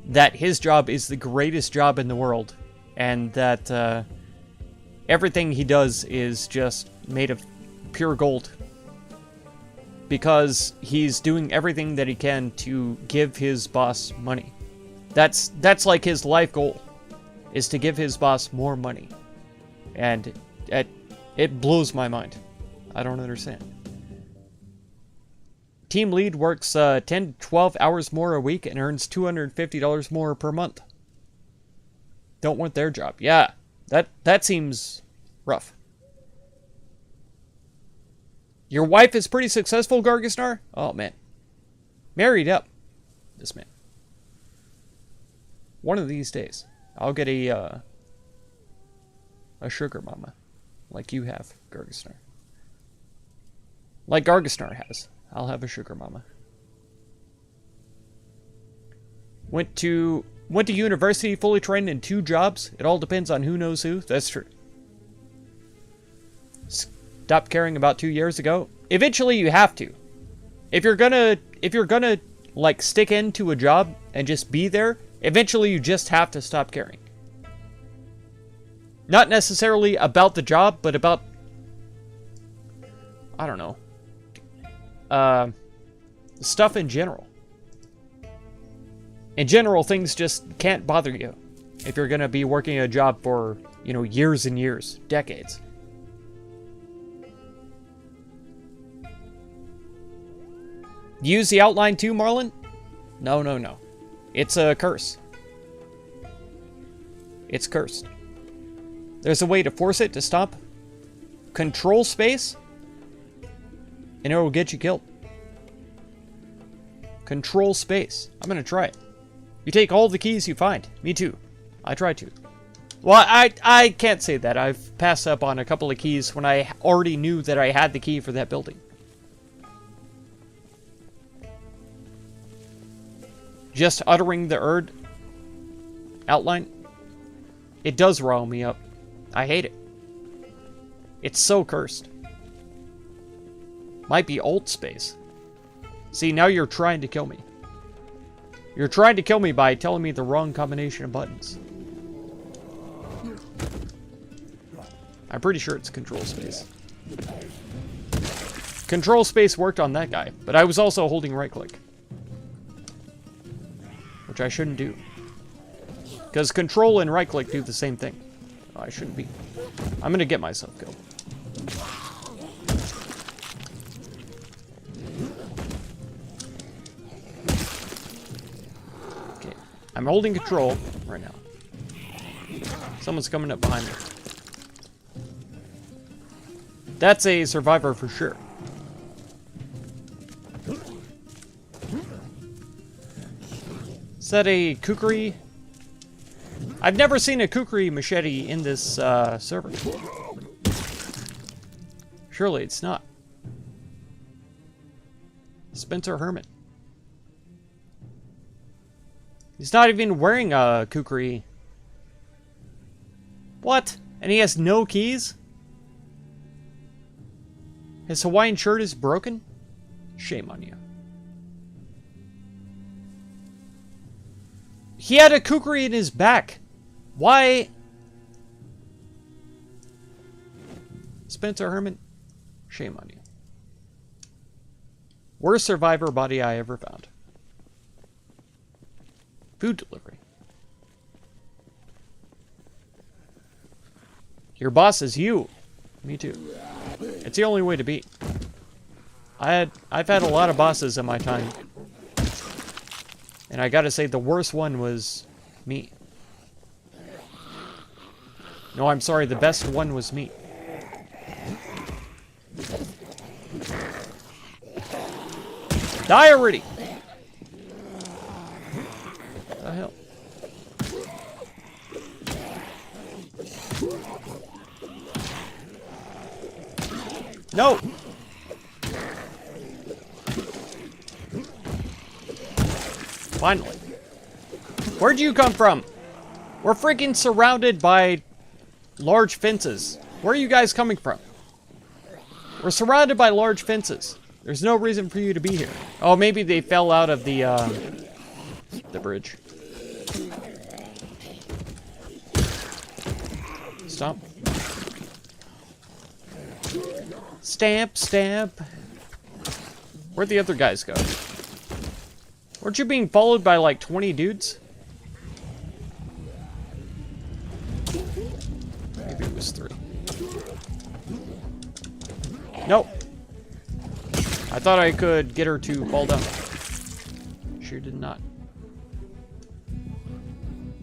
that his job is the greatest job in the world, and that everything he does is just made of pure gold. Because he's doing everything that he can to give his boss money. That's like his life goal, is to give his boss more money. And it blows my mind. I don't understand. Team lead works 10 to 12 hours more a week and earns $250 more per month. Don't want their job. Yeah, that seems rough. Your wife is pretty successful, Gargasnar? Oh, man. Married up. This man. One of these days, I'll get a sugar mama. Like you have, Gargasnar. Like Gargasnar has. I'll have a sugar mama. Went to university fully trained in 2 jobs. It all depends on who knows who. That's true. Stopped caring about 2 years ago. Eventually you have to. If you're gonna like stick into a job and just be there, eventually you just have to stop caring. Not necessarily about the job, but about, I don't know, stuff in general. In general, things just can't bother you if you're gonna be working a job for, you know, years and years, decades. Use the outline too, Marlon? No, no, no. It's a curse. It's cursed. There's a way to force it to stop. Control space? and it will get you killed. Control space. I'm gonna try it. You take all the keys you find. Me too. I try to. Well, I can't say that. I've passed up on a couple of keys when I already knew that I had the key for that building. Just uttering the Erd outline, it does rile me up. I hate it. It's so cursed. Might be old space. See, now you're trying to kill me. You're trying to kill me by telling me the wrong combination of buttons. I'm pretty sure it's control space. Control space worked on that guy, but I was also holding right click. Which I shouldn't do. Because control and right click do the same thing. Oh, I shouldn't be. I'm gonna get myself killed. Okay, I'm holding control right now. Someone's coming up behind me. That's a survivor for sure. Is that a kukri? I've never seen a kukri machete in this server. Surely it's not. Spencer Hermit. He's not even wearing a kukri. What? And he has no keys? His Hawaiian shirt is broken? Shame on you. He had a kukri in his back. Why? Spencer Herman, shame on you. Worst survivor body I ever found. Food delivery. Your boss is you. Me too. It's the only way to be. I've had a lot of bosses in my time. And I gotta say, the worst one was me. No, I'm sorry, the best one was me. Die already! What the hell? No! Finally. Where'd you come from? We're freaking surrounded by large fences. Where are you guys coming from? We're surrounded by large fences. There's no reason for you to be here. Oh, maybe they fell out of the bridge. Stop. Stamp, stamp. Where'd the other guys go? Weren't you being followed by like 20 dudes? Maybe it was 3. Nope. I thought I could get her to fall down. Sure did not.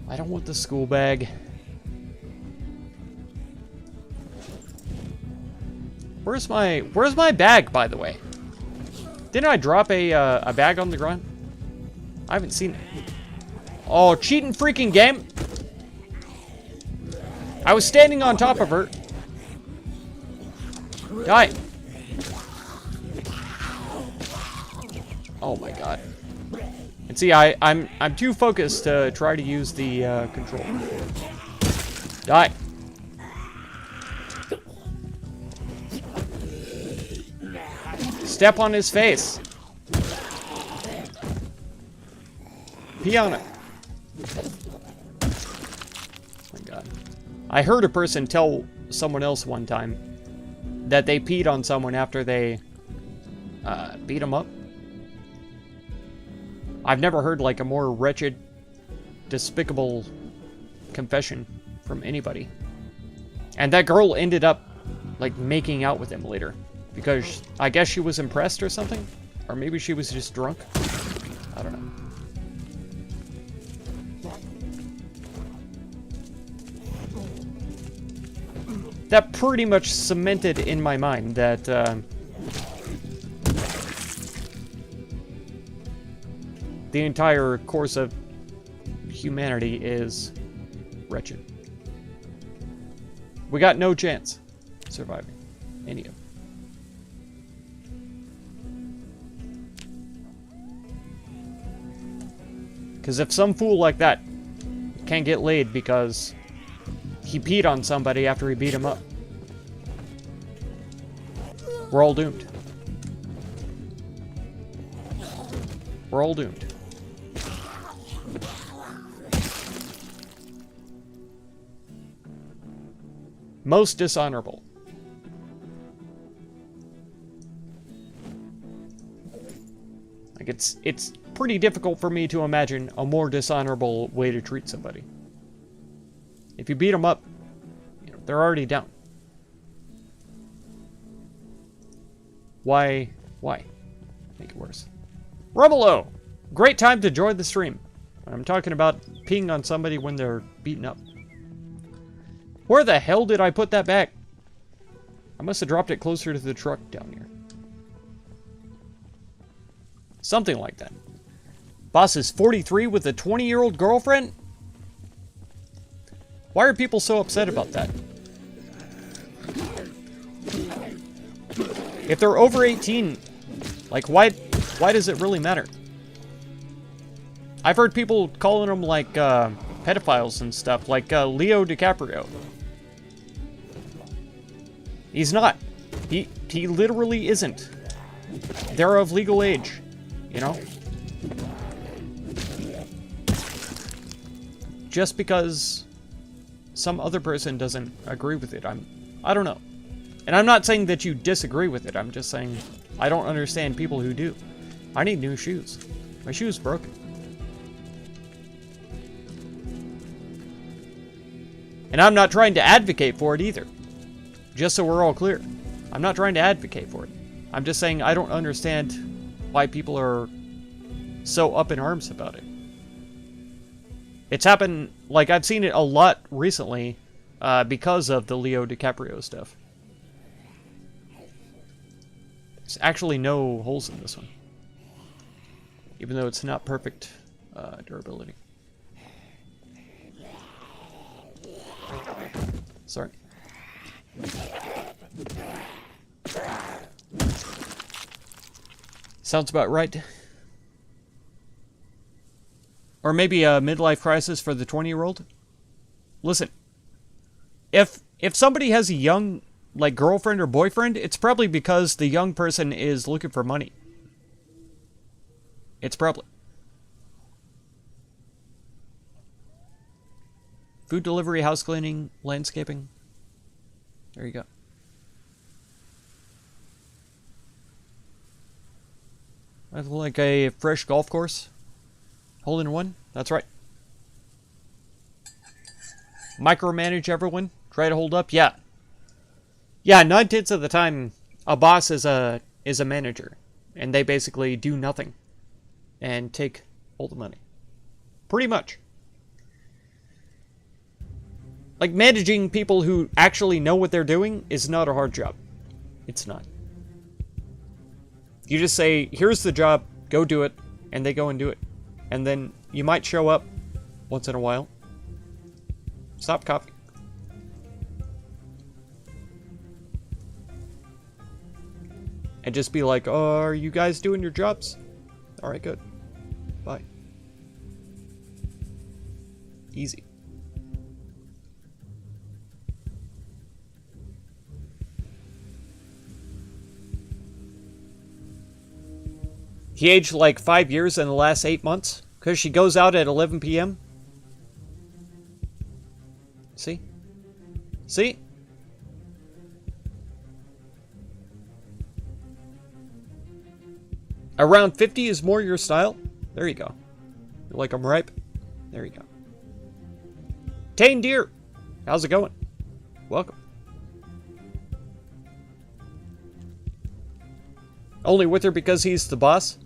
I don't want the school bag. Where's my bag, by the way? Didn't I drop a bag on the ground? I haven't seen it. Oh, cheating freaking game. I was standing on top of her. Die. Oh my god. And see, I'm too focused to try to use the control. Die. Step on his face. Pee on it. Oh my god. I heard a person tell someone else one time that they peed on someone after they beat them up. I've never heard like a more wretched, despicable confession from anybody. And that girl ended up like making out with him later. Because I guess she was impressed or something? Or maybe she was just drunk? I don't know. That pretty much cemented in my mind that the entire course of humanity is wretched. We got no chance of surviving any of it. Because if some fool like that can't get laid because he peed on somebody after he beat him up, we're all doomed. We're all doomed. Most dishonorable. Like it's pretty difficult for me to imagine a more dishonorable way to treat somebody. If you beat them up, you know, they're already down. Why make it worse? Rumelo! Great time to join the stream. I'm talking about peeing on somebody when they're beaten up. Where the hell did I put that back? I must have dropped it closer to the truck down here. Something like that. Boss is 43 with a 20-year-old girlfriend? Why are people so upset about that? If they're over 18, like, why does it really matter? I've heard people calling them, like, pedophiles and stuff, like Leo DiCaprio. He's not. He literally isn't. They're of legal age, you know? Just because some other person doesn't agree with it, I don't know. And I'm not saying that you disagree with it, I'm just saying I don't understand people who do. I need new shoes. My shoe's broken. And I'm not trying to advocate for it either. Just so we're all clear. I'm not trying to advocate for it. I'm just saying I don't understand why people are so up in arms about it. It's happened, like, I've seen it a lot recently because of the Leo DiCaprio stuff. There's actually no holes in this one. Even though it's not perfect durability. Sorry. Sounds about right. Or maybe a midlife crisis for the 20-year-old. Listen, if somebody has a young, like, girlfriend or boyfriend, it's probably because the young person is looking for money. It's probably. Food delivery, house cleaning, landscaping. There you go. I have like a fresh golf course. Hole in one. That's right. Micromanage everyone. Try to hold up. Yeah. Yeah, 9/10 of the time, a boss is a manager. And they basically do nothing. And take all the money. Pretty much. Like, managing people who actually know what they're doing is not a hard job. It's not. You just say, here's the job, go do it, and they go and do it. And then you might show up once in a while. Stop coughing. And just be like, oh, are you guys doing your jobs? Alright, good. Bye. Easy. He aged like 5 years in the last 8 months because she goes out at 11 p.m. See? See? Around 50 is more your style? There you go. You're like, I'm ripe? There you go. Tane Deer! How's it going? Welcome. Only with her because he's the boss?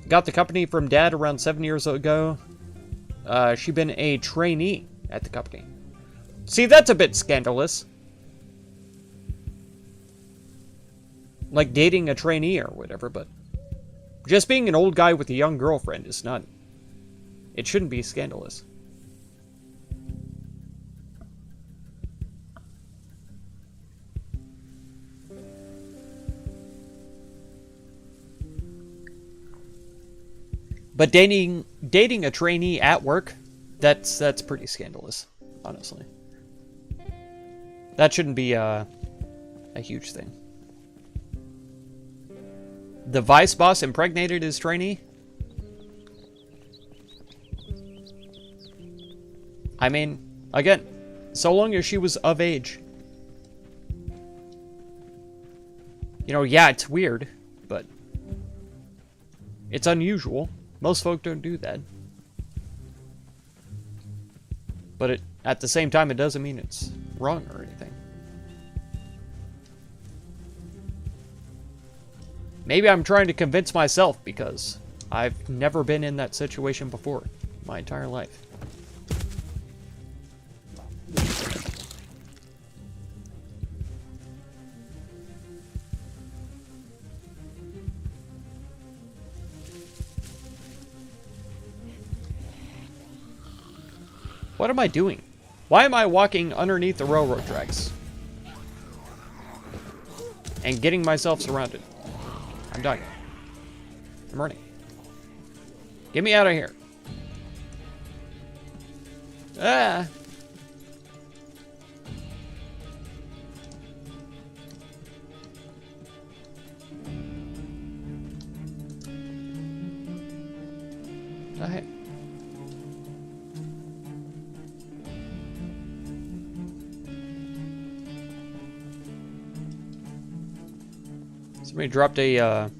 Got the company from Dad around 7 years ago. She'd been a trainee at the company. See, that's a bit scandalous. Like dating a trainee or whatever, but just being an old guy with a young girlfriend is not It shouldn't be scandalous. But dating a trainee at work, that's pretty scandalous, honestly. That shouldn't be a huge thing. The vice boss impregnated his trainee? I mean, again, so long as she was of age. You know, yeah, it's weird, but it's unusual. Most folk don't do that. But at the same time, it doesn't mean it's wrong or anything. Maybe I'm trying to convince myself because I've never been in that situation before my entire life. What am I doing? Why am I walking underneath the railroad tracks? And getting myself surrounded. I'm dying. I'm running. Get me out of here. Ah. The heck? Somebody dropped a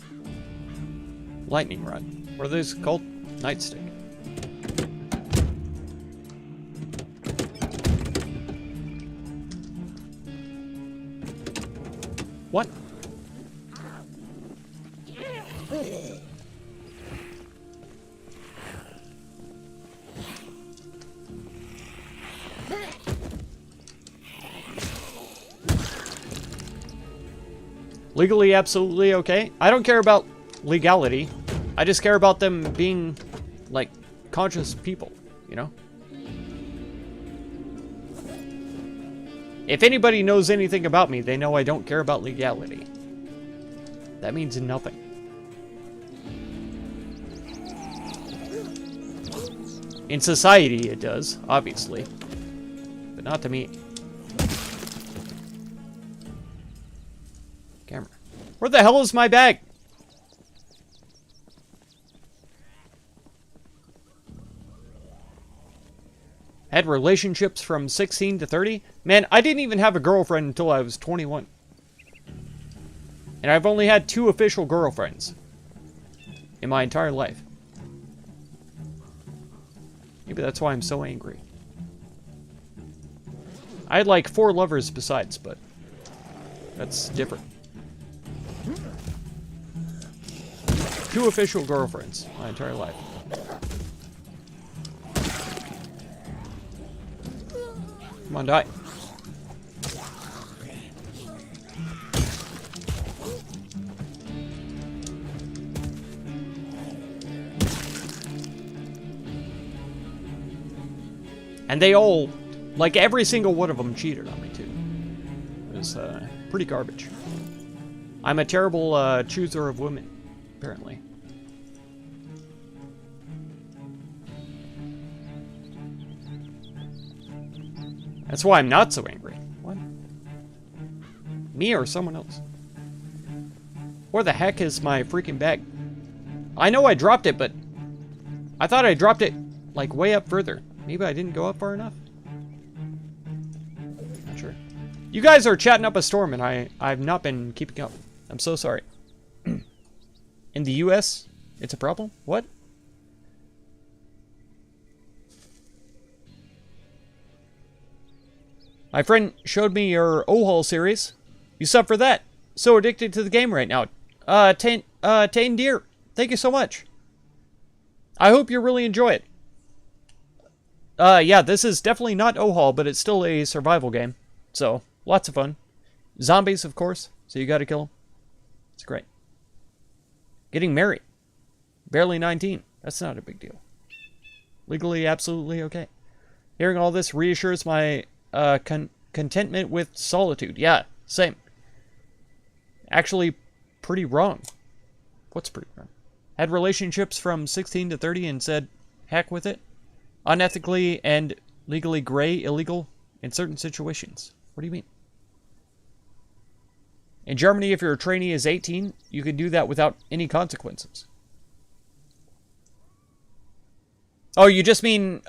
lightning rod. What are those called? Nightstick. What? Legally, absolutely okay. I don't care about legality. I just care about them being, like, conscious people, you know? If anybody knows anything about me, they know I don't care about legality. That means nothing. In society, it does, obviously. But not to me. Camera. Where the hell is my bag? Had relationships from 16 to 30? Man, I didn't even have a girlfriend until I was 21. And I've only had 2 official girlfriends in my entire life. Maybe that's why I'm so angry. I had like 4 lovers besides, but that's different. 2 official girlfriends my entire life. Come on, die. And they all, like every single one of them cheated on me too. It was pretty garbage. I'm a terrible chooser of women, apparently. That's why I'm not so angry. What? Me or someone else? Where the heck is my freaking bag? I know I dropped it, but I thought I dropped it like way up further. Maybe I didn't go up far enough? Not sure. You guys are chatting up a storm and I've not been keeping up. I'm so sorry. In the US, it's a problem? What? My friend showed me your OHAL series. You sub for that. So addicted to the game right now. Tane Deer, thank you so much. I hope you really enjoy it. Yeah, this is definitely not OHAL, but it's still a survival game. So, lots of fun. Zombies, of course, so you gotta kill them. It's great. Getting married. Barely 19. That's not a big deal. Legally, absolutely okay. Hearing all this reassures my contentment with solitude. Yeah, same. Actually, pretty wrong. What's pretty wrong? Had relationships from 16 to 30 and said, heck with it. Unethically and legally gray, illegal in certain situations. What do you mean? In Germany, if your trainee is 18, you can do that without any consequences. Oh, you just mean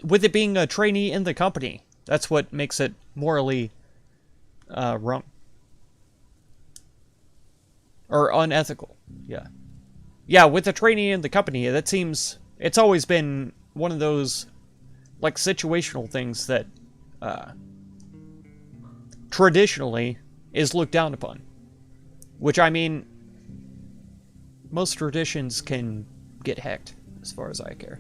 with it being a trainee in the company. That's what makes it morally wrong. Or unethical. Yeah. Yeah, with a trainee in the company, that seems... It's always been one of those, like, situational things that traditionally is looked down upon. Which, I mean, most traditions can get hacked, as far as I care.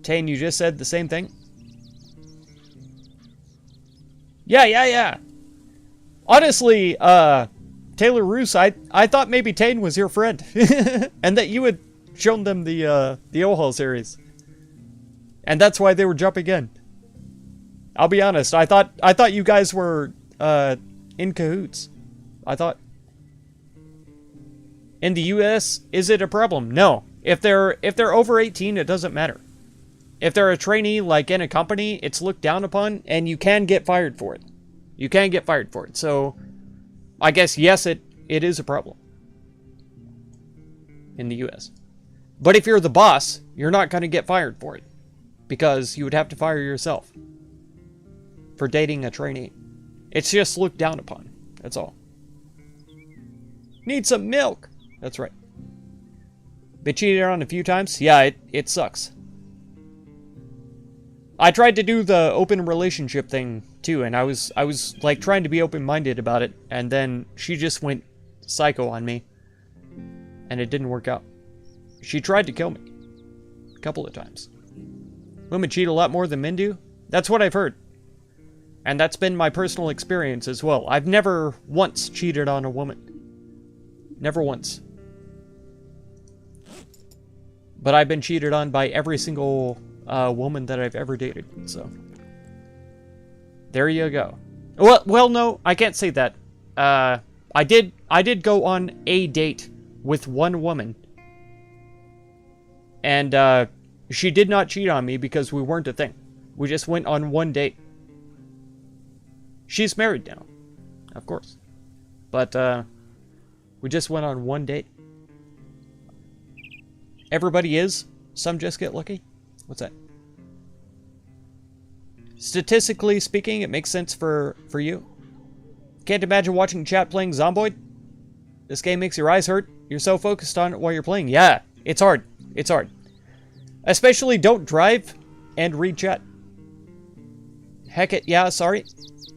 Tane, you just said the same thing? Yeah. Honestly, Taylor Roos, I thought maybe Tane was your friend. And that you had shown them the OHAL series. And that's why they were jumping in. I'll be honest, I thought you guys were in cahoots. I thought. In the US, is it a problem? No. If they're over 18, it doesn't matter. If they're a trainee, like in a company, it's looked down upon, and you can get fired for it. You can get fired for it. So, I guess, yes, it is a problem. In the US. But if you're the boss, you're not going to get fired for it. Because you would have to fire yourself. For dating a trainee. It's just looked down upon. That's all. Need some milk. That's right. Been cheated on a few times? Yeah, it sucks. I tried to do the open relationship thing too, and I was like trying to be open-minded about it, and then she just went psycho on me, and it didn't work out. She tried to kill me a couple of times. Women cheat a lot more than men do. That's what I've heard, and that's been my personal experience as well. I've never once cheated on a woman. Never once. But I've been cheated on by every single woman that I've ever dated, so there you go. Well, no, I can't say that. I did go on a date with one woman, and she did not cheat on me because we weren't a thing. We just went on one date. She's married now, of course, but we just went on one date. Everybody is. Some just get lucky. What's that? Statistically speaking, it makes sense for you. Can't imagine watching chat playing Zomboid. This game makes your eyes hurt. You're so focused on it while you're playing. Yeah, it's hard. It's hard. Especially don't drive and read chat. Heck it, yeah, sorry.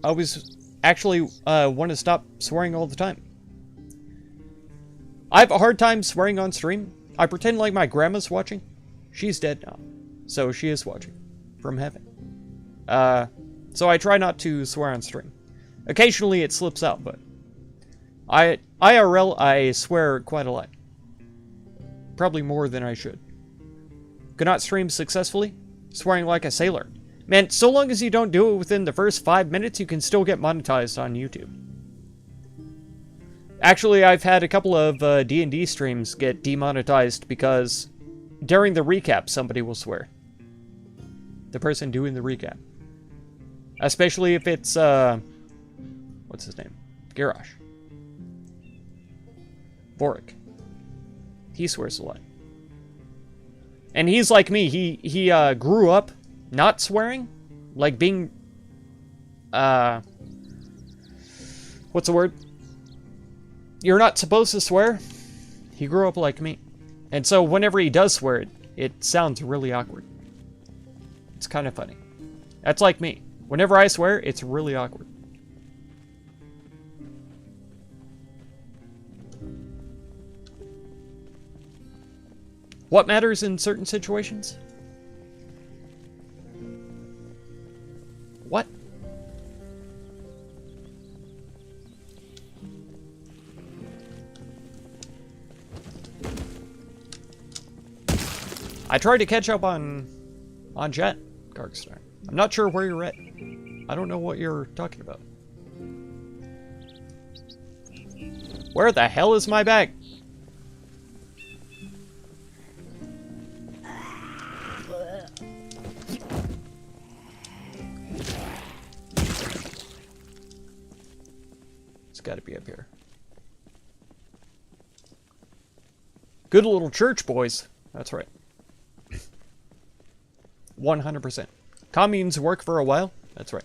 I was actually want to stop swearing all the time. I have a hard time swearing on stream. I pretend like my grandma's watching. She's dead now. So she is watching. From heaven. So I try not to swear on stream. Occasionally it slips out, but... IRL, I swear quite a lot. Probably more than I should. Could not stream successfully? Swearing like a sailor. Man, so long as you don't do it within the first 5 minutes, you can still get monetized on YouTube. Actually, I've had a couple of D&D streams get demonetized because during the recap, somebody will swear. The person doing the recap. Especially if it's, what's his name? Garrosh. Boric. He swears a lot. And he's like me. He grew up not swearing. Like being, what's the word? You're not supposed to swear. He grew up like me. And so whenever he does swear, it sounds really awkward. It's kind of funny. That's like me. Whenever I swear, it's really awkward. What matters in certain situations? What? I tried to catch up on Jet, Gargstar. I'm not sure where you're at. I don't know what you're talking about. Where the hell is my bag? It's got to be up here. Good little church, boys. That's right. 100%. Communes work for a while. That's right.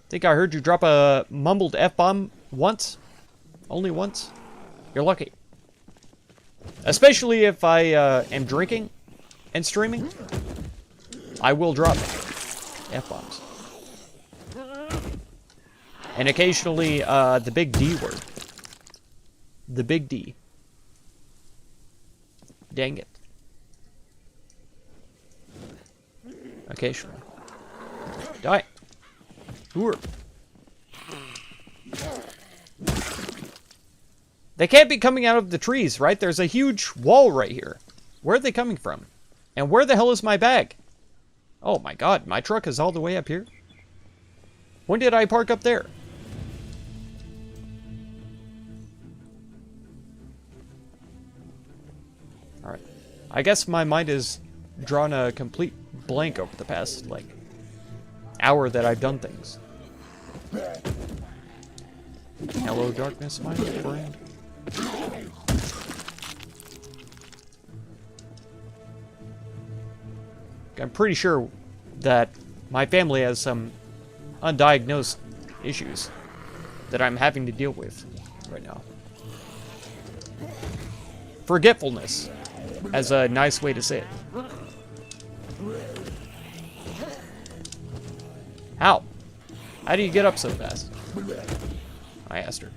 Think I heard you drop a mumbled F-bomb once? Only once? You're lucky. Especially if I am drinking and streaming. I will drop F-bombs. And occasionally, the big D word. The big D. Dang it. Occasionally. Die. Hooer. They can't be coming out of the trees, right? There's a huge wall right here. Where are they coming from? And where the hell is my bag? Oh my god, my truck is all the way up here? When did I park up there? Alright. I guess my mind has drawn a complete blank over the past, like, hour that I've done things. Hello, darkness, my friend. I'm pretty sure that my family has some undiagnosed issues that I'm having to deal with right now. Forgetfulness, as a nice way to say it. How? How do you get up so fast? I asked her.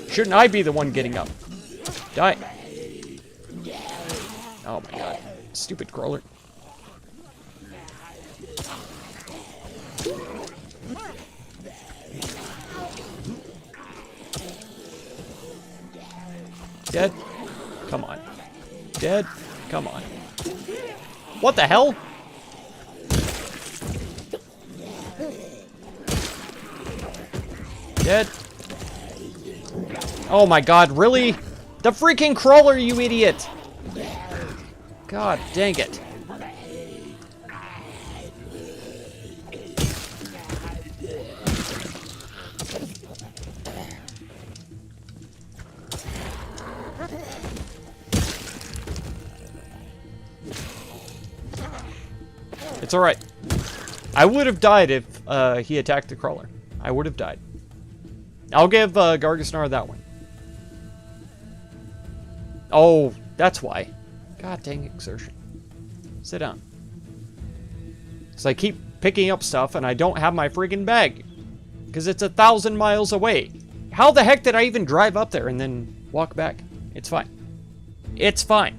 Shouldn't I be the one getting up? Die. Oh my god. Stupid crawler. Dead? Come on. Dead? Come on. What the hell? Dead? Oh my god, really? The freaking crawler, you idiot! God dang it. It's alright. I would have died if he attacked the crawler. I would have died. I'll give Gargasnar that one. Oh, that's why. God dang exertion. Sit down. So I keep picking up stuff and I don't have my freaking bag. Because it's 1,000 miles away. How the heck did I even drive up there and then walk back? It's fine. It's fine.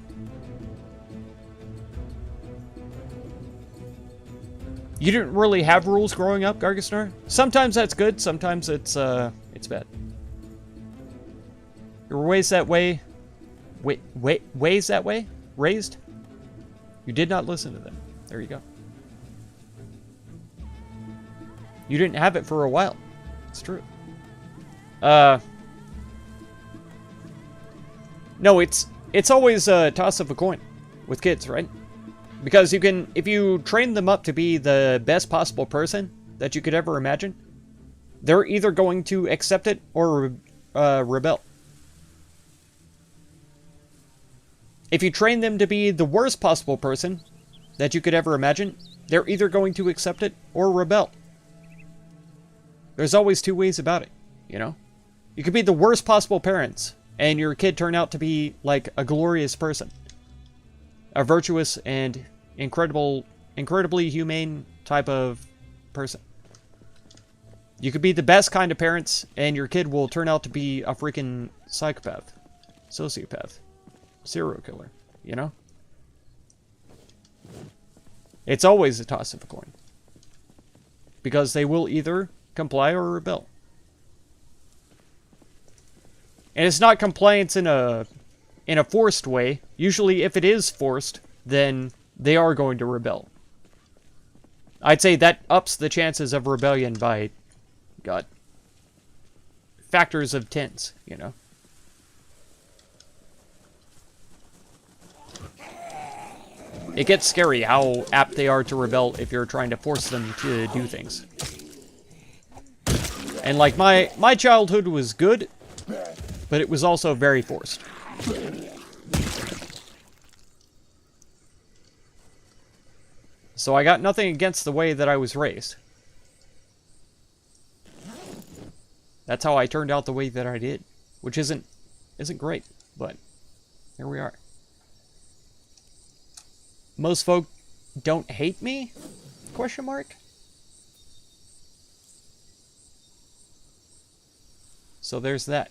You didn't really have rules growing up, Gargasnar? Sometimes that's good, sometimes it's bad. Your ways that way... ways that way? Raised? You did not listen to them. There you go. You didn't have it for a while. It's true. No, it's always a toss of a coin with kids, right? Because you can, if you train them up to be the best possible person that you could ever imagine, they're either going to accept it or rebel. If you train them to be the worst possible person that you could ever imagine, they're either going to accept it or rebel. There's always two ways about it, you know? You could be the worst possible parents, and your kid turn out to be, like, a glorious person. A virtuous and incredibly humane type of person. You could be the best kind of parents, and your kid will turn out to be a freaking psychopath. Sociopath. Serial killer, you know? It's always a toss of a coin. Because they will either comply or rebel. And it's not compliance in a in a forced way, usually if it is forced, then they are going to rebel. I'd say that ups the chances of rebellion by, God, factors of tens, you know. It gets scary how apt they are to rebel if you're trying to force them to do things. And like, my childhood was good, but it was also very forced. So I got nothing against the way that I was raised. That's how I turned out the way that I did, which isn't great, but here we are. Most folk don't hate me? Question mark? So there's that.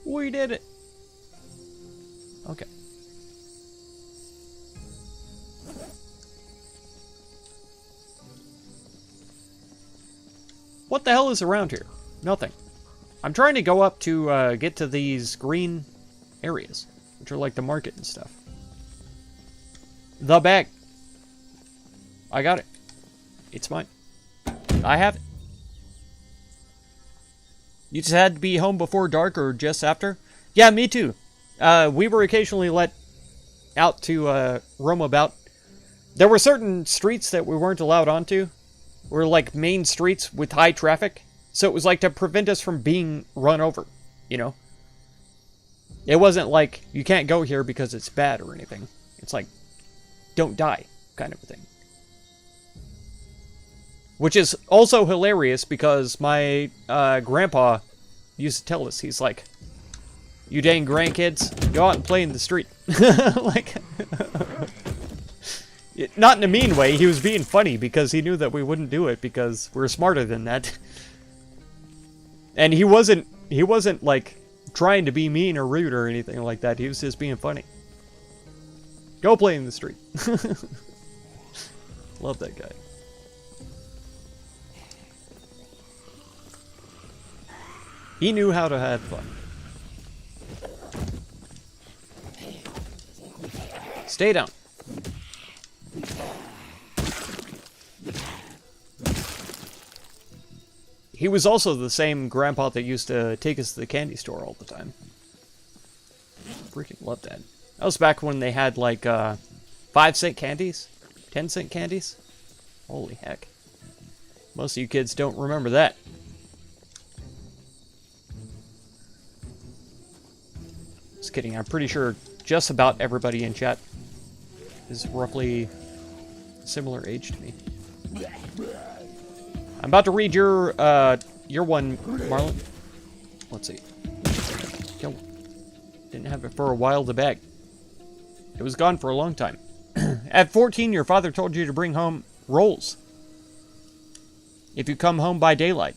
We did it. Okay. What the hell is around here? Nothing. I'm trying to go up to get to these green areas, which are like the market and stuff. The bag. I got it. It's mine. I have it. You just had to be home before dark or just after? Yeah, me too. We were occasionally let out to roam about. There were certain streets that we weren't allowed onto. Were like main streets with high traffic. So it was like to prevent us from being run over, you know? It wasn't like, you can't go here because it's bad or anything. It's like, don't die, kind of a thing. Which is also hilarious because my grandpa used to tell us, he's like, you dang grandkids, go out and play in the street. Like, not in a mean way, he was being funny because he knew that we wouldn't do it because we're smarter than that. And he wasn't like trying to be mean or rude or anything like that, he was just being funny. Go play in the street. Love that guy. He knew how to have fun. Stay down. He was also the same grandpa that used to take us to the candy store all the time. Freaking love that. That was back when they had like 5-cent candies, 10-cent candies. Holy heck. Most of you kids don't remember that. Just kidding, I'm pretty sure just about everybody in chat is roughly similar age to me. I'm about to read your one, Marlon. Let's see. Yo. Didn't have it for a while to bag. It was gone for a long time. At 14, your father told you to bring home rolls if you come home by daylight,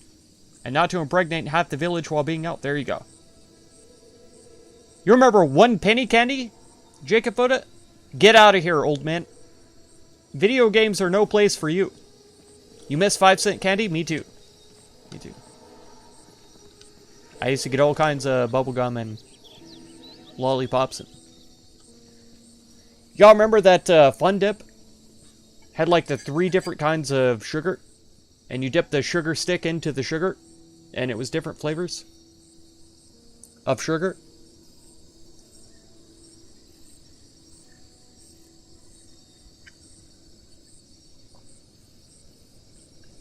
and not to impregnate half the village while being out. There you go. You remember 1 penny candy? Jacob Foda? Get out of here, old man. Video games are no place for you. You miss 5-cent candy? Me too. Me too. I used to get all kinds of bubblegum and lollipops. Y'all remember that Fun Dip? Had like the 3 different kinds of sugar. And you dip the sugar stick into the sugar. And it was different flavors of sugar.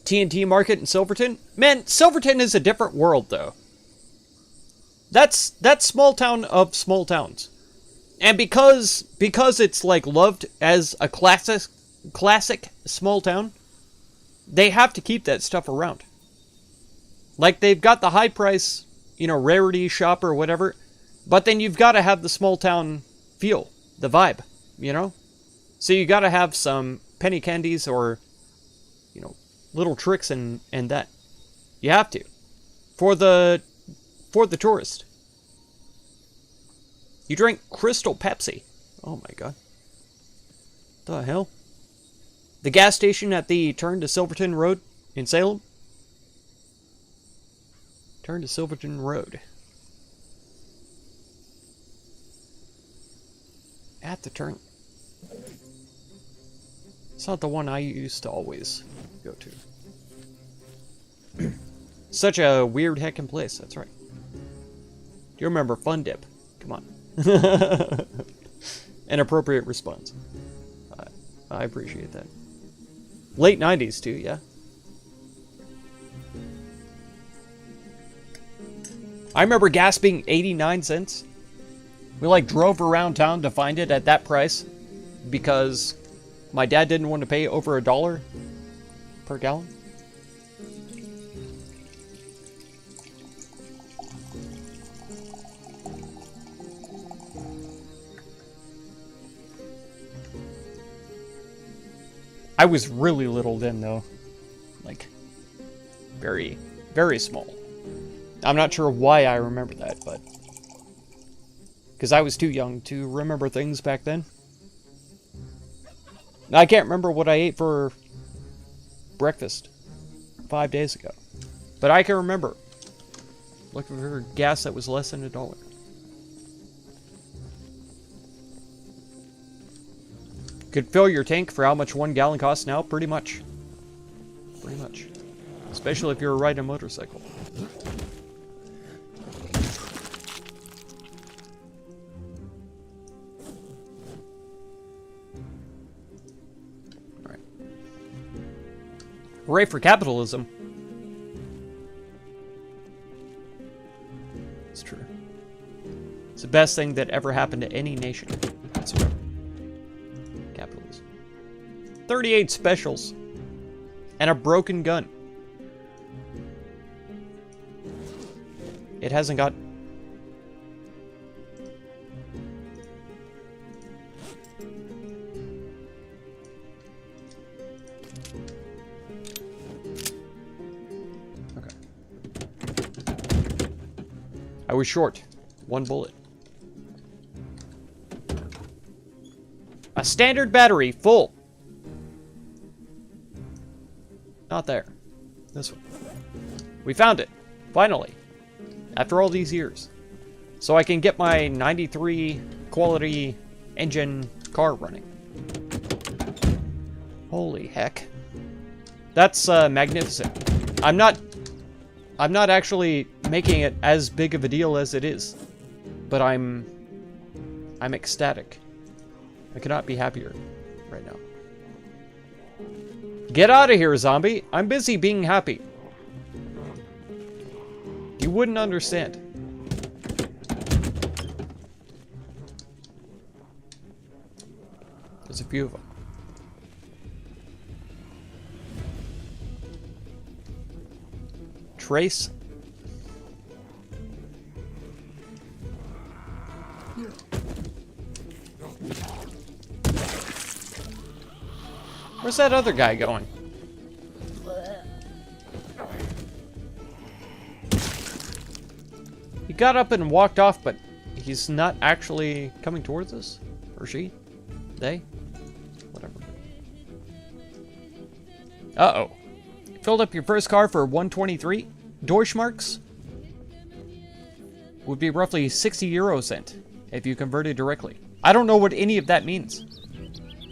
TNT Market in Silverton? Man, Silverton is a different world, though. That's small town of small towns. And because it's, like, loved as a classic small town, they have to keep that stuff around. Like, they've got the high price, you know, rarity shop or whatever, but then you've got to have the small town feel the vibe, you know? So you gotta have some penny candies or, you know, little tricks and that. You have to. For the tourist. You drink Crystal Pepsi. Oh my god. The hell? The gas station at the turn to Silverton Road in Salem? Turn to Silverton Road. At the turn. It's not the one I used to always go to. Such a weird heckin' place, that's right. Do you remember Fun Dip? Come on. An appropriate response. I appreciate that. Late 90s too, yeah. I remember gas being 89 cents. We like drove around town to find it at that price because my dad didn't want to pay over $1 per gallon. I was really little then, though. Like, very, very small. I'm not sure why I remember that, but... because I was too young to remember things back then. I can't remember what I ate for breakfast 5 days ago. But I can remember looking for gas that was less than $1. Could fill your tank for how much 1 gallon costs now? Pretty much. Pretty much. Especially if you're riding a motorcycle. Alright. Hooray for capitalism. It's true. It's the best thing that ever happened to any nation. That's right. Capitalism. 38 specials. And a broken gun. It hasn't got... okay. I was short. 1 bullet. A standard battery, full. Not there. This one. We found it. Finally. After all these years. So I can get my 93 quality engine car running. Holy heck. That's magnificent. I'm not actually making it as big of a deal as it is. But I'm ecstatic. I cannot be happier right now. Get out of here, zombie. I'm busy being happy. You wouldn't understand. There's a few of them. Trace. Where's that other guy going? He got up and walked off, but he's not actually coming towards us? Or she? They? Whatever. Uh-oh. Filled up your first car for 123? Deutschmarks? Would be roughly 60 euro cent if you converted directly. I don't know what any of that means.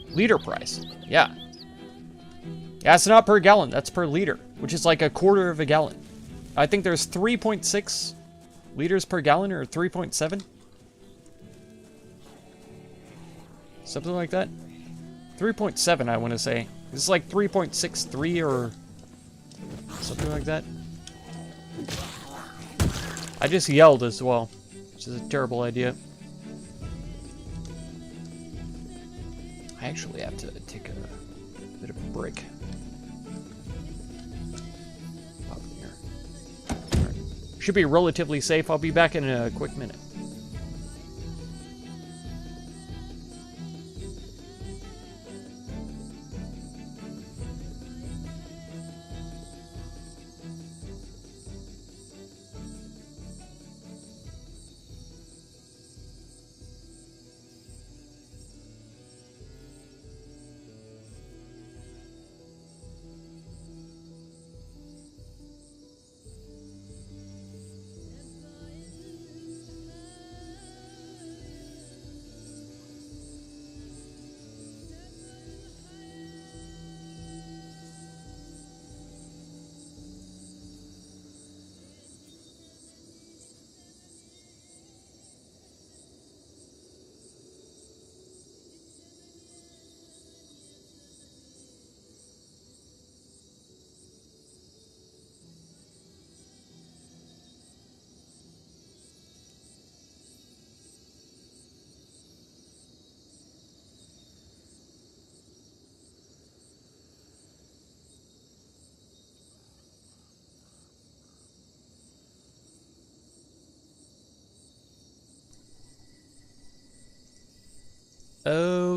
Liter price. Yeah. Yeah, it's not per gallon, that's per liter, which is like a quarter of a gallon. I think there's 3.6 liters per gallon, or 3.7? Something like that? 3.7, I want to say. It's like 3.63 or something like that. I just yelled as well, which is a terrible idea. I actually have to take a bit of a break. Should be relatively safe. I'll be back in a quick minute.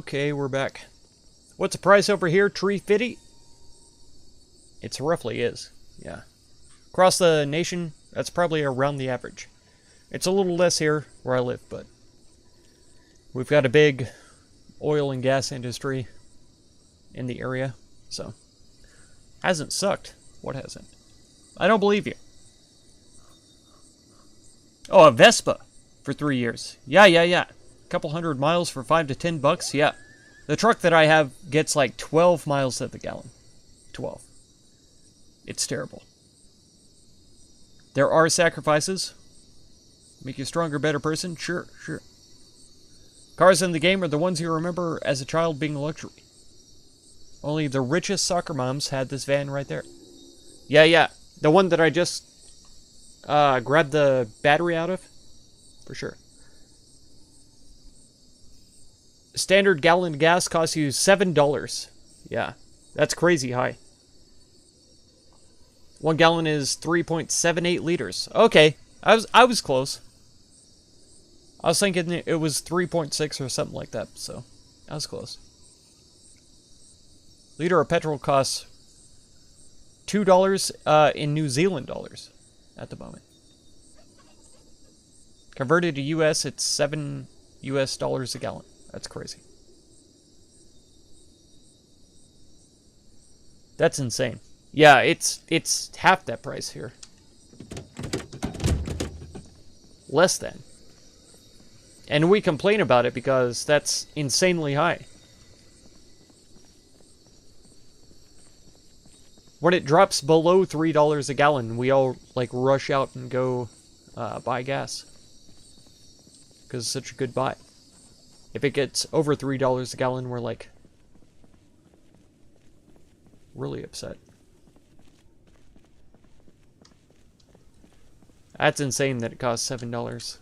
Okay, we're back. What's the price over here? $3.50? It's roughly is, yeah. Across the nation, that's probably around the average. It's a little less here where I live, but we've got a big oil and gas industry in the area, so hasn't sucked. What hasn't? I don't believe you. Oh, a Vespa for 3 years. Yeah. A couple 100 miles for $5 to $10. Yeah. The truck that I have gets like 12 miles to the gallon. 12. It's terrible. There are sacrifices. Make you a stronger, better person? Sure. Cars in the game are the ones you remember as a child being a luxury. Only the richest soccer moms had this van right there. Yeah. The one that I just grabbed the battery out of? For sure. Standard gallon of gas costs you $7. Yeah, that's crazy high. 1 gallon is 3.78 liters. Okay, I was close. I was thinking it was 3.6 or something like that, so I was close. Liter of petrol costs $2 in New Zealand dollars at the moment. Converted to US, it's $7 US a gallon. That's crazy. That's insane. Yeah, it's half that price here. Less than. And we complain about it because that's insanely high. When it drops below $3 a gallon, we all like rush out and go buy gas. Because it's such a good buy. If it gets over $3 a gallon, we're like really upset. That's insane that it costs $7.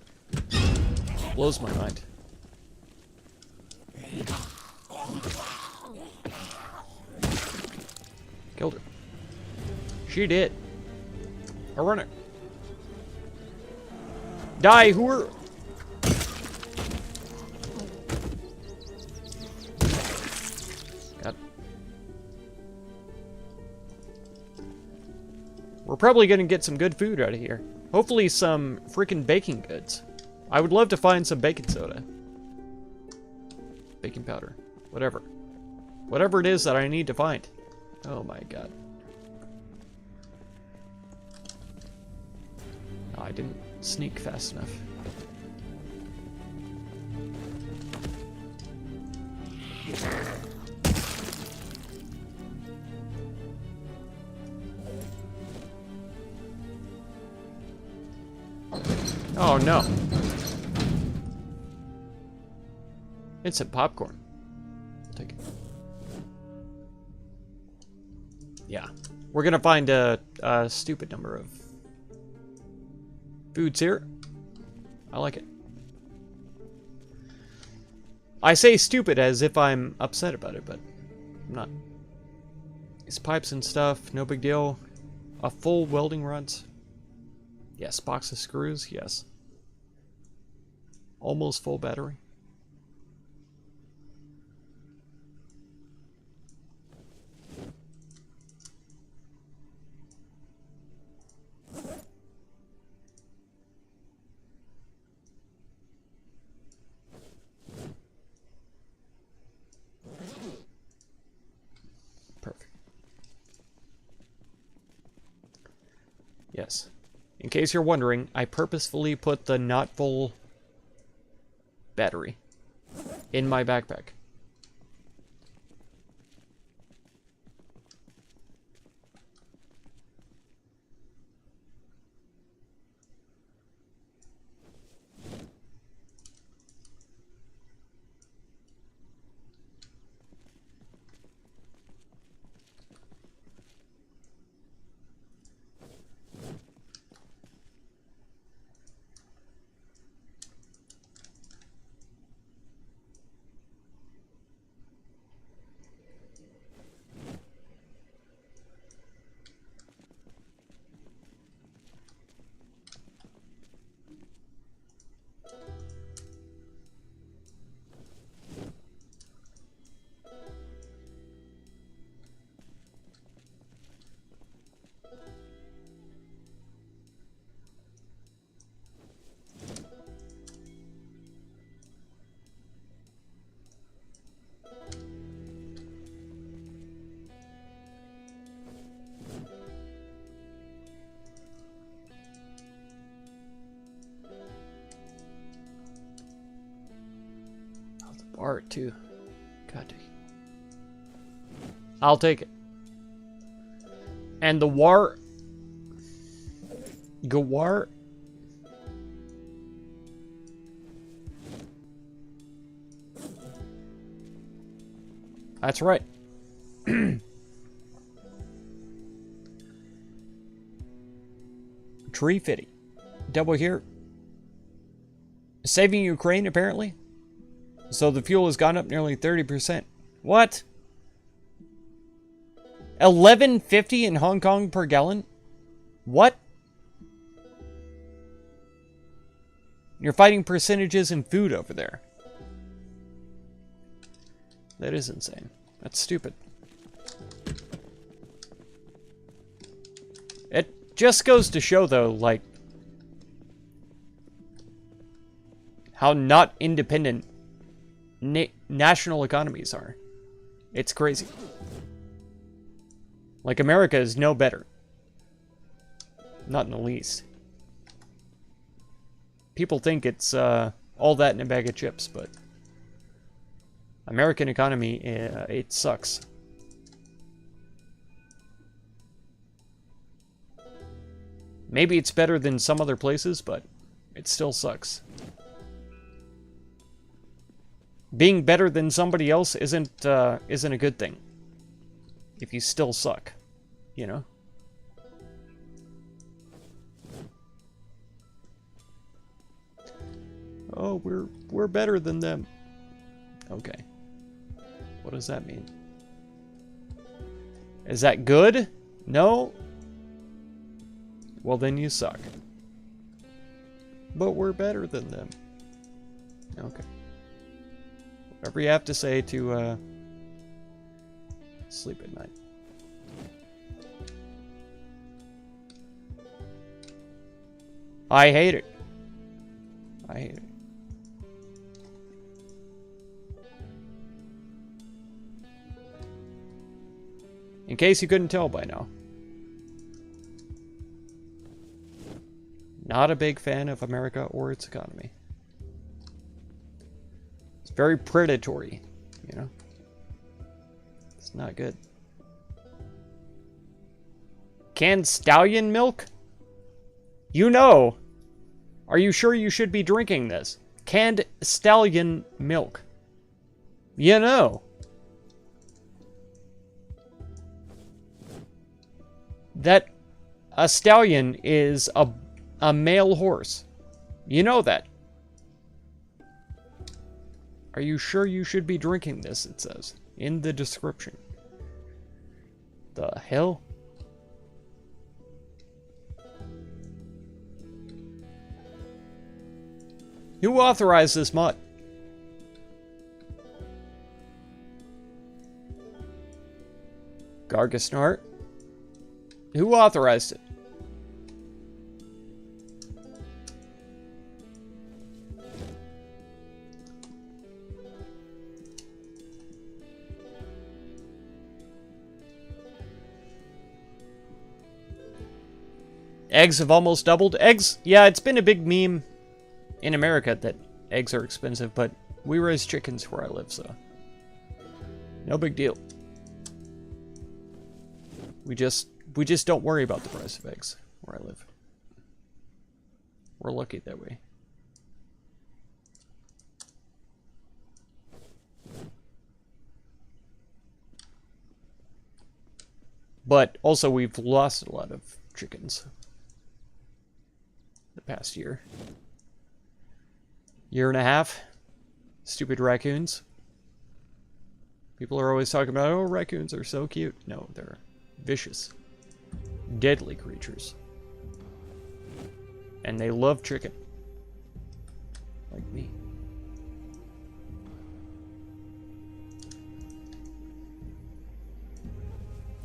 Blows my mind. Killed her. She did. A runner. Die, whore! God. We're probably gonna get some good food out of here. Hopefully some freaking baking goods. I would love to find some baking soda. Baking powder. Whatever. Whatever it is that I need to find. Oh my god. Oh, I didn't sneak fast enough. Oh no. Instant popcorn. I'll take it. Yeah. We're gonna find a stupid number of foods here. I like it. I say stupid as if I'm upset about it, but I'm not. These pipes and stuff, no big deal. A full welding rods. Yes, box of screws, yes. Almost full battery. Perfect. Yes. In case you're wondering, I purposefully put the not full battery in my backpack. art too. God dang. I'll take it. And the Gawar. That's right. Tree fitty. Double here. Saving Ukraine, apparently. So the fuel has gone up nearly 30%. What? $11.50 in Hong Kong per gallon? What? You're fighting percentages in food over there. That is insane. That's stupid. It just goes to show, though, like, how not independent national economies are. It's crazy. Like, America is no better. Not in the least. People think it's all that in a bag of chips, but American economy, it sucks. Maybe it's better than some other places, but it still sucks. Being better than somebody else isn't a good thing. If you still suck, you know? Oh, we're better than them. Okay. What does that mean? Is that good? No? Well, then you suck. But we're better than them. Okay. Whatever you have to say to sleep at night. I hate it. I hate it. In case you couldn't tell by now. Not a big fan of America or its economy. It's very predatory, you know? It's not good. Canned stallion milk? You know. Are you sure you should be drinking this? Canned stallion milk. You know. That a stallion is a male horse. You know that. Are you sure you should be drinking this, it says, in the description. The hell? Who authorized this mod? Gargasnart? Who authorized it? Eggs have almost doubled. Eggs, yeah, it's been a big meme in America that eggs are expensive, but we raise chickens where I live, so no big deal. We just don't worry about the price of eggs where I live. We're lucky that way. But also we've lost a lot of chickens the past year. Year and a half. Stupid raccoons. People are always talking about, oh, raccoons are so cute. No, they're vicious. Deadly creatures. And they love chicken. Like me.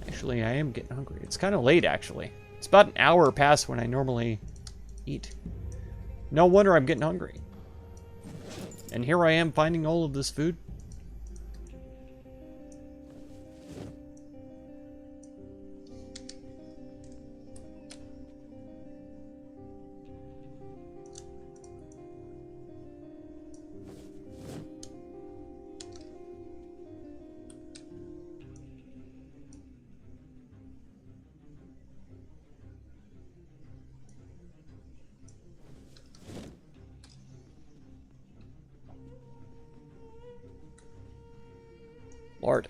Actually, I am getting hungry. It's kind of late, actually. It's about an hour past when I normally eat. No wonder I'm getting hungry. And here I am finding all of this food. Lord.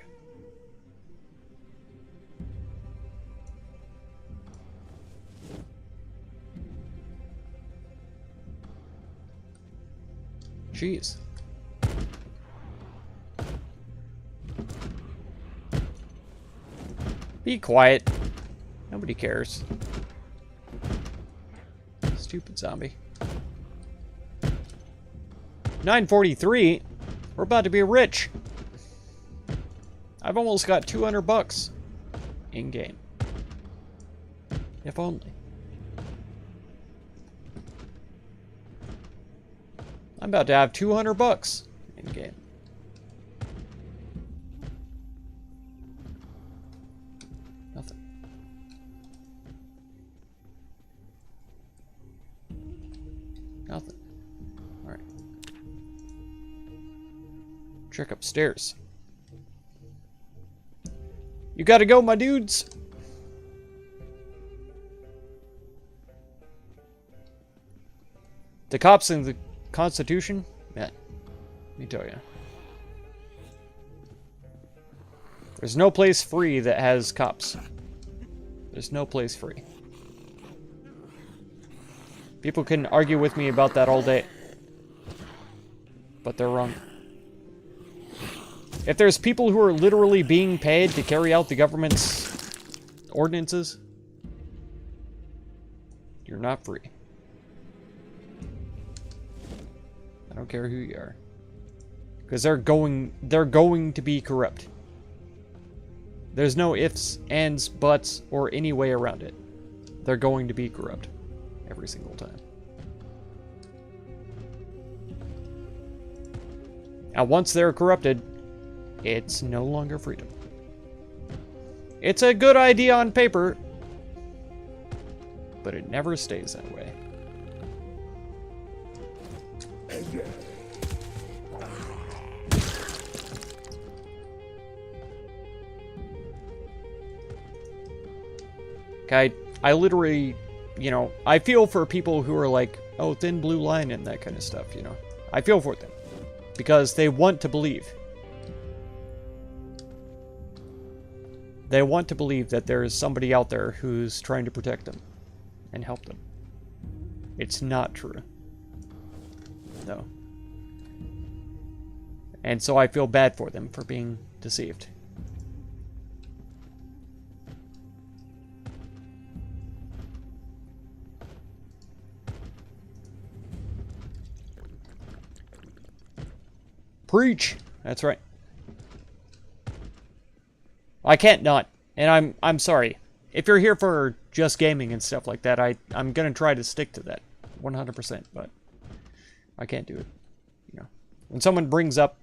Jeez. Be quiet. Nobody cares. Stupid zombie. 943? We're about to be rich. I've almost got 200 bucks in-game. If only. I'm about to have 200 bucks in-game. Nothing. Nothing. Alright. Check upstairs. You gotta go, my dudes! The cops in the Constitution? Man, let me tell you. There's no place free that has cops. There's no place free. People can argue with me about that all day. But they're wrong. If there's people who are literally being paid to carry out the government's ordinances, you're not free. I don't care who you are. Because they're going to be corrupt. There's no ifs, ands, buts, or any way around it. They're going to be corrupt. Every single time. And once they're corrupted, it's no longer freedom. It's a good idea on paper, but it never stays that way. Okay, I literally, you know, I feel for people who are like, oh, thin blue line and that kind of stuff, you know. I feel for them. Because they want to believe. They want to believe that there is somebody out there who's trying to protect them and help them. It's not true. No. And so I feel bad for them for being deceived. Preach! That's right. I can't not. And I'm sorry. If you're here for just gaming and stuff like that, I'm gonna try to stick to that 100%, but I can't do it. You know. When someone brings up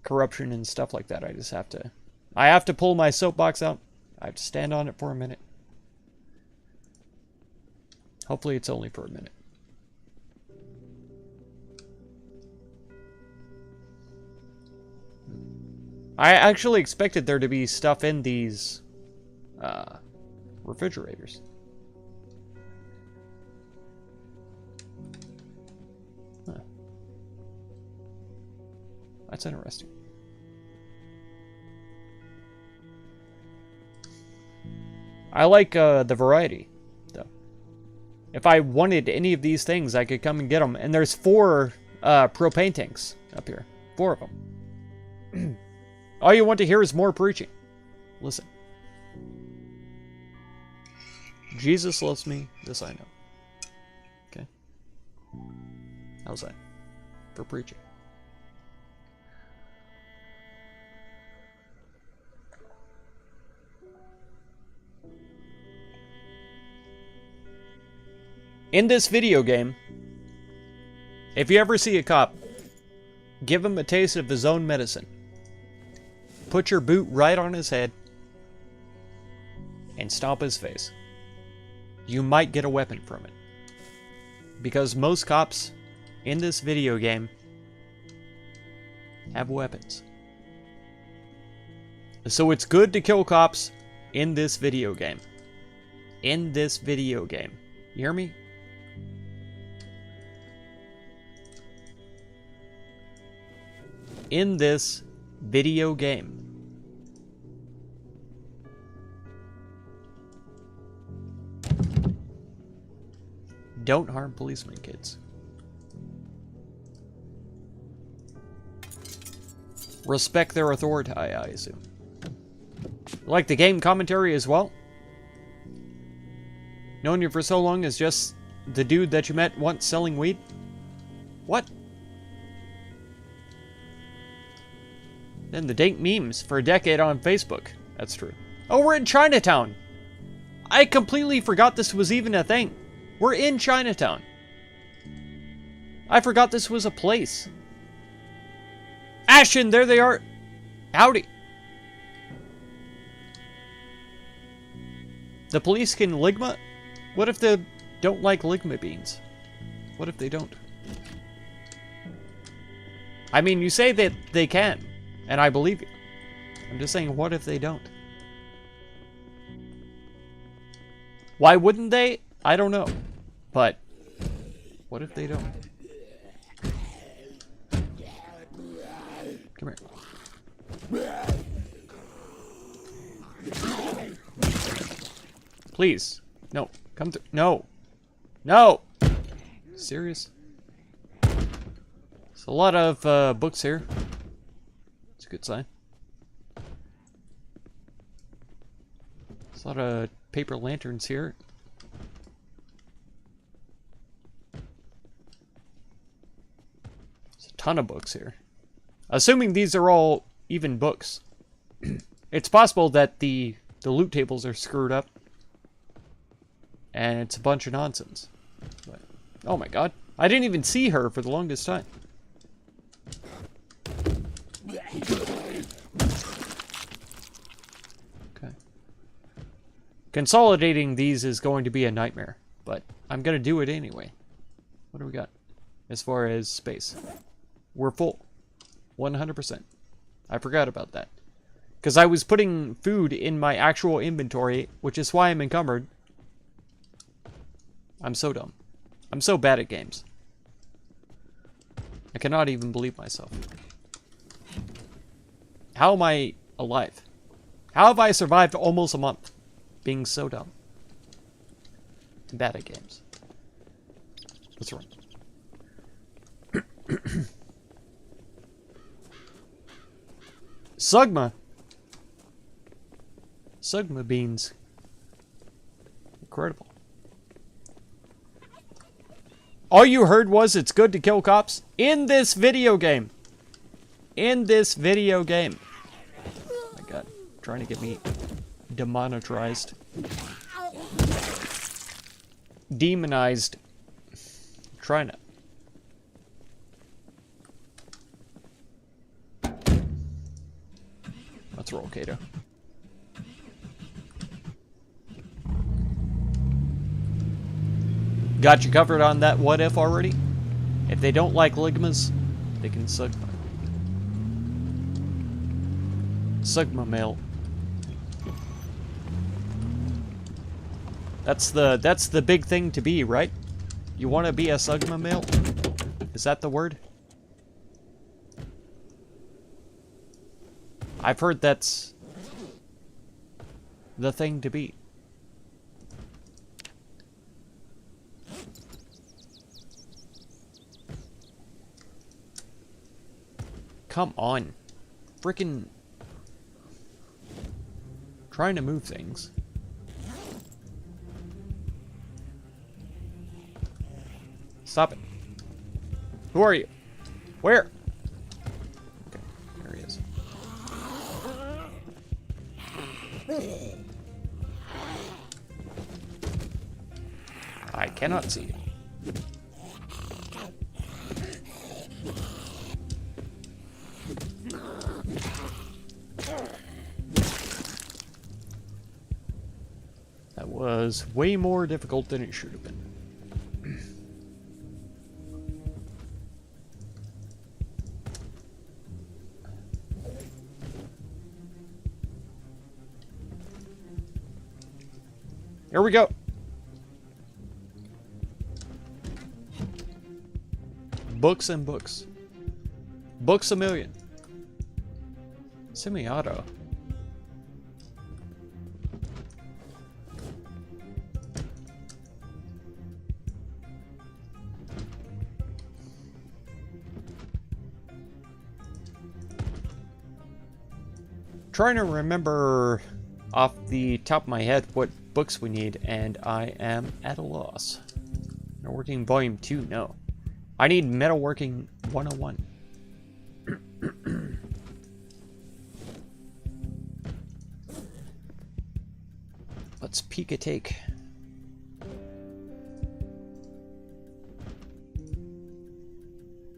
corruption and stuff like that, I have to pull my soapbox out. I have to stand on it for a minute. Hopefully it's only for a minute. I actually expected there to be stuff in these refrigerators. Huh. That's interesting. I like the variety, though. If I wanted any of these things, I could come and get them. And there's 4 propane tanks up here. 4 of them. All you want to hear is more preaching. Listen. Jesus loves me, this I know. Okay? How's that? For preaching. In this video game, if you ever see a cop, give him a taste of his own medicine. Put your boot right on his head and stomp his face. You might get a weapon from it. Because most cops in this video game have weapons. So it's good to kill cops in this video game. In this video game. You hear me? In this Video game. Don't harm policemen, kids. Respect their authority, I assume. Like the game commentary as well? Known you for so long as just the dude that you met once selling weed? What? Then the dank memes for a decade on Facebook. That's true. Oh, we're in Chinatown! I completely forgot this was even a thing. We're in Chinatown. I forgot this was a place. Ashen, there they are. Howdy. The police can ligma? What if they don't like ligma beans? What if they don't? I mean, you say that they can, and I believe you. I'm just saying, what if they don't? Why wouldn't they? I don't know. But, what if they don't? Come here. Please. No. Come through. No. No! Serious? There's a lot of books here. It's a good sign. There's a lot of paper lanterns here. There's a ton of books here. Assuming these are all even books. It's possible that the loot tables are screwed up. And it's a bunch of nonsense. But, oh my god. I didn't even see her for the longest time. Okay. Consolidating these is going to be a nightmare. But I'm going to do it anyway. What do we got? As far as space. We're full. 100%. I forgot about that. Because I was putting food in my actual inventory, which is why I'm encumbered. I'm so dumb. I'm so bad at games. I cannot even believe myself. How am I alive? How have I survived almost a month being so dumb? I'm bad at games. What's wrong? Sugma. Sugma beans. Incredible. All you heard was it's good to kill cops in this video game. In this video game. Oh my god. Trying to get me demonetized. Demonized. Trying to. Let's roll, Kato. Got you covered on that what if already? If they don't like ligmas, they can sugma. Sugma mail. That's the big thing to be, right? You want to be a sugma male? Is that the word? I've heard that's the thing to be. Come on. Frickin' trying to move things. Stop it. Who are you? Where? Okay, there he is. I cannot see you. That was way more difficult than it should have been. Here we go. Books and books. Books a million. Semi-auto. Trying to remember off the top of my head what books we need, and I am at a loss. Metalworking Volume 2, no. I need Metalworking 101. Let's peek a take.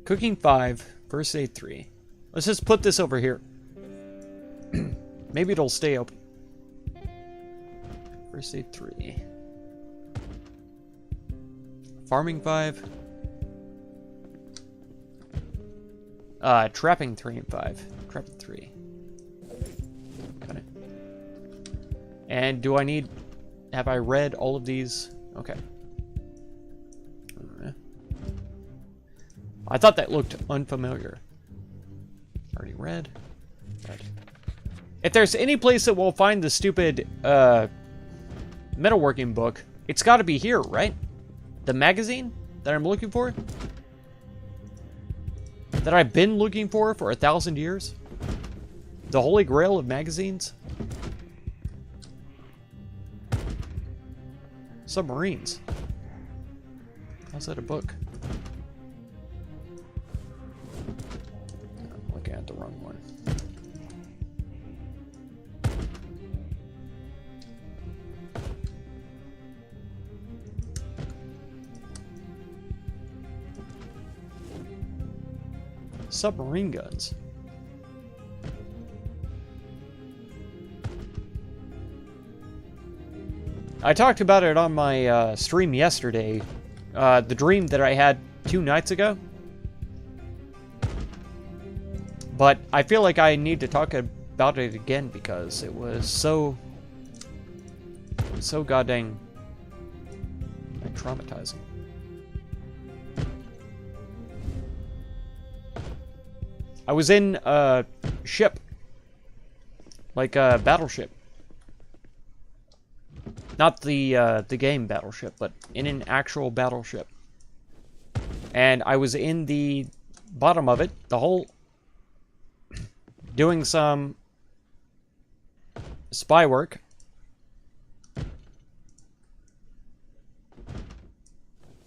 Cooking 5, First Aid 3. Let's just put this over here. Maybe it'll stay open. First Aid 3. Farming 5. Trapping 3 and 5. Trapping 3. Got it. And do I need... Have I read all of these? Okay. I thought that looked unfamiliar. Already read. Read. If there's any place that we'll find the stupid metalworking book, it's got to be here, right? The magazine that I'm looking for? That I've been looking for 1,000 years? The holy grail of magazines? Submarines. How's that a book? I'm looking at the wrong one. Submarine guns. I talked about it on my stream yesterday. The dream that I had 2 nights ago. But I feel like I need to talk about it again because it was so goddamn traumatizing. I was in a ship. Like a battleship. Not the game battleship, but in an actual battleship. And I was in the bottom of it, the whole... doing some spy work.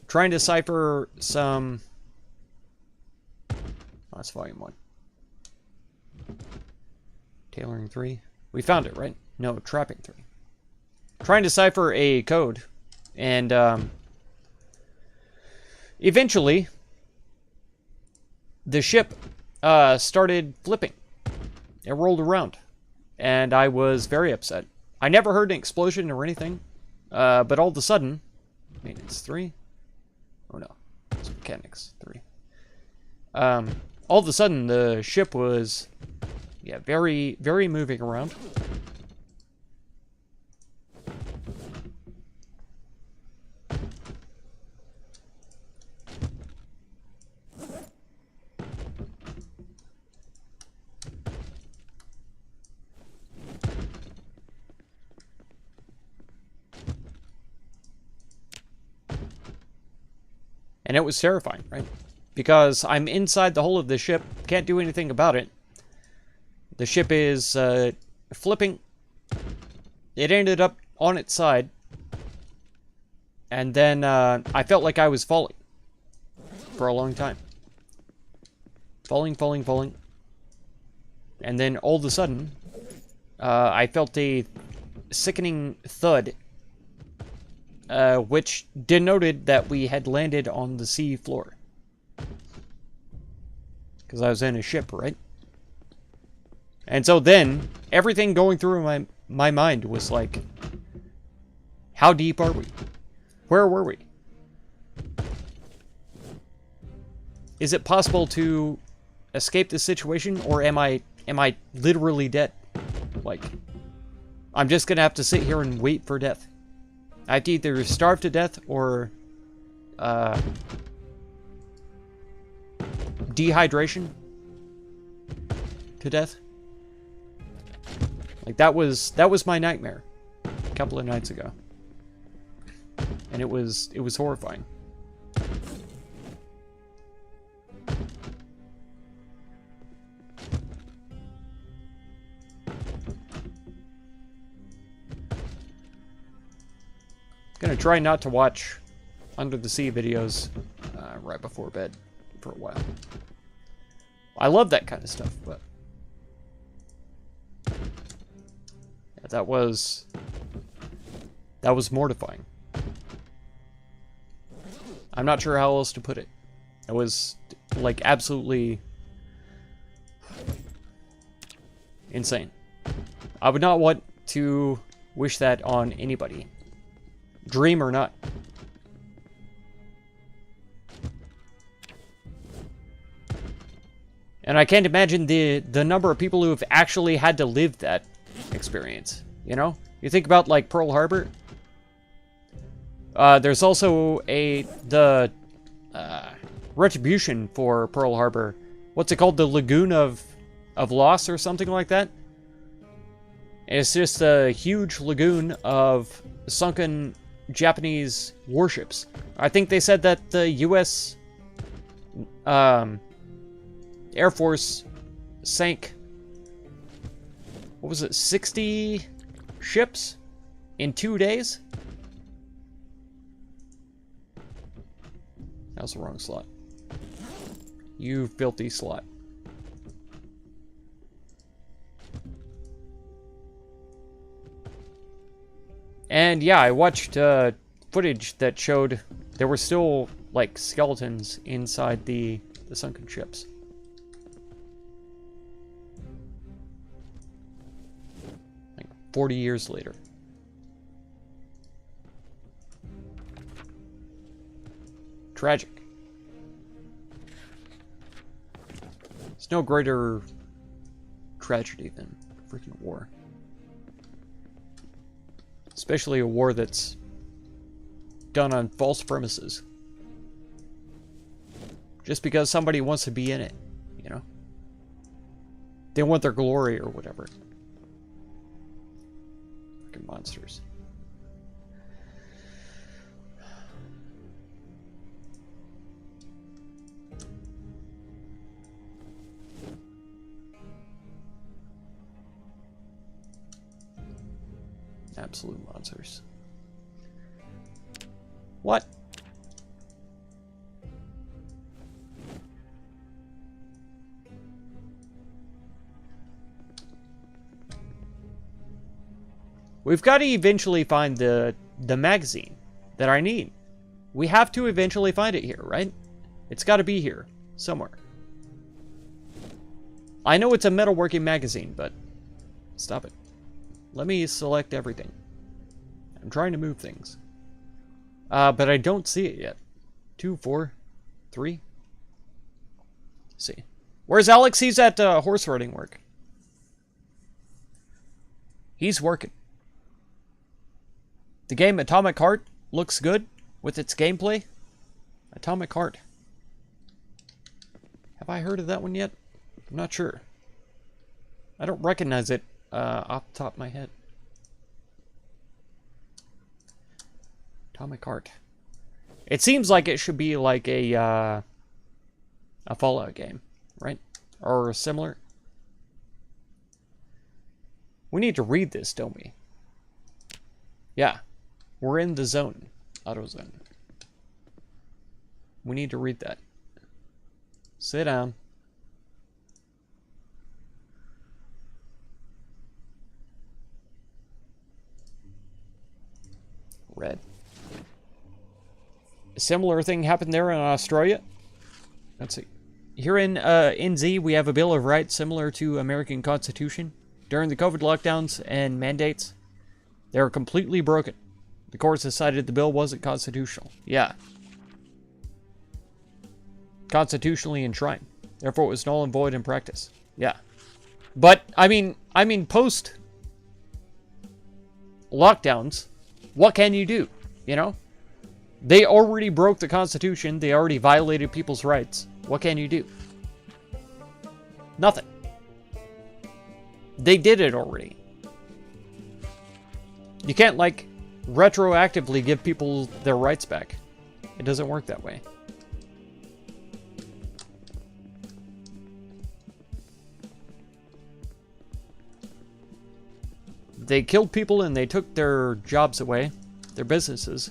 Trying to cipher some... Oh, that's volume 1. Tailoring 3. We found it, right? No, trapping 3. Trying to cipher a code. And, eventually, the ship, started flipping. It rolled around. And I was very upset. I never heard an explosion or anything. But all of a sudden... Maintenance 3? Oh no. It's mechanics 3. All of a sudden, the ship was... Yeah, very, very moving around. And it was terrifying, right? Because I'm inside the hull of the ship, can't do anything about it. The ship is flipping. It ended up on its side. And then I felt like I was falling for a long time. Falling, falling, falling. And then all of a sudden, I felt a sickening thud. Which denoted that we had landed on the sea floor. Because I was in a ship, right? And so then, everything going through my mind was like, how deep are we? Where were we? Is it possible to escape this situation, or am I literally dead? Like, I'm just gonna have to sit here and wait for death. I have to either starve to death or dehydration to death. Like, that was my nightmare a couple of nights ago. And it was horrifying. Gonna try not to watch Under the Sea videos right before bed for a while. I love that kind of stuff, but yeah, that was mortifying. I'm not sure how else to put it. It was like absolutely insane. I would not want to wish that on anybody. Dream or not. And I can't imagine the number of people who have actually had to live that experience. You know? You think about, like, Pearl Harbor. There's also the retribution for Pearl Harbor. What's it called? The Lagoon of Loss or something like that? It's just a huge lagoon of sunken Japanese warships. I think they said that the U.S. Air Force sank, what was it, 60 ships in 2 days? That was the wrong slot. You filthy slut. And yeah, I watched footage that showed there were still, like, skeletons inside the sunken ships. Like 40 years later. Tragic. There's no greater tragedy than freaking war. Especially a war that's done on false premises. Just because somebody wants to be in it, you know? They want their glory or whatever. Fucking monsters. Absolute monsters. What? We've got to eventually find the magazine that I need. We have to eventually find it here, right? It's got to be here somewhere. I know it's a metalworking magazine, but stop it. Let me select everything. I'm trying to move things. But I don't see it yet. 2, 4, 3. Let's see. Where's Alex? He's at horse riding work. He's working. The game Atomic Heart looks good with its gameplay. Atomic Heart. Have I heard of that one yet? I'm not sure. I don't recognize it off the top of my head. Atomic Heart. It seems like it should be like a Fallout game, right? Or similar. We need to read this, don't we? Yeah. We're in the zone. Auto zone. We need to read that. Sit down. Red. A similar thing happened there in Australia. Let's see. Here in NZ, we have a Bill of Rights similar to American Constitution. During the COVID lockdowns and mandates, they were completely broken. The courts decided the bill wasn't constitutional. Yeah. Constitutionally enshrined. Therefore, it was null and void in practice. Yeah. But, I mean, post lockdowns, what can you do? You know? They already broke the Constitution. They already violated people's rights. What can you do? Nothing. They did it already. You can't, like, retroactively give people their rights back. It doesn't work that way. They killed people and they took their jobs away, their businesses.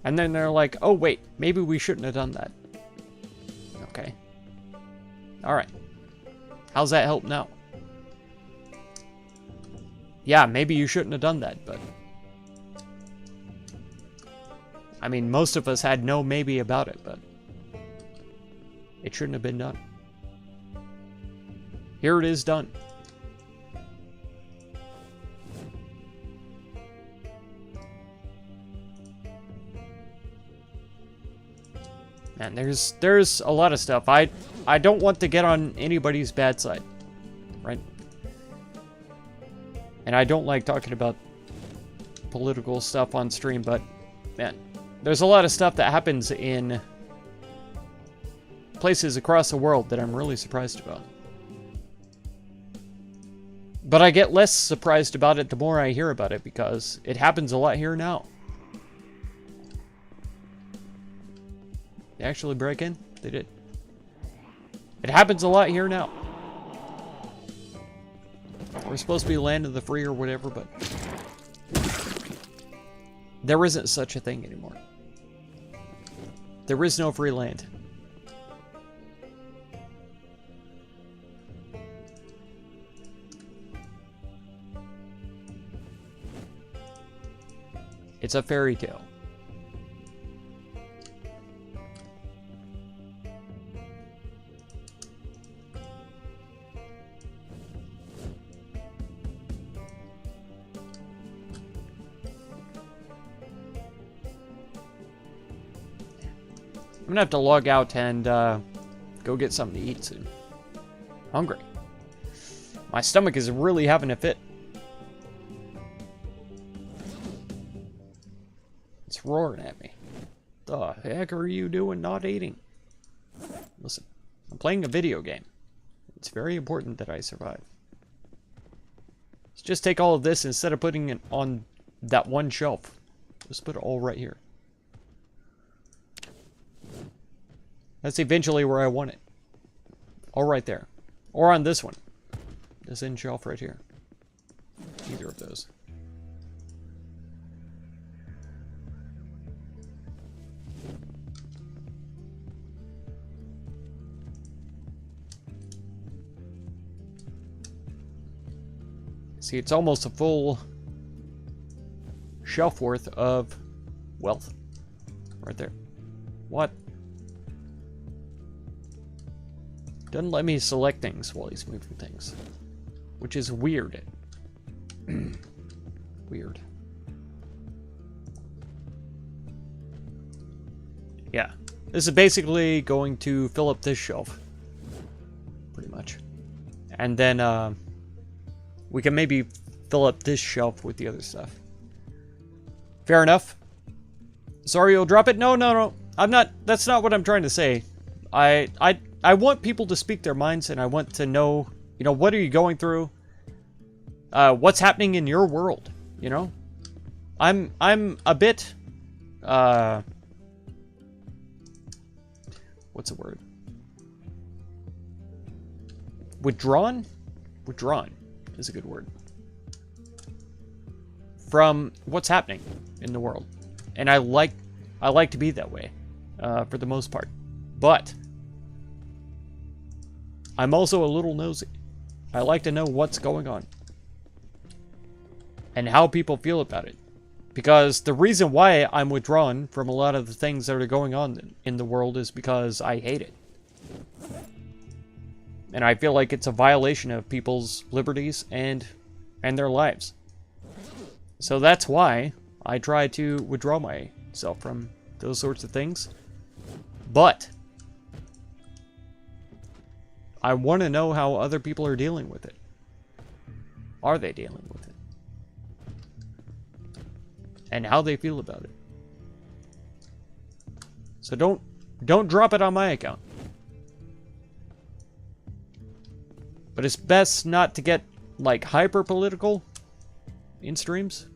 And then they're like, oh wait, maybe we shouldn't have done that. Okay. Alright. How's that help now? Yeah, maybe you shouldn't have done that, but... I mean, most of us had no maybe about it, but... it shouldn't have been done. Here it is done. And there's a lot of stuff. I don't want to get on anybody's bad side, right? And I don't like talking about political stuff on stream, but man, there's a lot of stuff that happens in places across the world that I'm really surprised about. But I get less surprised about it the more I hear about it, because it happens a lot here now. They actually break in? They did. It happens a lot here now. We're supposed to be land of the free or whatever, but there isn't such a thing anymore. There is no free land. It's a fairy tale. I'm gonna have to log out and go get something to eat soon. Hungry. My stomach is really having a fit. It's roaring at me. The heck are you doing not eating? Listen, I'm playing a video game. It's very important that I survive. Let's just take all of this instead of putting it on that one shelf. Let's put it all right here. That's eventually where I want it. All right there. Or on this one. This end shelf right here. Either of those. See, it's almost a full shelf worth of wealth. Right there. What? Doesn't let me select things while he's moving things. Which is weird. Weird. Yeah. This is basically going to fill up this shelf. Pretty much. And then, we can maybe fill up this shelf with the other stuff. Fair enough. Sorry, you'll drop it? No, no, no. I'm not... That's not what I'm trying to say. I want people to speak their minds, and I want to know, you know, what are you going through? What's happening in your world, you know? I'm a bit, what's the word? Withdrawn? Withdrawn is a good word. From what's happening in the world. And I like to be that way, for the most part. But I'm also a little nosy. I like to know what's going on. And how people feel about it. Because the reason why I'm withdrawn from a lot of the things that are going on in the world is because I hate it. And I feel like it's a violation of people's liberties and their lives. So that's why I try to withdraw myself from those sorts of things. But I want to know how other people are dealing with it. Are they dealing with it? And how they feel about it. So don't drop it on my account. But it's best not to get, like, hyper political. in streams.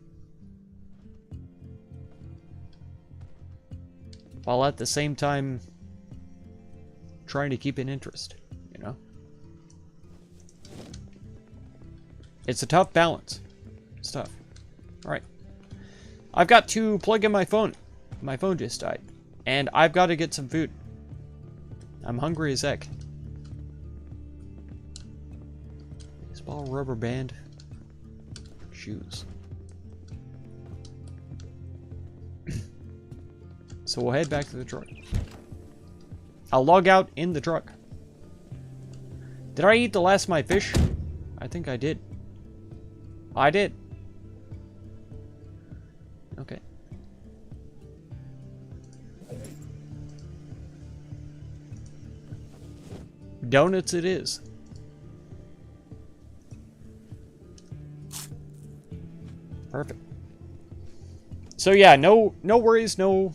While at the same time trying to keep an interest, you know? It's a tough balance. It's tough. Alright. I've got to plug in my phone. My phone just died. And I've got to get some food. I'm hungry as heck. Baseball, rubber band, shoes. So we'll head back to the truck. I'll log out in the truck. Did I eat the last of my fish? I think I did. I did. Okay. Donuts it is. Perfect. So yeah, no worries, no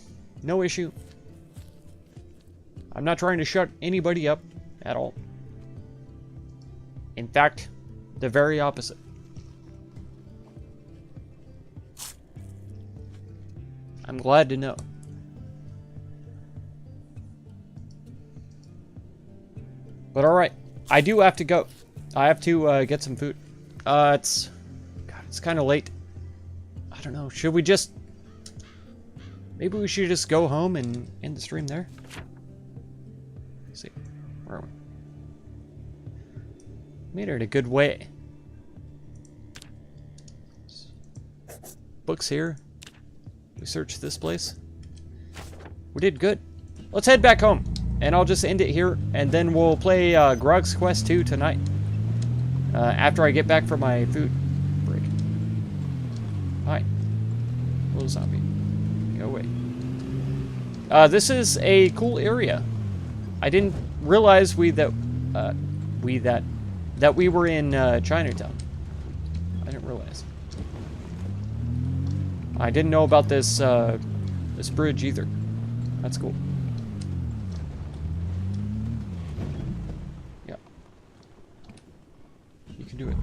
issue. I'm not trying to shut anybody up at all. In fact, the very opposite. I'm glad to know. But alright, I do have to go. I have to get some food. It's kind of late. I don't know, should we just... Maybe we should just go home and end the stream there? Let's see, where are we? Made it in a good way. Books here. We searched this place. We did good. Let's head back home. And I'll just end it here. And then we'll play Grog's Quest 2 tonight. After I get back from my food break. Hi. Little zombie. Go away. This is a cool area. I didn't realize that we were in Chinatown. I didn't realize. I didn't know about this this bridge either. That's cool. Yeah. You can do it.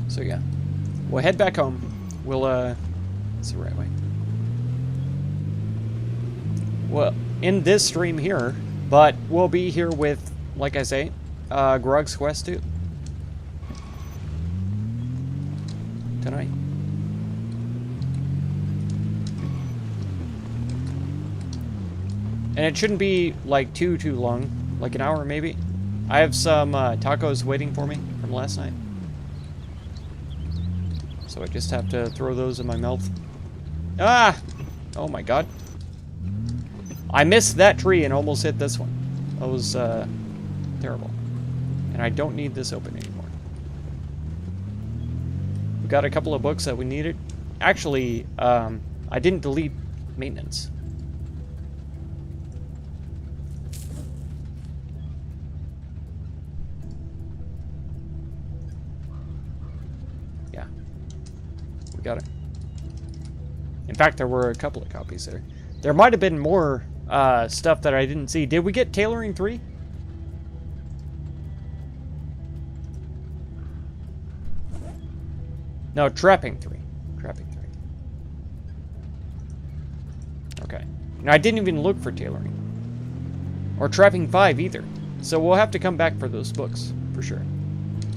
So yeah. We'll head back home. We'll it's the right way. Well, in this stream here, but we'll be here with, like I say, Grog's Quest 2 tonight. And it shouldn't be like too long, like an hour maybe. I have some tacos waiting for me from last night. So I just have to throw those in my mouth. Ah! Oh my god. I missed that tree and almost hit this one. That was terrible. And I don't need this open anymore. We got a couple of books that we needed. Actually, I didn't delete maintenance. Yeah. We got it. In fact, there were a couple of copies there. There might have been more stuff that I didn't see. Did we get Tailoring 3? No, Trapping 3. Trapping 3. Okay. And I didn't even look for Tailoring. Or Trapping 5 either. So we'll have to come back for those books, for sure.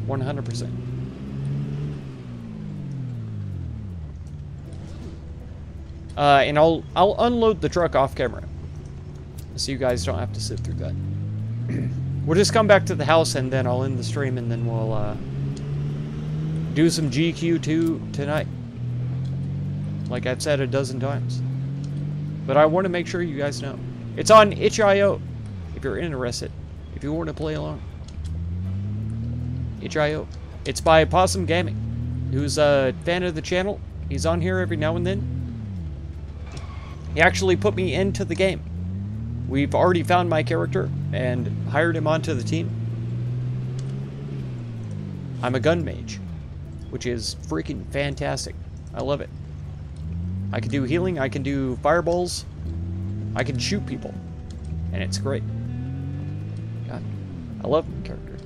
100%. And I'll unload the truck off camera. So you guys don't have to sit through that. We'll just come back to the house and then I'll end the stream and then we'll do some GQ2 tonight. Like I've said a dozen times. But I want to make sure you guys know. It's on itch.io if you're interested. If you want to play along. itch.io. It's by Possum Gaming, who's a fan of the channel. He's on here every now and then. He actually put me into the game. We've already found my character and hired him onto the team. I'm a gun mage, which is freaking fantastic. I love it. I can do healing, I can do fireballs, I can shoot people, and it's great. God. I love the character.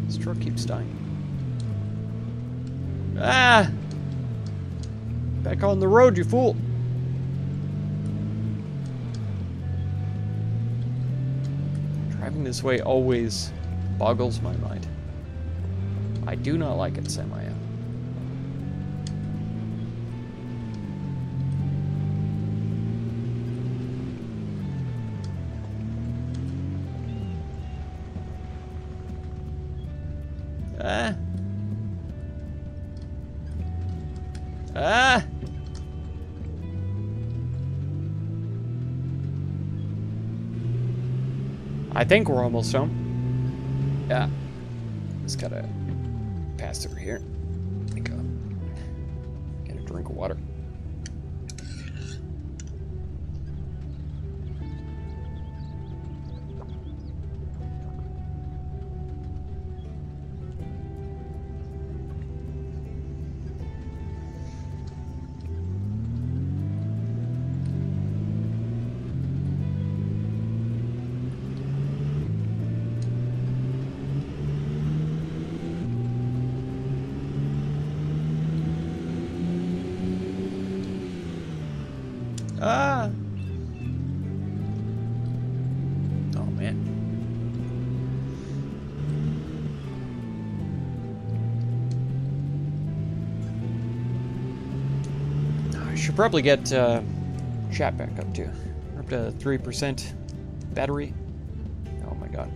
This truck keeps dying. Ah! Back on the road, you fool! Driving this way always boggles my mind. I do not like it, Samaya. Ah! Ah! I think we're almost home. Yeah. Just gotta pass through here. Get a drink of water. Ah! Oh, man. I should probably get chat back up too. We're up to 3% battery. Oh my god.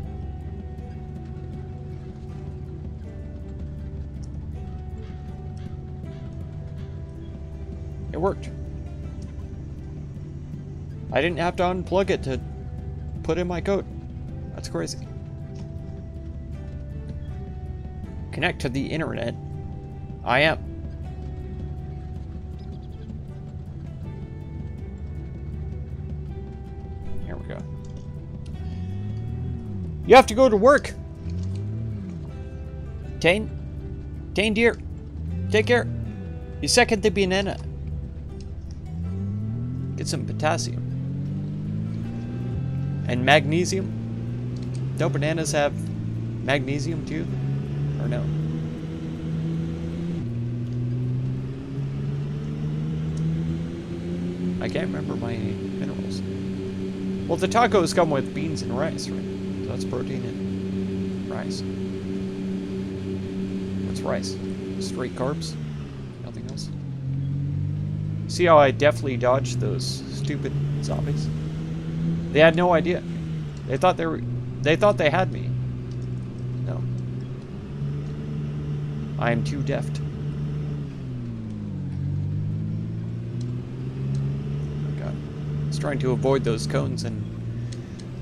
It worked. I didn't have to unplug it to put in my code. That's crazy. Connect to the internet. I am. Here we go. You have to go to work. Tane, dear. Take care. You second the banana. Get some potassium. And magnesium? Don't bananas have magnesium too? Or no? I can't remember my minerals. Well, the tacos come with beans and rice, right? So that's protein and rice. What's rice? Straight carbs? Nothing else? See how I deftly dodged those stupid zombies? They had no idea. They thought they had me. No. I am too deft. Oh god. I was trying to avoid those cones and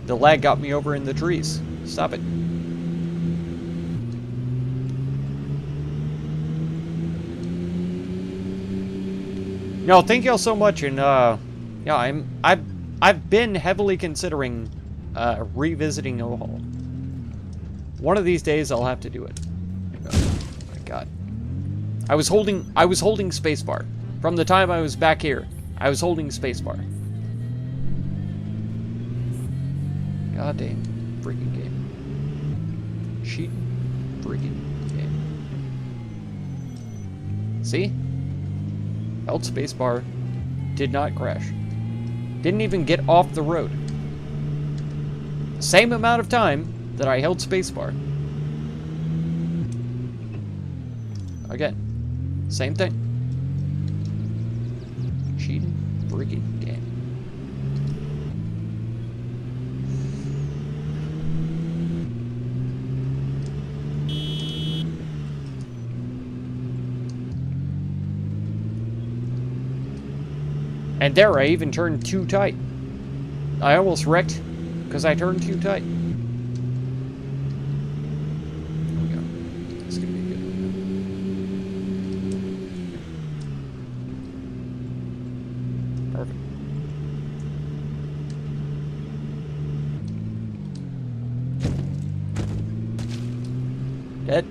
the lag got me over in the trees. Stop it. No, thank y'all so much, and yeah, I've been heavily considering revisiting Ohol. One of these days I'll have to do it. Oh my god. I was holding spacebar. From the time I was back here, I was holding spacebar. God damn freaking game. Cheat freaking game. See? Held spacebar, did not crash. Didn't even get off the road. Same amount of time that I held spacebar. Again, same thing. Cheating freaking game. And there, I even turned too tight. I almost wrecked because I turned too tight. There we go. This is gonna be good. Perfect. Dead.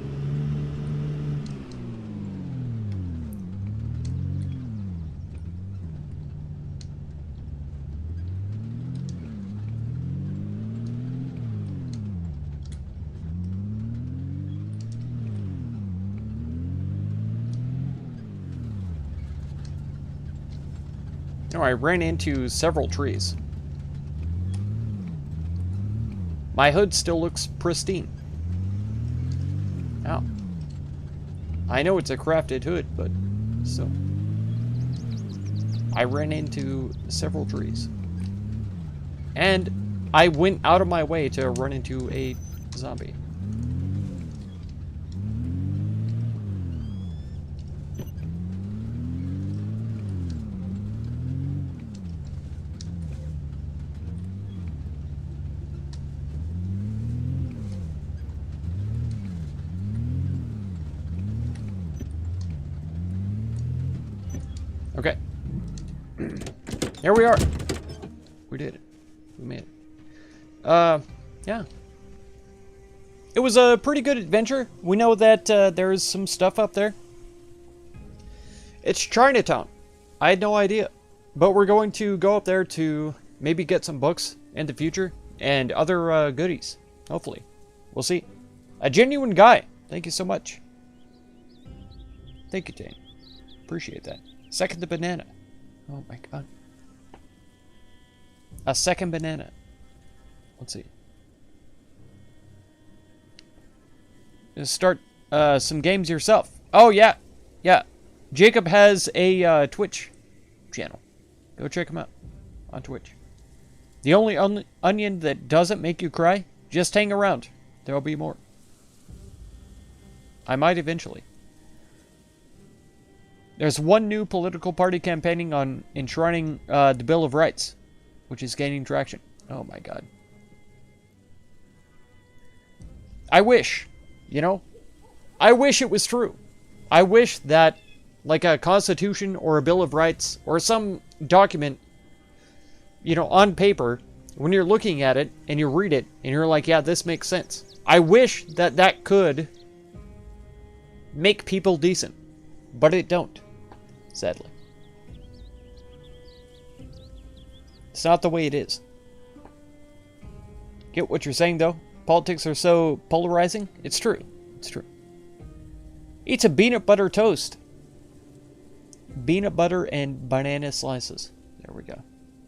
No, I ran into several trees. My hood still looks pristine. Ow. I know it's a crafted hood, but still. I ran into several trees. And I went out of my way to run into a zombie. Okay. Here we are. We did it. We made it. Yeah. It was a pretty good adventure. We know that there is some stuff up there. It's Chinatown. I had no idea. But we're going to go up there to maybe get some books in the future and other goodies. Hopefully. We'll see. A genuine guy. Thank you so much. Thank you, Jane. Appreciate that. Second the banana. Oh my god. A second banana. Let's see. Just start some games yourself. Oh yeah. Yeah. Jacob has a Twitch channel. Go check him out on Twitch. The only onion that doesn't make you cry, just hang around. There'll be more. I might eventually. There's one new political party campaigning on enshrining the Bill of Rights, which is gaining traction. Oh my god. I wish, you know, I wish it was true. I wish that, like a constitution or a Bill of Rights or some document, you know, on paper, when you're looking at it and you read it and you're like, yeah, this makes sense. I wish that that could make people decent, but it don't. Sadly. It's not the way it is. Get what you're saying, though? Politics are so polarizing? It's true. It's true. Eat some peanut butter toast. Peanut butter and banana slices. There we go.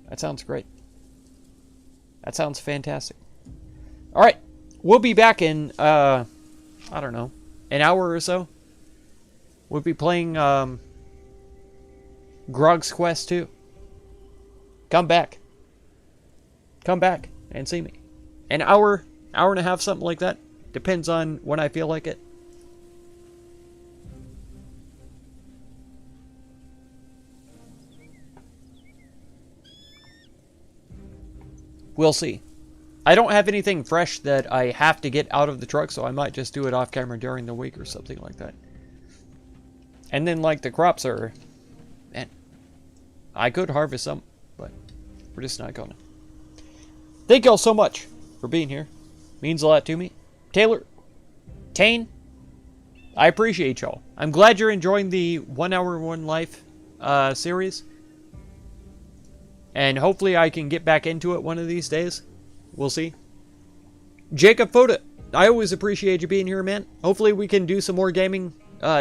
That sounds great. That sounds fantastic. Alright. We'll be back in, I don't know, an hour or so. We'll be playing, Grog's Quest 2. Come back. Come back and see me. An hour and a half, something like that. Depends on when I feel like it. We'll see. I don't have anything fresh that I have to get out of the truck, so I might just do it off camera during the week or something like that. And then, like, the crops are... Man, I could harvest some, but we're just not gonna. Thank y'all so much for being here. Means a lot to me. Taylor, Tane, I appreciate y'all. I'm glad you're enjoying the 1 Hour 1 Life series. And hopefully I can get back into it one of these days. We'll see. Jacob Foda, I always appreciate you being here, man. Hopefully we can do some more gaming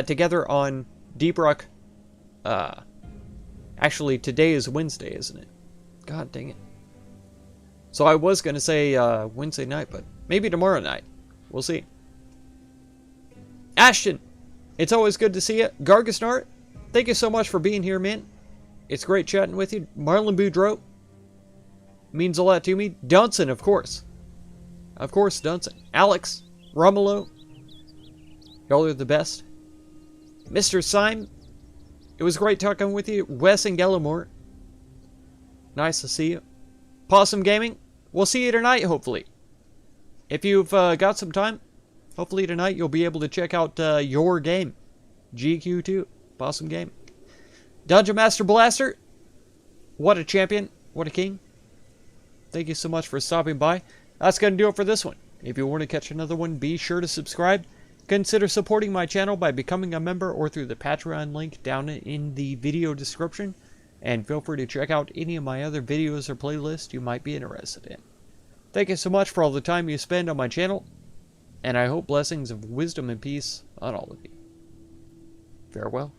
together on Deep Rock. Actually, today is Wednesday, isn't it? God dang it. So I was going to say Wednesday night, but maybe tomorrow night. We'll see. Ashton, it's always good to see you. Gargasnart, thank you so much for being here, man. It's great chatting with you. Marlon Boudreau, means a lot to me. Dunson, of course. Of course, Dunson. Alex, Romulo, y'all are the best. Mr. Syme, it was great talking with you. Wes and Gallimore, nice to see you. Possum Gaming, we'll see you tonight, hopefully. If you've got some time, hopefully tonight you'll be able to check out your game. GQ2, Possum Gaming. Dungeon Master Blaster, what a champion, what a king. Thank you so much for stopping by. That's going to do it for this one. If you want to catch another one, be sure to subscribe. Consider supporting my channel by becoming a member or through the Patreon link down in the video description. And feel free to check out any of my other videos or playlists you might be interested in. Thank you so much for all the time you spend on my channel. And I hope blessings of wisdom and peace on all of you. Farewell.